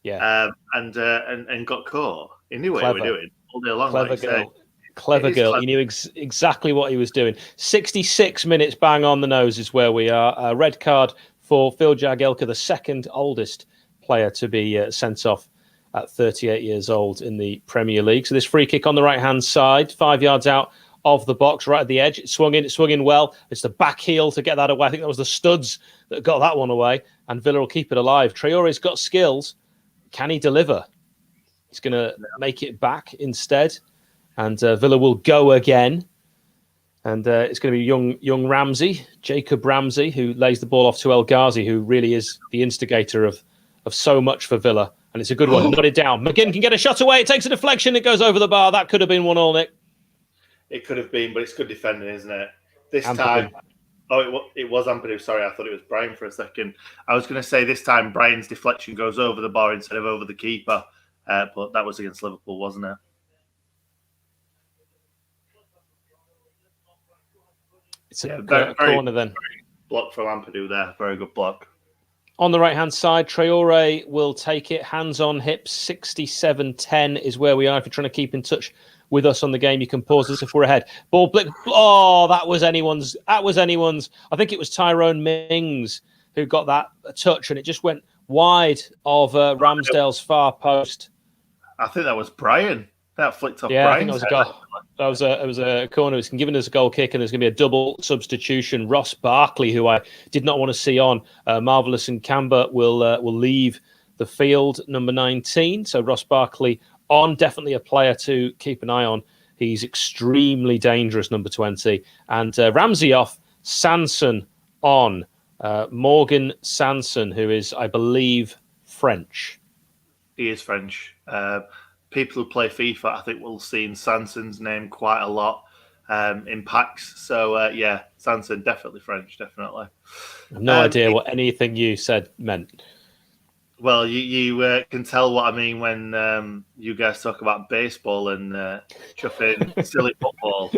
Yeah. And got caught. He knew what he was doing all day long. Clever girl. He knew exactly what he was doing. 66 minutes bang on the nose is where we are. A red card for Phil Jagielka, the second oldest player to be sent off at 38 years old in the Premier League. So this free kick on the right-hand side, 5 yards out of the box, right at the edge. It swung in well. It's the back heel to get that away. I think that was the studs that got that one away, and Villa will keep it alive. Traore's got skills. Can he deliver? He's going to make it back instead, and Villa will go again. And it's going to be young Ramsey, Jacob Ramsey, who lays the ball off to El Ghazi, who really is the instigator of so much for Villa. And it's a good one. Got it down. McGinn can get a shot away. It takes a deflection. It goes over the bar. That could have been 1-1, Nick. It could have been, but it's good defending, isn't it? This time, it was Ampadu. Sorry, I thought it was Brian for a second. I was going to say this time Brian's deflection goes over the bar instead of over the keeper, but that was against Liverpool, wasn't it? It's a corner then. Block from Ampadu there. Very good block. On the right-hand side, Traore will take it. Hands on hips, 67-10 is where we are. If you're trying to keep in touch with us on the game, you can pause us if we're ahead. Ball blip. Oh, that was anyone's. I think it was Tyrone Mings who got that touch, and it just went wide of Ramsdale's far post. I think that was Brian. That flicked off. Yeah, Brian's I think it was a goal. It was a corner. It's giving us a goal kick, and there's going to be a double substitution. Ross Barkley, who I did not want to see on, Marvelous and Camber will leave the field, number 19. So Ross Barkley on, definitely a player to keep an eye on. He's extremely dangerous, number 20. And Ramsey off, Sanson on. Morgan Sanson, who is, I believe, French. He is French. People who play FIFA, I think, will see Sanson's name quite a lot in packs. So, yeah, Sanson, definitely French, definitely. I have no idea what anything you said meant. Well, you can tell what I mean when you guys talk about baseball and chuffing silly football.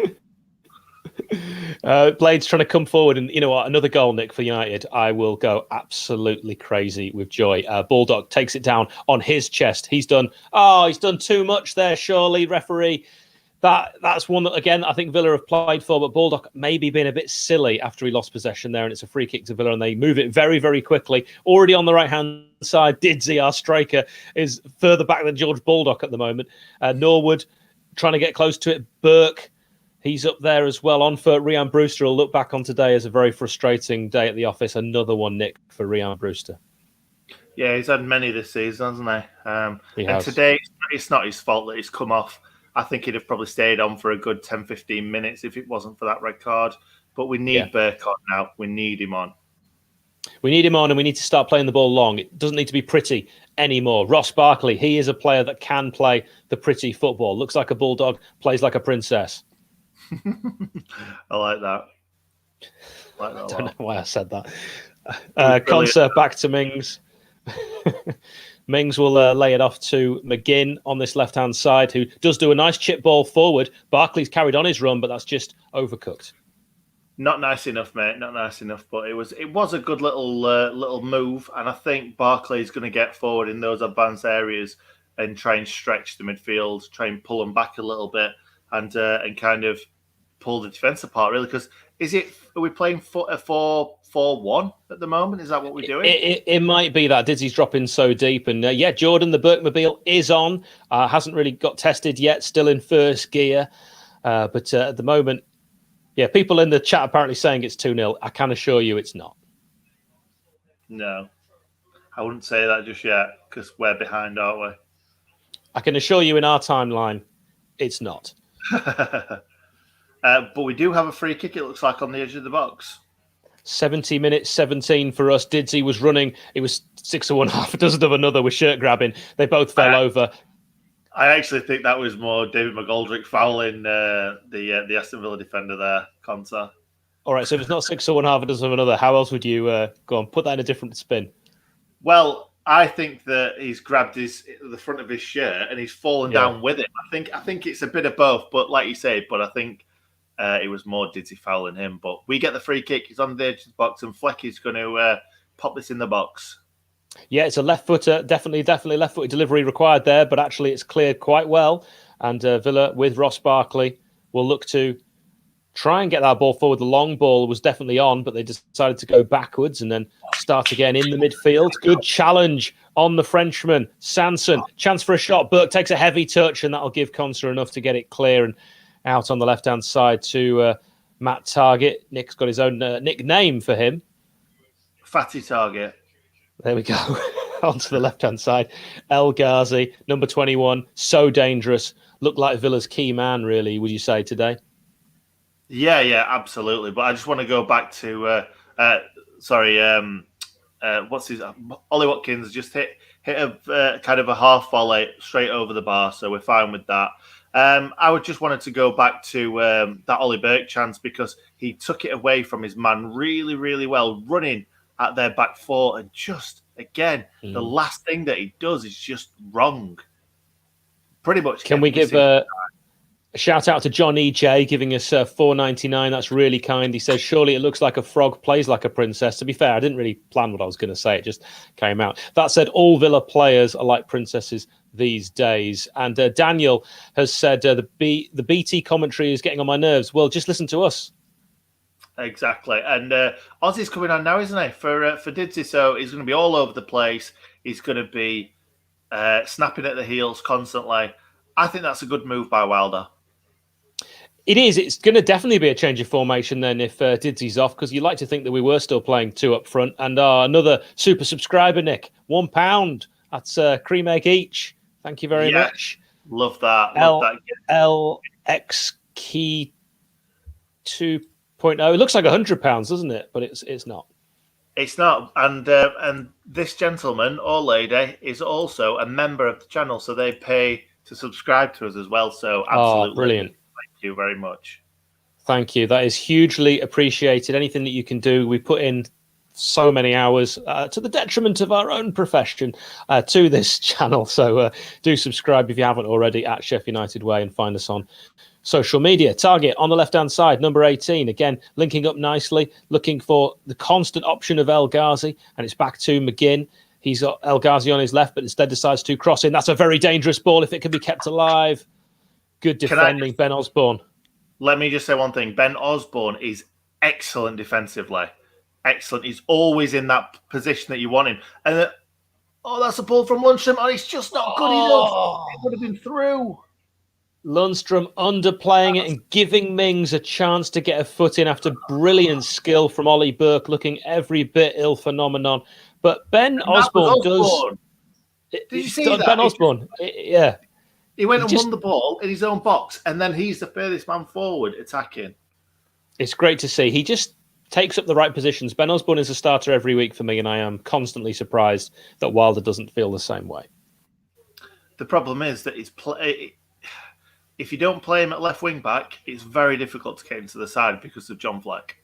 Blade's trying to come forward, and you know what? Another goal, Nick, for United. I will go absolutely crazy with joy. Bulldog takes it down on his chest. He's done too much there, surely, referee. That's one that, again, I think Villa have played for, but Bulldog maybe been a bit silly after he lost possession there, and it's a free kick to Villa, and they move it very, very quickly. Already on the right-hand side, Didsey, our striker, is further back than George Bulldog at the moment. Norwood trying to get close to it. Burke, he's up there as well. On for Ryan Brewster. Will look back on today as a very frustrating day at the office. Another one, Nick, for Ryan Brewster. Yeah, he's had many this season, hasn't he? He and has. Today, it's not his fault that he's come off. I think he'd have probably stayed on for a good 10, 15 minutes if it wasn't for that red card. But we need Burke on now. We need him on. We need him on, and we need to start playing the ball long. It doesn't need to be pretty anymore. Ross Barkley, he is a player that can play the pretty football. Looks like a bulldog, plays like a princess. I like that. I don't know why I said that. Concert back to Mings. Mings will lay it off to McGinn on this left-hand side, who does do a nice chip ball forward. Barkley's carried on his run, but that's just overcooked. Not nice enough, mate. Not nice enough. But it was a good little move, and I think Barkley's going to get forward in those advanced areas and try and stretch the midfield, try and pull them back a little bit, and kind of pull the defence apart. Really, because are we playing a 4-4-1 at the moment? Is that what we're doing? It might be that Dizzy's dropping so deep, and Jordan the Burkemobile is on. Hasn't really got tested yet. Still in first gear, but at the moment. Yeah, people in the chat apparently saying it's 2-0. I can assure you it's not. No, I wouldn't say that just yet because we're behind, aren't we? I can assure you in our timeline, it's not. But we do have a free kick, it looks like, on the edge of the box. 70 minutes, 17 for us. Didsey was running. It was 6 of one, half a dozen of another with shirt grabbing. They both fell over. I actually think that was more David McGoldrick fouling the Aston Villa defender there, Conta. All right, so if it's not 6 of one, half a dozen of another, how else would you go on? Put that in a different spin. Well, I think that he's grabbed the front of his shirt and he's fallen down with it. I think it's a bit of both, but like you say, I think it was more Didsey fouling him. But we get the free kick. He's on the edge of the box, and Flecky's going to pop this in the box. Yeah, it's a left footer. Definitely left footed delivery required there, but actually it's cleared quite well. And Villa with Ross Barkley will look to try and get that ball forward. The long ball was definitely on, but they decided to go backwards and then start again in the midfield. Good challenge on the Frenchman. Sanson, chance for a shot. Burke takes a heavy touch, and that'll give Conser enough to get it clear and out on the left-hand side to Matt Target. Nick's got his own nickname for him. Fatty Target. There we go. Onto the left-hand side. El Ghazi, number 21. So dangerous. Looked like Villa's key man, really, would you say, today? Yeah, absolutely. But I just want to go back to, what's his... Ollie Watkins just hit a kind of a half volley straight over the bar, so we're fine with that. I would just wanted to go back to that Ollie Burke chance because he took it away from his man really, really well, running at their back four. And just, again, the last thing that he does is just wrong. Pretty much. Can we give a shout out to John EJ giving us $4.99? That's really kind. He says, surely it looks like a frog plays like a princess. To be fair, I didn't really plan what I was going to say. It just came out. That said, all Villa players are like princesses these days. And Daniel has said the BT commentary is getting on my nerves. Well, just listen to us. Exactly. And Ozzy's coming on now, isn't he? For Didsy. So he's going to be all over the place. He's going to be snapping at the heels constantly. I think that's a good move by Wilder. It is. It's going to definitely be a change of formation then if Didsy's off, because you like to think that we were still playing two up front. And another super subscriber, Nick, £1. That's cream egg each. Thank you very much. Love that. Love that. LX Key 2.0. It looks like £100, doesn't it? But it's not. It's not. And this gentleman or lady is also a member of the channel, so they pay to subscribe to us as well. So absolutely brilliant. Thank you very much. Thank you. That is hugely appreciated. Anything that you can do, we put in so many hours to the detriment of our own profession to this channel. So do subscribe if you haven't already at Sheff United Way and find us on social media. Target on the left-hand side, number 18. Again, linking up nicely, looking for the constant option of El Ghazi, and it's back to McGinn. He's got El Ghazi on his left, but instead decides to cross in. That's a very dangerous ball if it can be kept alive. Good defending, Ben Osborne. Let me just say one thing. Ben Osborne is excellent defensively. Excellent. He's always in that position that you want him. And that's a ball from Lundstrom. Oh, it's just not good enough. It would have been through. Lundstrom underplaying it and giving Mings a chance to get a foot in after brilliant skill from Ollie Burke, looking every bit ill phenomenon. But Ben Osborne does. Did you see that? Ben Osborne, yeah. He went and won the ball in his own box, and then he's the furthest man forward attacking. It's great to see. He just takes up the right positions. Ben Osborne is a starter every week for me, and I am constantly surprised that Wilder doesn't feel the same way. The problem is that if you don't play him at left wing back, it's very difficult to get into the side because of John Fleck.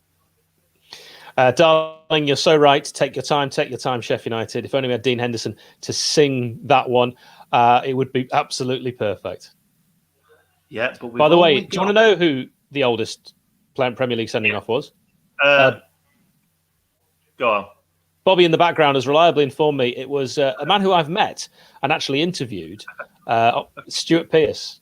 Darling, you're so right. Take your time, Sheff United. If only we had Dean Henderson to sing that one, it would be absolutely perfect. Yeah, but by the way, do you want to know who the oldest Premier League sending off was? Go on. Bobby in the background has reliably informed me it was a man who I've met and actually interviewed, Stuart Pearce.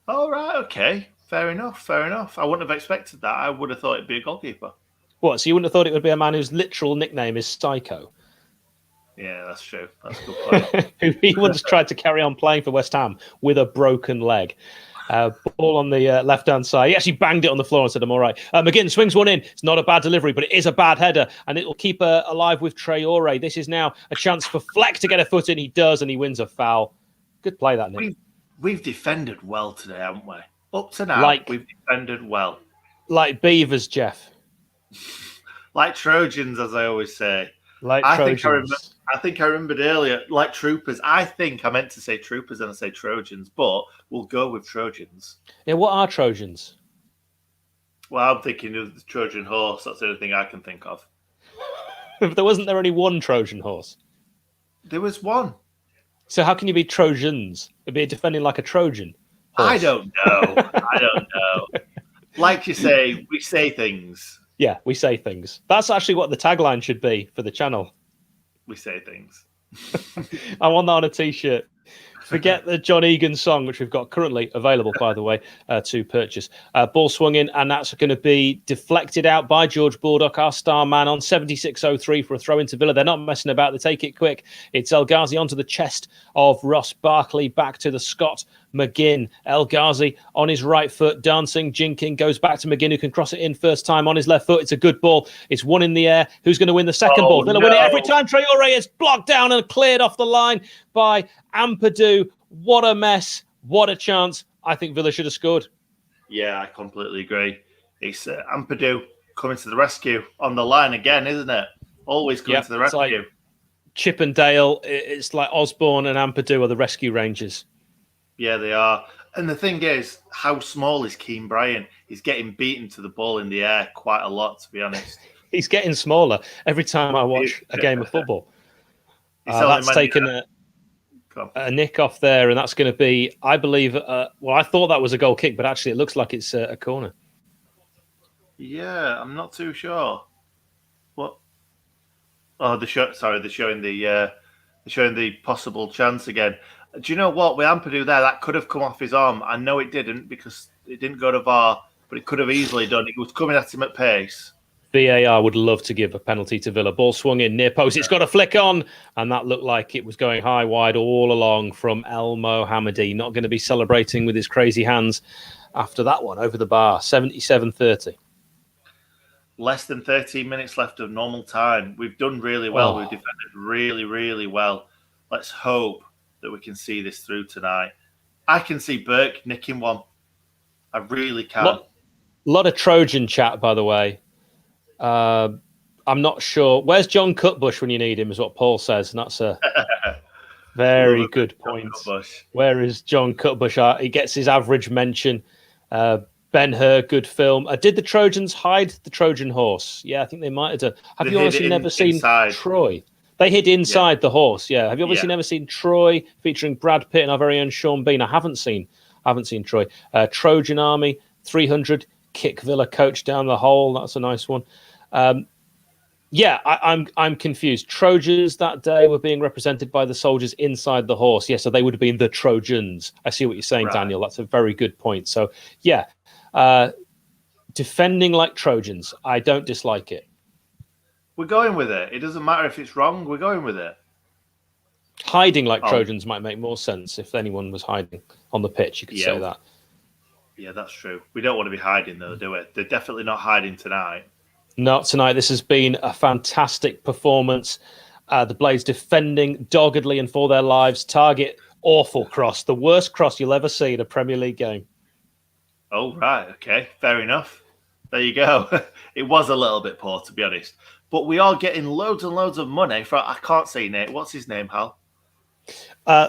Oh, right, okay. Fair enough. I wouldn't have expected that. I would have thought it'd be a goalkeeper. What, so you wouldn't have thought it would be a man whose literal nickname is Psycho? Yeah, that's true. That's a good point. Who he once tried to carry on playing for West Ham with a broken leg. Ball on the left-hand side. He actually banged it on the floor and said, I'm all right. McGinn swings one in. It's not a bad delivery, but it is a bad header, and it will keep alive with Traore. This is now a chance for Fleck to get a foot in. He does, and he wins a foul. Good play, that, Nick. We've defended well today, haven't we? Up to now, we've defended well. Like beavers, Jeff. Like Trojans, as I always say. Trojans. I think I remembered earlier, like troopers. I think I meant to say troopers and I say Trojans, but we'll go with Trojans. Yeah, what are Trojans? Well, I'm thinking of the Trojan horse. That's the only thing I can think of. There wasn't there only one Trojan horse? There was one. So how can you be Trojans? It'd be defending like a Trojan horse. I don't know. Like you say, we say things. Yeah, we say things. That's actually what the tagline should be for the channel. We say things. I want that on a t-shirt. Forget the John Egan song, which we've got currently available, by the way, to purchase. Ball swung in, and that's going to be deflected out by George Baldock, our star man, on 76.03 for a throw into Villa. They're not messing about. They take it quick. It's El Ghazi onto the chest of Ross Barkley, back to the Scot McGinn. El Ghazi on his right foot, dancing, jinking, goes back to McGinn, who can cross it in first time on his left foot. It's a good ball. It's one in the air. Who's going to win the second ball? Villa win it every time. Traore is blocked down and cleared off the line by Ampadu. What a mess. What a chance. I think Villa should have scored. Yeah, I completely agree. It's Ampadu coming to the rescue on the line again, isn't it? Always coming to the rescue. Like Chippendale. It's like Osborne and Ampadu are the rescue rangers. Yeah, they are. And the thing is, how small is Keane Bryan? He's getting beaten to the ball in the air quite a lot, to be honest. He's getting smaller every time I watch a game of football. That's taken a nick off there, and that's going to be, I believe, I thought that was a goal kick, but actually it looks like it's a corner. Yeah, I'm not too sure. What? Oh, they're showing the possible chance again. Do you know what? With Ampadu there, that could have come off his arm. I know it didn't because it didn't go to VAR, but it could have easily done. It was coming at him at pace. VAR would love to give a penalty to Villa. Ball swung in near post. It's got a flick on, and that looked like it was going high wide all along from El Mohammadi. Not going to be celebrating with his crazy hands after that one over the bar. 77-30. Less than 13 minutes left of normal time. We've done really well. We've defended really, really well. Let's hope that we can see this through tonight. I can see Burke nicking one. I really can. A lot of Trojan chat, by the way. I'm not sure. Where's John Cutbush when you need him, is what Paul says. And that's a very good point. Where is John Cutbush? He gets his average mention. Ben-Hur, good film. Did the Trojans hide the Trojan horse? Yeah, I think they might have done. Have you honestly never seen Troy? They hid inside the horse, yeah. Have you obviously never seen Troy featuring Brad Pitt and our very own Sean Bean? I haven't seen Troy. Trojan Army, 300, kick Villa coach down the hole. That's a nice one. I'm confused. Trojans that day were being represented by the soldiers inside the horse. Yeah, so they would have been the Trojans. I see what you're saying, right. Daniel. That's a very good point. So, defending like Trojans. I don't dislike it. We're going with it. It doesn't matter if it's wrong. We're going with it. Hiding like Trojans might make more sense if anyone was hiding on the pitch. You could say that. Yeah, that's true. We don't want to be hiding, though, do we? They're definitely not hiding tonight. Not tonight. This has been a fantastic performance. The Blades defending doggedly and for their lives. Target, awful cross. The worst cross you'll ever see in a Premier League game. Oh, right. Okay. Fair enough. There you go. It was a little bit poor, to be honest. But we are getting loads and loads of money for. I can't say Nate. What's his name, Hal?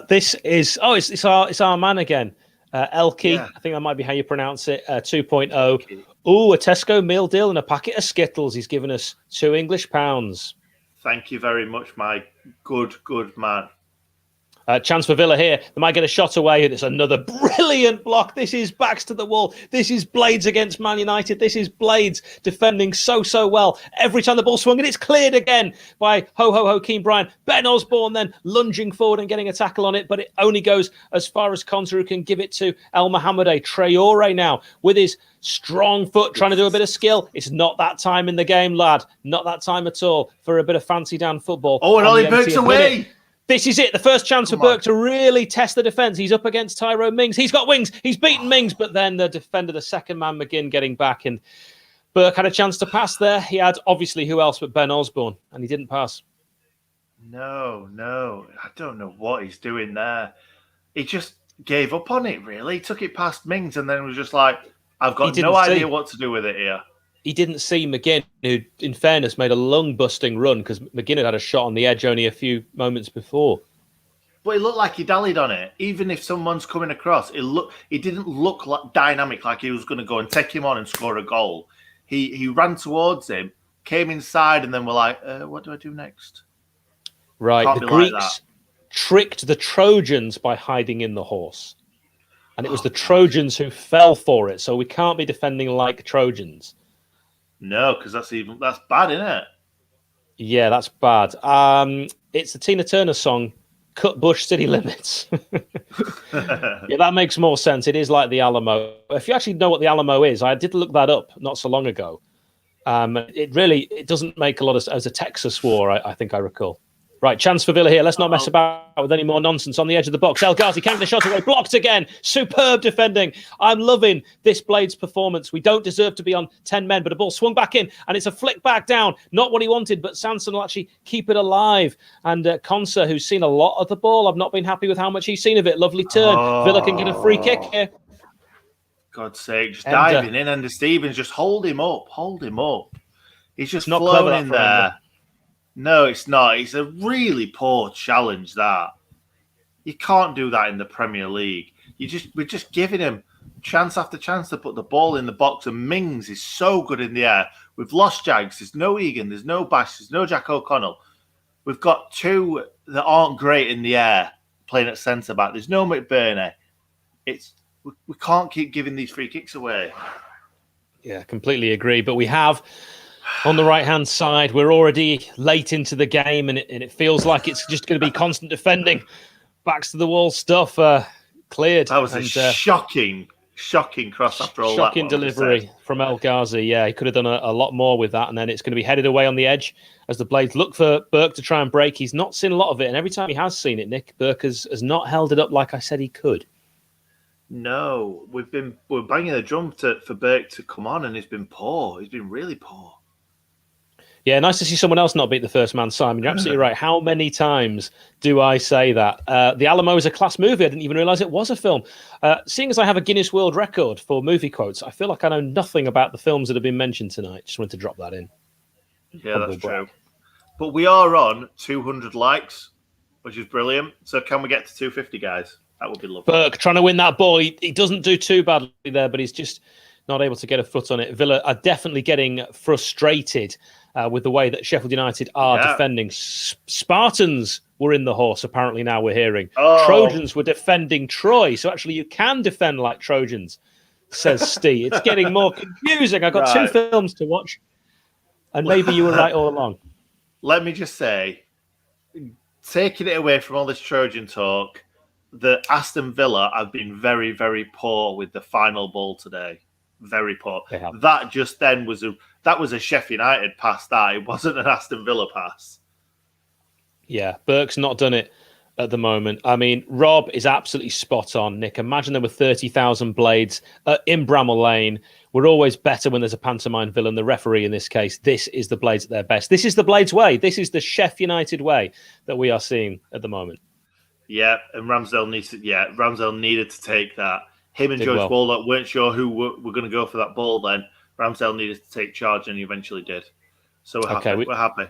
This is it's our man again, Elke. Yeah. I think that might be how you pronounce it. 2.0. Ooh, a Tesco meal deal and a packet of Skittles. He's given us £2 Thank you very much, my good man. Chance for Villa here. They might get a shot away, and it's another brilliant block. This is backs to the wall. This is Blades against Man United. This is Blades defending so well. Every time the ball swung, and it's cleared again by Keane Bryan. Ben Osborne then lunging forward and getting a tackle on it, but it only goes as far as Konsa, who can give it to El Mohammadi. Traore now with his strong foot trying to do a bit of skill. It's not that time in the game, lad. Not that time at all for a bit of fancy down football. Oh, and Ollie Burke's away. This is it. The first chance for Burke to really test the defence. He's up against Tyrone Mings. He's got wings. He's beaten Mings, but then the defender, the second man, McGinn, getting back. And Burke had a chance to pass there. He had, obviously, who else but Ben Osborne, and he didn't pass. No. I don't know what he's doing there. He just gave up on it, really. He took it past Mings and then was just like, I've got no idea what to do with it here. He didn't see McGinn, who, in fairness, made a lung-busting run because McGinn had a shot on the edge only a few moments before. But it looked like he dallied on it. Even if someone's coming across, it didn't look like dynamic, like he was going to go and take him on and score a goal. He ran towards him, came inside, and then we're like, what do I do next? Right, the Greeks tricked the Trojans by hiding in the horse. And it was the Trojans who fell for it, so we can't be defending like Trojans. No, because that's bad, isn't it? Yeah, that's bad. It's the Tina Turner song, Cut Bush City Limits. Yeah, that makes more sense. It is like the Alamo. If you actually know what the Alamo is, I did look that up not so long ago. It doesn't make a lot of sense. As a Texas war, I think I recall. Right, chance for Villa here. Let's not mess about with any more nonsense on the edge of the box. El Ghazi can't get the shot away. Blocked again. Superb defending. I'm loving this Blades performance. We don't deserve to be on 10 men, but a ball swung back in, and it's a flick back down. Not what he wanted, but Sanson will actually keep it alive. And Konsa, who's seen a lot of the ball, I've not been happy with how much he's seen of it. Lovely turn. Villa can get a free kick here. God's sake, just diving in, and Stevens just hold him up. He's just not flown in there. No, it's not. It's a really poor challenge, that. You can't do that in the Premier League. we're just giving him chance after chance to put the ball in the box, and Mings is so good in the air. We've lost Jags. There's no Egan. There's no Bash. There's no Jack O'Connell. We've got two that aren't great in the air playing at centre back. There's no McBurney. We can't keep giving these free kicks away. Yeah, completely agree. But we have, on the right-hand side, we're already late into the game, and it feels like it's just going to be constant defending. Backs to the wall stuff cleared. That was a shocking cross after all that. Shocking delivery from El Ghazi. Yeah, he could have done a lot more with that, and then it's going to be headed away on the edge as the Blades look for Burke to try and break. He's not seen a lot of it, and every time he has seen it, Nick, Burke has not held it up like I said he could. No, we're banging the drum for Burke to come on, and he's been poor. He's been really poor. Yeah, nice to see someone else not beat the first man, Simon. You're absolutely right. How many times do I say that? The Alamo is a class movie. I didn't even realise it was a film. Seeing as I have a Guinness World Record for movie quotes, I feel like I know nothing about the films that have been mentioned tonight. Just wanted to drop that in. Yeah, that's true. But we are on 200 likes, which is brilliant. So can we get to 250, guys? That would be lovely. Burke trying to win that ball. He doesn't do too badly there, but he's just not able to get a foot on it. Villa are definitely getting frustrated with the way that Sheffield United are defending. Spartans were in the horse, apparently now we're hearing. Trojans were defending Troy. So actually you can defend like Trojans, says Steve. It's getting more confusing. I've got two films to watch, and maybe you were right all along. Let me just say, taking it away from all this Trojan talk, the Aston Villa have been very, very poor with the final ball today. Very poor. That just then was a Sheffield United pass. That it wasn't an Aston Villa pass. Yeah, Burke's not done it at the moment. I mean, Rob is absolutely spot on, Nick. Imagine there were 30,000 Blades in Bramall Lane. We're always better when there's a pantomime villain. The referee in this case, this is the Blades at their best. This is the Blades way. This is the Sheffield United way that we are seeing at the moment. Yeah, and Ramsdale needed to take that. Him and George Walnut weren't sure who were going to go for that ball then. Ramsdale needed to take charge, and he eventually did. So we're happy. We're happy.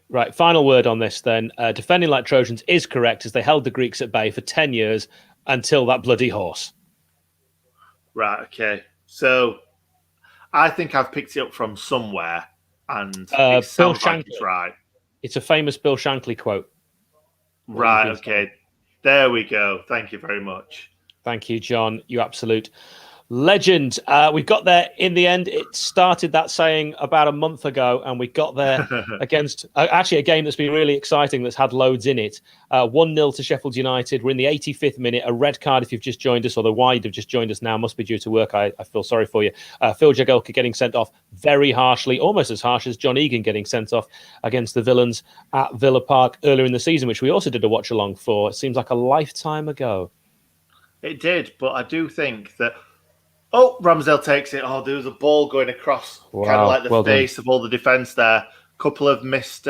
Right, final word on this then. Defending like Trojans is correct, as they held the Greeks at bay for 10 years until that bloody horse. Right, okay. So I think I've picked it up from somewhere, and it sounds like it's right. It's a famous Bill Shankly quote. Right, okay. There we go. Thank you very much. Thank you, John. You absolute legend. We got there in the end. It started that saying about a month ago, and we got there against actually a game that's been really exciting, that's had loads in it. 1-0 to Sheffield United. We're in the 85th minute. A red card if you've just joined us, or the wide have just joined us now. Must be due to work. I feel sorry for you. Phil Jagielka getting sent off very harshly, almost as harsh as John Egan getting sent off against the Villains at Villa Park earlier in the season, which we also did a watch along for. It seems like a lifetime ago. It did, but I do think that... Oh, Ramsdale takes it. Oh, there was a ball going across, kind of like the face of all the defence there. Couple of missed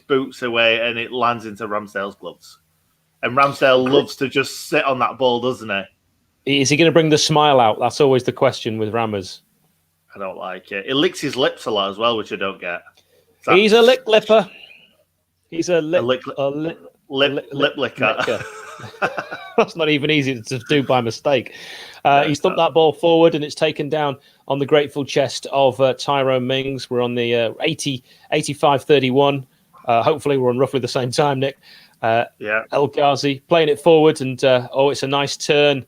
boots away, and it lands into Ramsdale's gloves. And Ramsdale loves to just sit on that ball, doesn't he? Is he going to bring the smile out? That's always the question with Rammers. I don't like it. It licks his lips a lot as well, which I don't get. He's a lip lipper. He's a lip licker. That's not even easy to do by mistake. He stumped that ball forward, and it's taken down on the grateful chest of Tyrone Mings. We're on the 85-31. Hopefully we're on roughly the same time, Nick. El Ghazi playing it forward, and it's a nice turn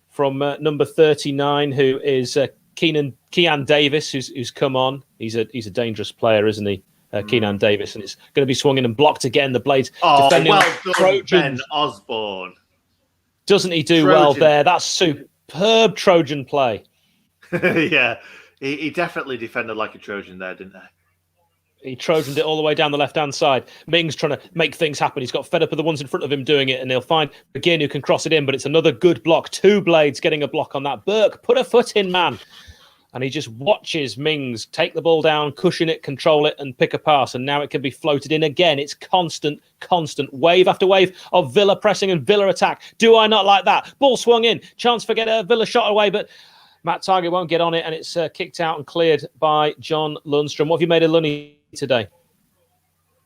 from number 39, who is Kean Davis, who's come on. He's a dangerous player, isn't he? Kean Davis, and it's going to be swung in and blocked again. The Blades defending well done, Ben Osborne. Doesn't he do well there? That's superb Trojan play. Yeah, he definitely defended like a Trojan there, didn't he? He Trojaned it all the way down the left-hand side. Mings trying to make things happen. He's got fed up with the ones in front of him doing it, and he'll find McGinn who can cross it in, but it's another good block. Two Blades getting a block on that. Burke, put a foot in, man. And he just watches Mings take the ball down, cushion it, control it, and pick a pass. And now it can be floated in again. It's constant wave after wave of Villa pressing and Villa attack. Do I not like that? Ball swung in. Chance for get a Villa shot away, but Matt Target won't get on it, and it's kicked out and cleared by John Lundstrom. What have you made of Lunny today?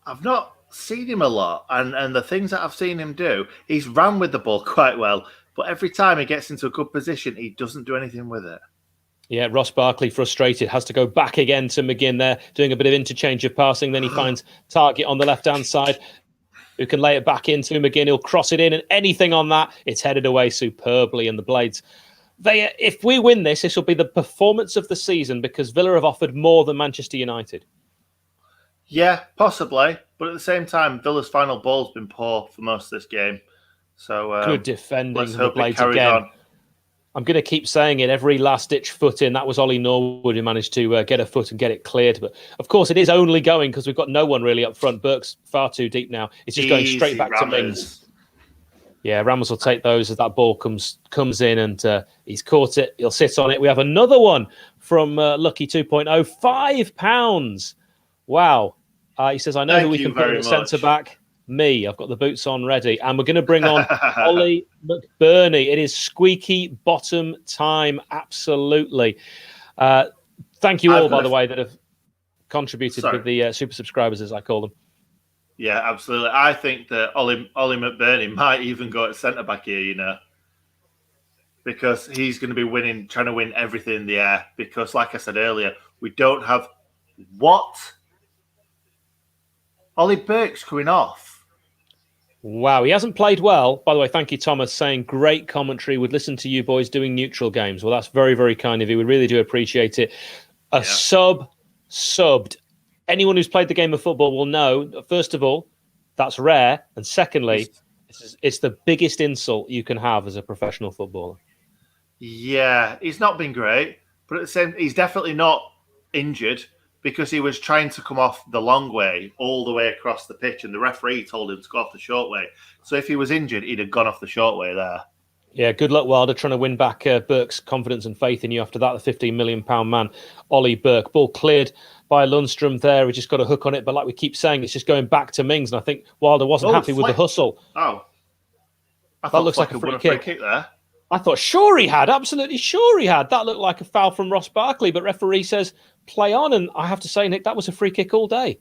I've not seen him a lot, and the things that I've seen him do, he's ran with the ball quite well. but every time he gets into a good position, he doesn't do anything with it. Yeah, Ross Barkley, frustrated, has to go back again to McGinn there, doing a bit of interchange of passing. Then he finds Target on the left-hand side, who can lay it back into McGinn. He'll cross it in, and anything on that, it's headed away superbly. And the Blades, if we win this will be the performance of the season, because Villa have offered more than Manchester United. Yeah, possibly. But at the same time, Villa's final ball's been poor for most of this game. So good defending. Let's the hope Blades it carries again. on. I'm going to keep saying it. Every last-ditch foot in. That was Ollie Norwood who managed to get a foot and get it cleared. But, of course, it is only going because we've got no one really up front. Burke's far too deep now. It's just going straight back to Mings. Yeah, Ramos will take those as that ball comes in, and he's caught it. He'll sit on it. We have another one from Lucky 2.0. £5. Wow. He says, I know who we can put in the centre-back. Me. I've got the boots on ready. And we're going to bring on Ollie McBurney. It is squeaky bottom time. Absolutely. Thank you all, by the way, that have contributed with the super subscribers, as I call them. Yeah, absolutely. I think that Ollie McBurney might even go at centre-back here, because he's going to be trying to win everything in the air. Because, like I said earlier, we don't have... What? Ollie Burke's coming off. Wow, he hasn't played well. By the way, thank you, Thomas, saying great commentary. Would listen to you boys doing neutral games. Well, that's very, very kind of you. We really do appreciate it. Subbed. Anyone who's played the game of football will know, first of all, that's rare. And secondly, it's the biggest insult you can have as a professional footballer. Yeah, he's not been great. But at the same time, he's definitely not injured, because he was trying to come off the long way all the way across the pitch, and the referee told him to go off the short way. So if he was injured, he'd have gone off the short way there. Yeah, good luck, Wilder, trying to win back Burke's confidence and faith in you after that. The £15 million man, Ollie Burke. Ball cleared by Lundstrom there. We just got a hook on it, but like we keep saying, it's just going back to Mings, and I think Wilder wasn't happy with the hustle. Oh. I thought that looks like a free kick there. I thought sure he had. Absolutely sure he had. That looked like a foul from Ross Barkley, but referee says play on, and I have to say, Nick, that was a free kick all day.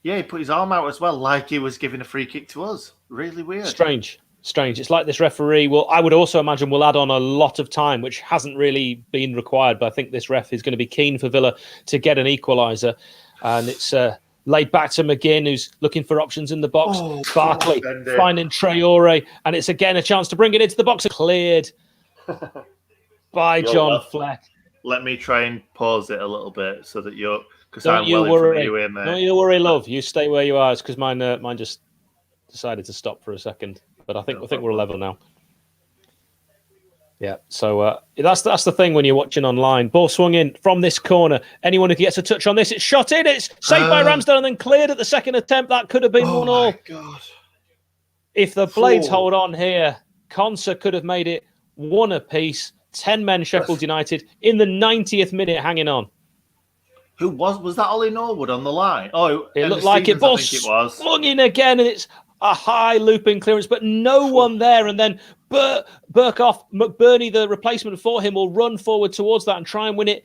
Yeah, he put his arm out as well, like he was giving a free kick to us. Really weird. Strange. It's like this referee I would also imagine will add on a lot of time, which hasn't really been required, but I think this ref is going to be keen for Villa to get an equaliser. And it's laid back to McGinn, who's looking for options in the box. Barkley finding Traore, and it's again a chance to bring it into the box. Cleared by John Fleck. Let me try and pause it a little bit so that you're... Don't you worry. Don't you worry, love. You stay where you are. It's because mine just decided to stop for a second. But I think we're level now. Yeah, so that's the thing when you're watching online. Ball swung in from this corner. Anyone who gets a touch on this, it's shot in. It's saved by Ramsdale and then cleared at the second attempt. That could have been 1-1. God. If the Blades hold on here, Conser could have made it 1 apiece. 10 men, Sheffield United, in the 90th minute hanging on. Who was that? Ollie Norwood on the line? Oh, it looked like it. Ball swung in again, and it's a high looping clearance, but no one there. And then Burkoff, McBurney, the replacement for him, will run forward towards that and try and win it.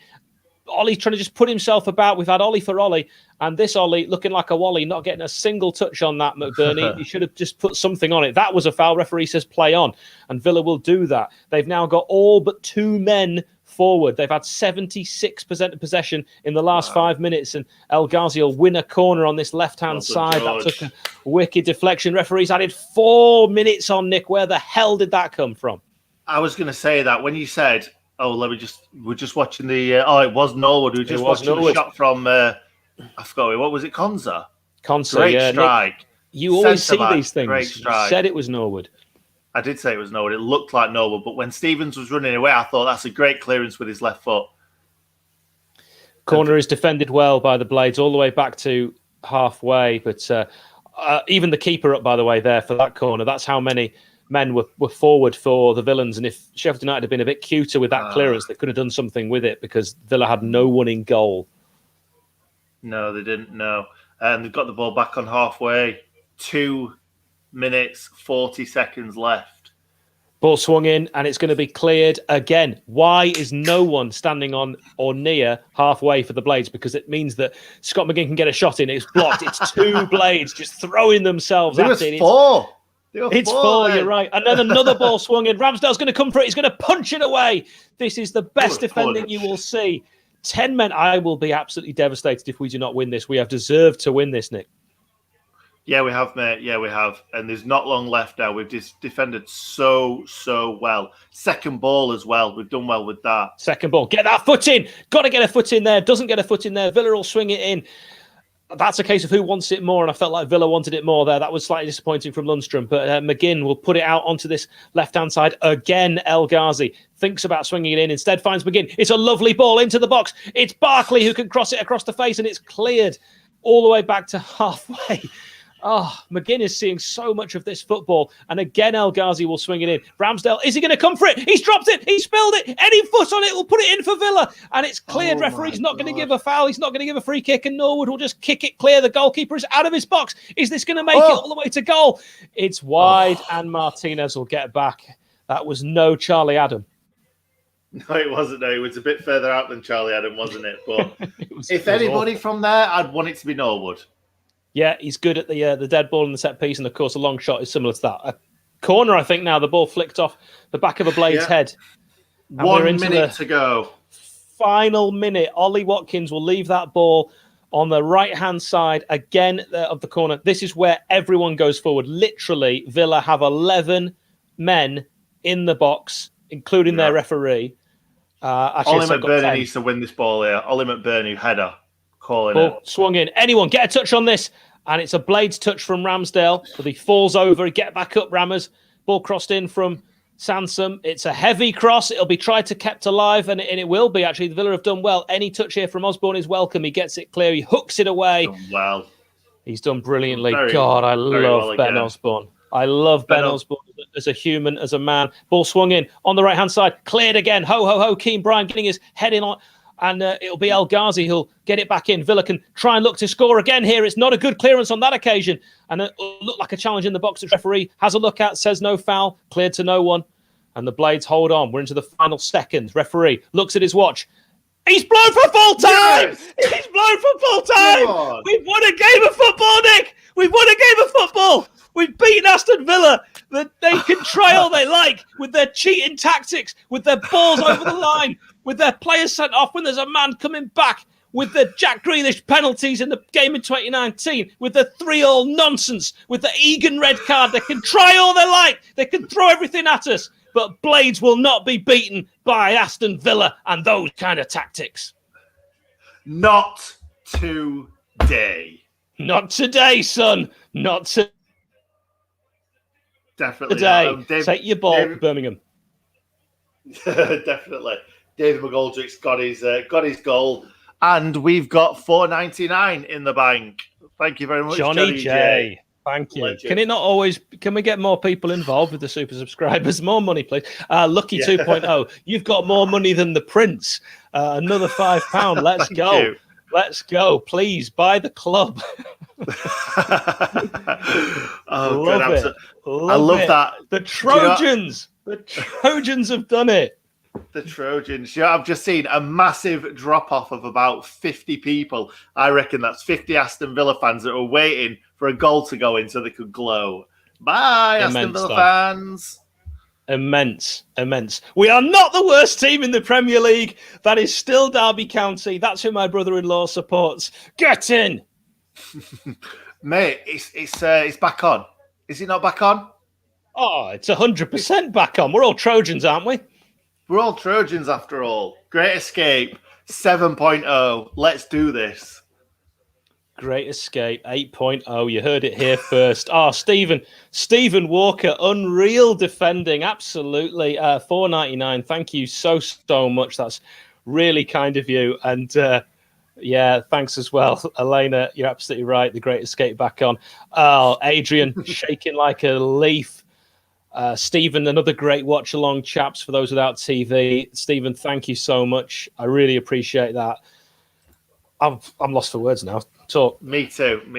Ollie trying to just put himself about. We've had Ollie for Ollie, and this Ollie looking like a Wally, not getting a single touch on that, McBurney. He should have just put something on it. That was a foul. Referee says play on, and Villa will do that. They've now got all but 2 men forward. They've had 76% of possession in the last 5 minutes, and El Ghazi will win a corner on this left-hand side. That took a wicked deflection. Referees added 4 minutes on, Nick. Where the hell did that come from? I was going to say that when you said, we're just watching the, it was Norwood. We were just watching the shot from, I forgot, what was it, Conser? Great strike. Nick, you always see these things. Great strike. You said it was Norwood. I did say it was Norwood. It looked like Norwood, but when Stevens was running away, I thought that's a great clearance with his left foot. Corner is defended well by the Blades all the way back to halfway, but even the keeper up, by the way, there for that corner. That's how many men were forward for the Villains, and if Sheffield United had been a bit cuter with that clearance, they could have done something with it, because Villa had no one in goal. No, they didn't, no. And they've got the ball back on halfway. 2 minutes, 40 seconds left. Ball swung in, and it's going to be cleared again. Why is no one standing on or near halfway for the Blades? Because it means that Scott McGinn can get a shot in. It's blocked. It's 2 Blades just throwing themselves at it. It's four, you're right. And then another ball swung in. Ramsdale's going to come for it. He's going to punch it away. This is the best defending you will see. 10 men. I will be absolutely devastated if we do not win this. We have deserved to win this, Nick. Yeah, we have, mate. Yeah, we have. And there's not long left now. We've just defended so well. Second ball as well. We've done well with that. Second ball. Get that foot in. Got to get a foot in there. Doesn't get a foot in there. Villa will swing it in. That's a case of who wants it more, and I felt like Villa wanted it more there. That was slightly disappointing from Lundstrom, but McGinn will put it out onto this left-hand side. Again, El Ghazi thinks about swinging it in, instead finds McGinn. It's a lovely ball into the box. It's Barkley who can cross it across the face, and it's cleared all the way back to halfway. Oh, McGinn is seeing so much of this football. And again, El Ghazi will swing it in. Ramsdale, is he going to come for it? He's dropped it. He spilled it. Any foot on it will put it in for Villa. And it's cleared. Referee's not going to give a foul. He's not going to give a free kick. And Norwood will just kick it clear. The goalkeeper is out of his box. Is this going to make it all the way to goal? It's wide and Martinez will get back. That was no Charlie Adam. No, it wasn't. No, it was a bit further out than Charlie Adam, wasn't it? But if anybody awful from there, I'd want it to be Norwood. Yeah, he's good at the dead ball and the set piece, and of course, a long shot is similar to that. A corner, I think now, the ball flicked off the back of a Blade's head. And 1 minute to go. Final minute. Ollie Watkins will leave that ball on the right-hand side again of the corner. This is where everyone goes forward. Literally, Villa have 11 men in the box, including their referee. Ollie McBurney needs to win this ball here. Ollie McBurney, header. Calling ball swung in. Anyone get a touch on this? And it's a Blades touch from Ramsdale. But he falls over. Get back up, Rammers. Ball crossed in from Sansom. It's a heavy cross. It'll be tried to kept alive, and it will be, actually. The Villa have done well. Any touch here from Osborne is welcome. He gets it clear. He hooks it away. Well, he's done brilliantly. God, I love Ben Osborne. I love Ben Osborne as a human, as a man. Ball swung in on the right-hand side. Cleared again. Ho, ho, ho. Keane Bryan getting his head in on. And it'll be El Ghazi who'll get it back in. Villa can try and look to score again here. It's not a good clearance on that occasion. And it looked like a challenge in the box. The referee has a look at, says no foul, cleared to no one. And the Blades hold on. We're into the final seconds. Referee looks at his watch. He's blown for full time! Yes! He's blown for full time! We've won a game of football, Nick! We've won a game of football! We've beaten Aston Villa. They can try all they like with their cheating tactics, with their balls over the line, with their players sent off when there's a man coming back, with the Jack Grealish penalties in the game in 2019, with the 3-3 nonsense, with the Egan red card. They can try all they like. They can throw everything at us. But Blades will not be beaten by Aston Villa and those kind of tactics. Not today. Not today, son. Not today. Definitely. Take your ball, Birmingham. Definitely. David McGoldrick's got his goal. And we've got $4.99 in the bank. Thank you very much, Johnny J. Thank you. Legend. Can we get more people involved with the super subscribers? More money, please. Lucky 2.0. You've got more money than the Prince. Another £5. Let's go. You. Let's go. Please buy the club. I love that. The Trojans. The Trojans have done it. The Trojans. Yeah, I've just seen a massive drop-off of about 50 people. I reckon that's 50 Aston Villa fans that were waiting for a goal to go in so they could glow. Bye, Aston Villa fans. Immense. We are not the worst team in the Premier League. That is still Derby County. That's who my brother-in-law supports. Get in. Mate, it's back on. Is it not back on? Oh, it's 100% back on. We're all Trojans, aren't we? We're all Trojans after all. Great Escape 7.0. Let's do this. Great Escape 8.0. You heard it here first. Stephen Walker, unreal defending. Absolutely. $4.99. Thank you so much. That's really kind of you. And thanks as well. Elena, you're absolutely right. The Great Escape back on. Oh, Adrian, shaking like a leaf. Stephen, another great watch-along, chaps, for those without TV. Stephen, thank you so much. I really appreciate that. I'm lost for words now. Talk. Me too. And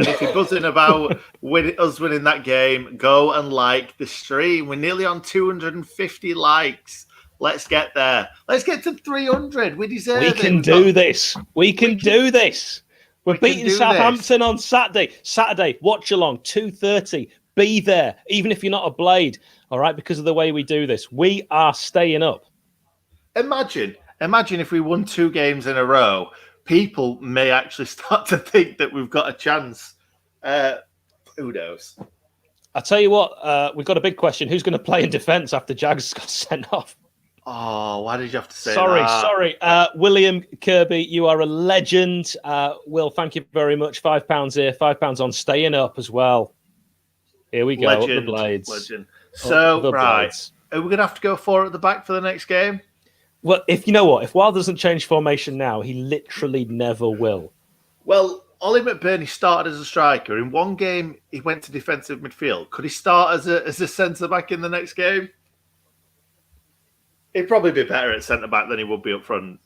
if you're buzzing about us winning that game, go and like the stream. We're nearly on 250 likes. Let's get there. Let's get to 300. We deserve it. We can do this. We can do this. We're beating Southampton on Saturday. Watchalong, 2:30. Be there, even if you're not a Blade, all right, because of the way we do this. We are staying up. Imagine if we won 2 games in a row, people may actually start to think that we've got a chance. Who knows? I'll tell you what, we've got a big question. Who's going to play in defence after Jags got sent off? Oh, why did you have to say that? Sorry. William Kirby, you are a legend. Will, thank you very much. £5 here, £5 on staying up as well. Here we go, legend, up the Blades. Legend. So, right, Blades. Are we going to have to go 4 at the back for the next game? Well, if you know what, if Wild doesn't change formation now, he literally never will. Well, Ollie McBurney started as a striker. In one game, he went to defensive midfield. Could he start as a centre-back in the next game? He'd probably be better at centre-back than he would be up front.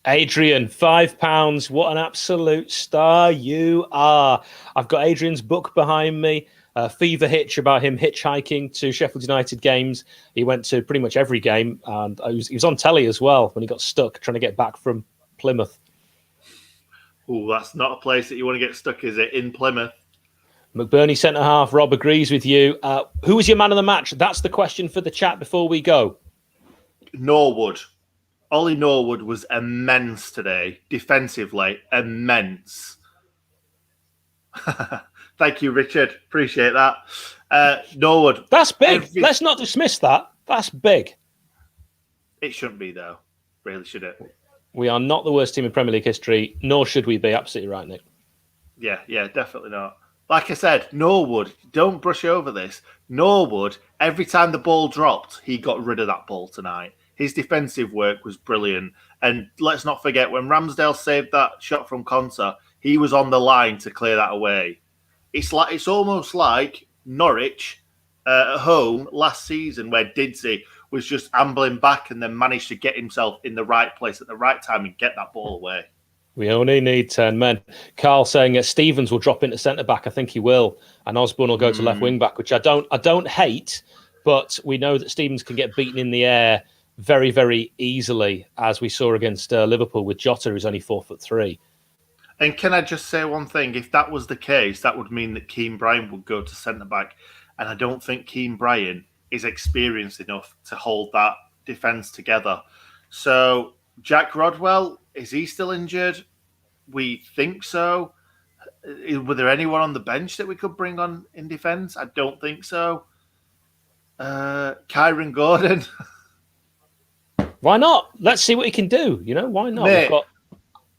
Adrian, £5. What an absolute star you are. I've got Adrian's book behind me. Fever Hitch about him hitchhiking to Sheffield United games. He went to pretty much every game, and he was on telly as well when he got stuck trying to get back from Plymouth. Oh, that's not a place that you want to get stuck, is it? In Plymouth. McBurney centre-half. Rob agrees with you. Who was your man of the match? That's the question for the chat before we go. Norwood. Ollie Norwood was immense today. Defensively, immense. Thank you, Richard. Appreciate that. Norwood. That's big. Let's not dismiss that. That's big. It shouldn't be, though. Really should it? We are not the worst team in Premier League history, nor should we be. Absolutely right, Nick. Yeah, definitely not. Like I said, Norwood, don't brush over this. Norwood, every time the ball dropped, he got rid of that ball tonight. His defensive work was brilliant. And let's not forget, when Ramsdale saved that shot from Conta, he was on the line to clear that away. It's almost like Norwich at home last season, where Didsey was just ambling back and then managed to get himself in the right place at the right time and get that ball away. We only need 10 men. Carl saying Stevens will drop into centre-back. I think he will. And Osborne will go to left wing-back, which I don't hate, but we know that Stevens can get beaten in the air very, very easily, as we saw against Liverpool with Jota, who's only 4'3". And can I just say one thing? If that was the case, that would mean that Keane Bryan would go to centre-back. And I don't think Keane Bryan is experienced enough to hold that defence together. So Jack Rodwell, is he still injured? We think so. Were there anyone on the bench that we could bring on in defence? I don't think so. Kyron Gordon. Why not? Let's see what he can do. Why not? Mate,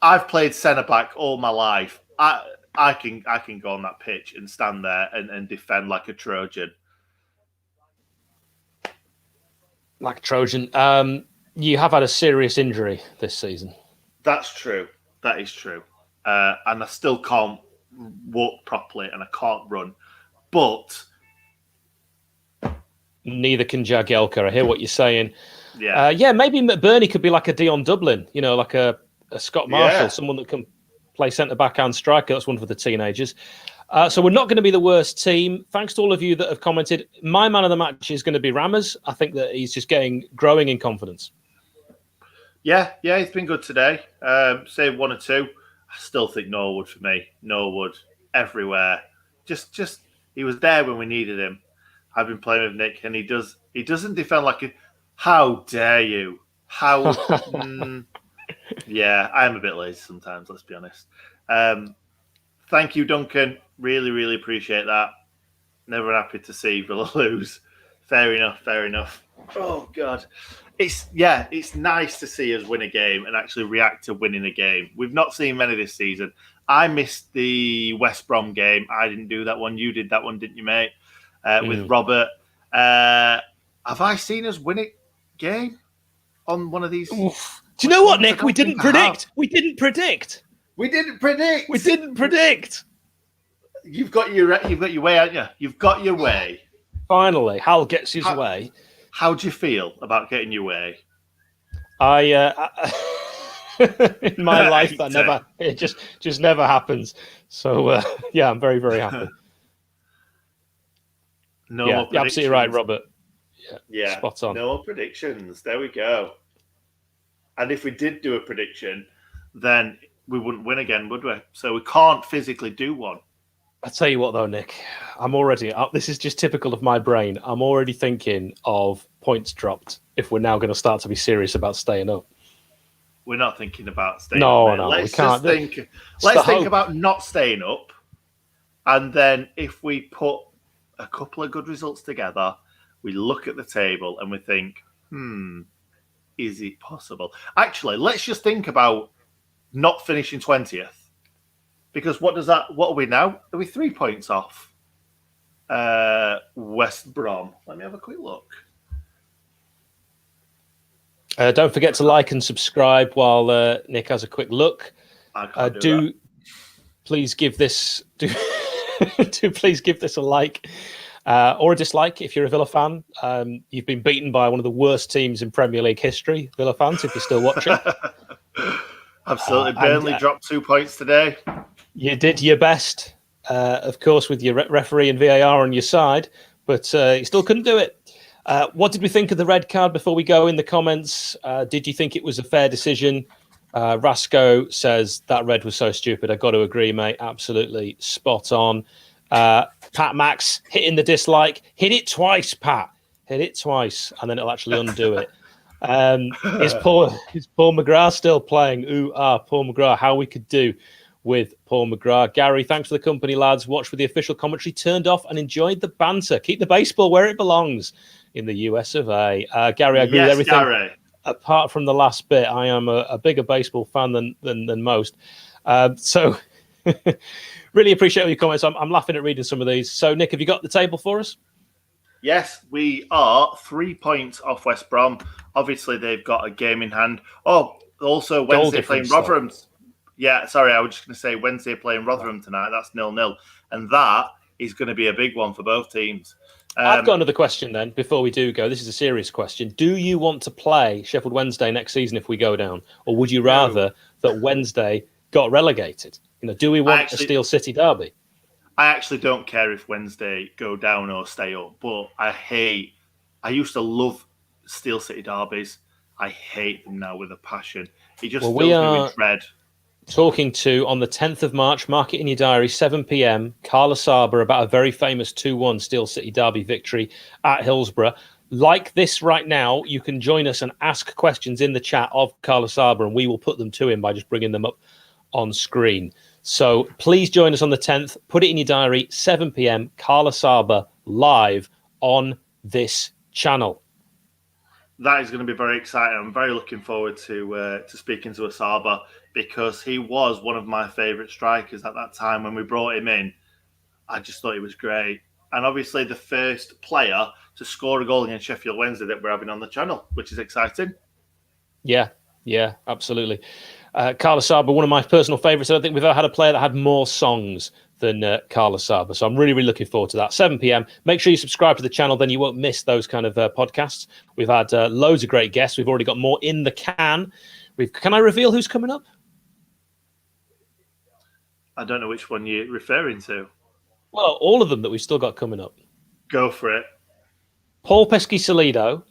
I've played centre-back all my life. I can go on that pitch and stand there and defend like a Trojan. Like a Trojan. You have had a serious injury this season. That's true. That is true. And I still can't walk properly and I can't run. But neither can Jagielka. I hear what you're saying. Yeah. Maybe McBurney could be like a Dion Dublin, like a Scott Marshall, someone that can play centre-back and striker. That's one for the teenagers. So we're not going to be the worst team. Thanks to all of you that have commented. My man of the match is going to be Rammers. I think that he's just growing in confidence. Yeah, he's been good today. Saved 1 or 2. I still think Norwood for me. Norwood everywhere. Just he was there when we needed him. I've been playing with Nick, and he doesn't defend like a. How dare you? How? Yeah, I am a bit lazy sometimes. Let's be honest. Thank you, Duncan. Really, really appreciate that. Never happy to see Villa lose. Fair enough. Oh God. It's nice to see us win a game and actually react to winning a game. We've not seen many this season. I missed the West Brom game. I didn't do that one. You did that one, didn't you, mate? With Robert. Have I seen us win a game on one of these? Oof. Do you know what, Nick? We didn't predict. You've got your way, haven't you? You've got your way. Finally, Hal gets his way. How do you feel about getting your way? In my life, it just never happens. So I'm very, very happy. More you're absolutely right, Robert. Yeah, spot on. No more predictions. There we go. And if we did do a prediction, then we wouldn't win again, would we? So we can't physically do one. I tell you what, though, Nick, I'm already. This is just typical of my brain. I'm already thinking of points dropped if we're now going to start to be serious about staying up. We're not thinking about staying No, up. no, Let's we can't. just think. Let's think about not staying up, and then if we put a couple of good results together, we look at the table and we think, is it possible? Actually, let's just think about not finishing 20th. Because what are we now? Are we 3 points off West Brom? Let me have a quick look. Don't forget to like and subscribe while Nick has a quick look. I can't do that. Please give this please give this a like or a dislike if you're a Villa fan. You've been beaten by one of the worst teams in Premier League history, Villa fans, if you're still watching. Absolutely. Burnley dropped 2 points today. You did your best, of course, with your referee and VAR on your side, but you still couldn't do it. What did we think of the red card before we go in the comments? Did you think it was a fair decision? Rasco says that red was so stupid. I got to agree, mate. Absolutely spot on. Pat Max hitting the dislike. Hit it twice, Pat. Hit it twice, and then it'll actually undo it. Is Paul McGrath still playing? Paul McGrath. How we could do with Paul McGrath. Gary, thanks for the company, lads. Watched with the official commentary, turned off and enjoyed the banter. Keep the baseball where it belongs in the US of A. Gary, I agree with everything. Gary. Apart from the last bit, I am a bigger baseball fan than most. So really appreciate all your comments. I'm laughing at reading some of these. So, Nick, have you got the table for us? Yes, we are 3 points off West Brom. Obviously, they've got a game in hand. Oh, also Wednesday playing Rotherham. Yeah, sorry, I was just going to say Wednesday playing Rotherham tonight. That's 0-0. And that is going to be a big one for both teams. I've got another question then before we do go. This is a serious question. Do you want to play Sheffield Wednesday next season if we go down? Or would you rather that Wednesday got relegated? Do we want a Steel City derby? I actually don't care if Wednesday go down or stay up, but I used to love Steel City derbies. I hate them now with a passion. It just fills me with dread. Talking to, on the 10th of March, mark it in your diary, 7 p.m, Carla Saba about a very famous 2-1 Steel City derby victory at Hillsborough. Like this right now, you can join us and ask questions in the chat of Carla Saba, and we will put them to him by just bringing them up on screen. So please join us on the 10th. Put it in your diary, 7 p.m, Carla Saba live on this channel. That is going to be very exciting. I'm very looking forward to speaking to Asaba because he was one of my favourite strikers at that time when we brought him in. I just thought he was great. And obviously the first player to score a goal against Sheffield Wednesday that we're having on the channel, which is exciting. Yeah, absolutely. Carla Saba, one of my personal favourites. I don't think we've ever had a player that had more songs than Carla Saba. So I'm really, really looking forward to that. 7 p.m. Make sure you subscribe to the channel, then you won't miss those kind of podcasts. We've had loads of great guests. We've already got more in the can. Can I reveal who's coming up? I don't know which one you're referring to. Well, all of them that we've still got coming up. Go for it. Paul Pesky-Salido,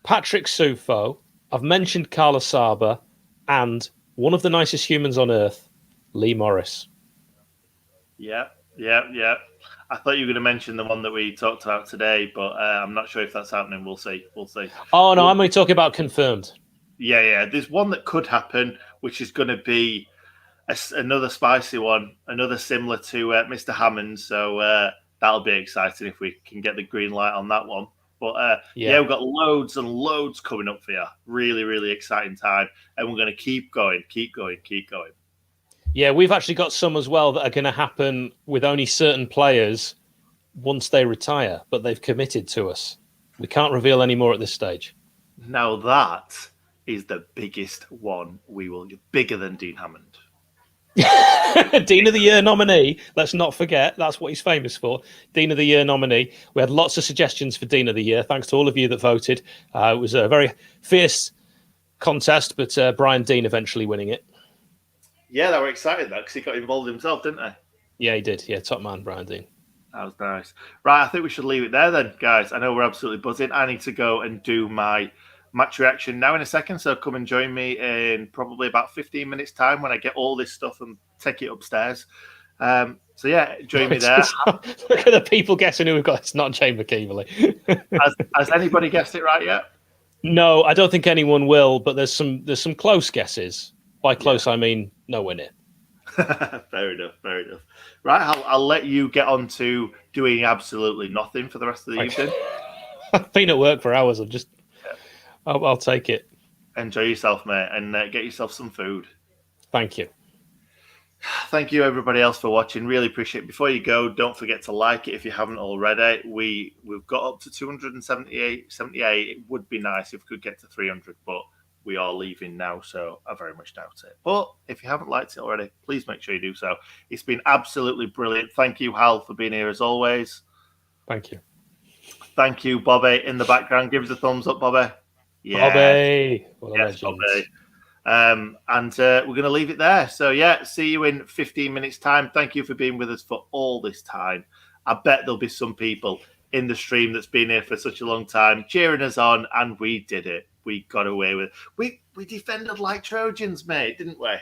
Patrick Sufo, I've mentioned Carla Saba, and one of the nicest humans on earth, Lee Morris. Yeah. I thought you were going to mention the one that we talked about today, but I'm not sure if that's happening. We'll see. Oh, no, I'm only talking about confirmed. Yeah. There's one that could happen, which is going to be another spicy one, another similar to Mr. Hammond. So that'll be exciting if we can get the green light on that one. But we've got loads and loads coming up for you. Really, really exciting time. And we're going to keep going. Yeah, we've actually got some as well that are going to happen with only certain players once they retire, but they've committed to us. We can't reveal any more at this stage. Now that is the biggest one bigger than Dean Hammond. Dean of the Year nominee. Let's not forget, that's what he's famous for. Dean of the Year nominee. We had lots of suggestions for Dean of the Year. Thanks to all of you that voted. It was a very fierce contest, but Brian Dean eventually winning it. Yeah, they were excited because he got involved himself, didn't they? Yeah, he did. Yeah, top man, Brian Dean. That was nice. Right, I think we should leave it there then, guys. I know we're absolutely buzzing. I need to go and do my match reaction now in a second, so come and join me in probably about 15 minutes' time when I get all this stuff and take it upstairs. So yeah, join me there. Look at the people guessing who we've got. It's not Chamber Keeverley. Has anybody guessed it right yet? No, I don't think anyone will. But there's some close guesses. By close, I mean nowhere near. Fair enough. Right, I'll let you get on to doing absolutely nothing for the rest of the evening. I've been at work for hours. I'll take it. Enjoy yourself, mate, and get yourself some food. Thank you. Thank you, everybody else, for watching. Really appreciate it. Before you go, don't forget to like it if you haven't already. We've got up to 278. It would be nice if we could get to 300, but we are leaving now, so I very much doubt it. But if you haven't liked it already, please make sure you do so. It's been absolutely brilliant. Thank you, Hal, for being here as always. Thank you. Thank you, Bobby, in the background. Give us a thumbs up, Bobby. Yeah. Bobby. Yes, Bobby. And we're going to leave it there. So, yeah, see you in 15 minutes' time. Thank you for being with us for all this time. I bet there'll be some people in the stream that's been here for such a long time cheering us on, and we did it. We got away with it. We defended like Trojans, mate, didn't we?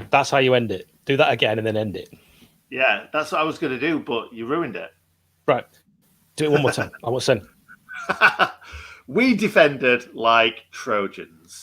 That's how you end it. Do that again and then end it. Yeah, that's what I was going to do, but you ruined it. Right. Do it one more time. I want to send. We defended like Trojans.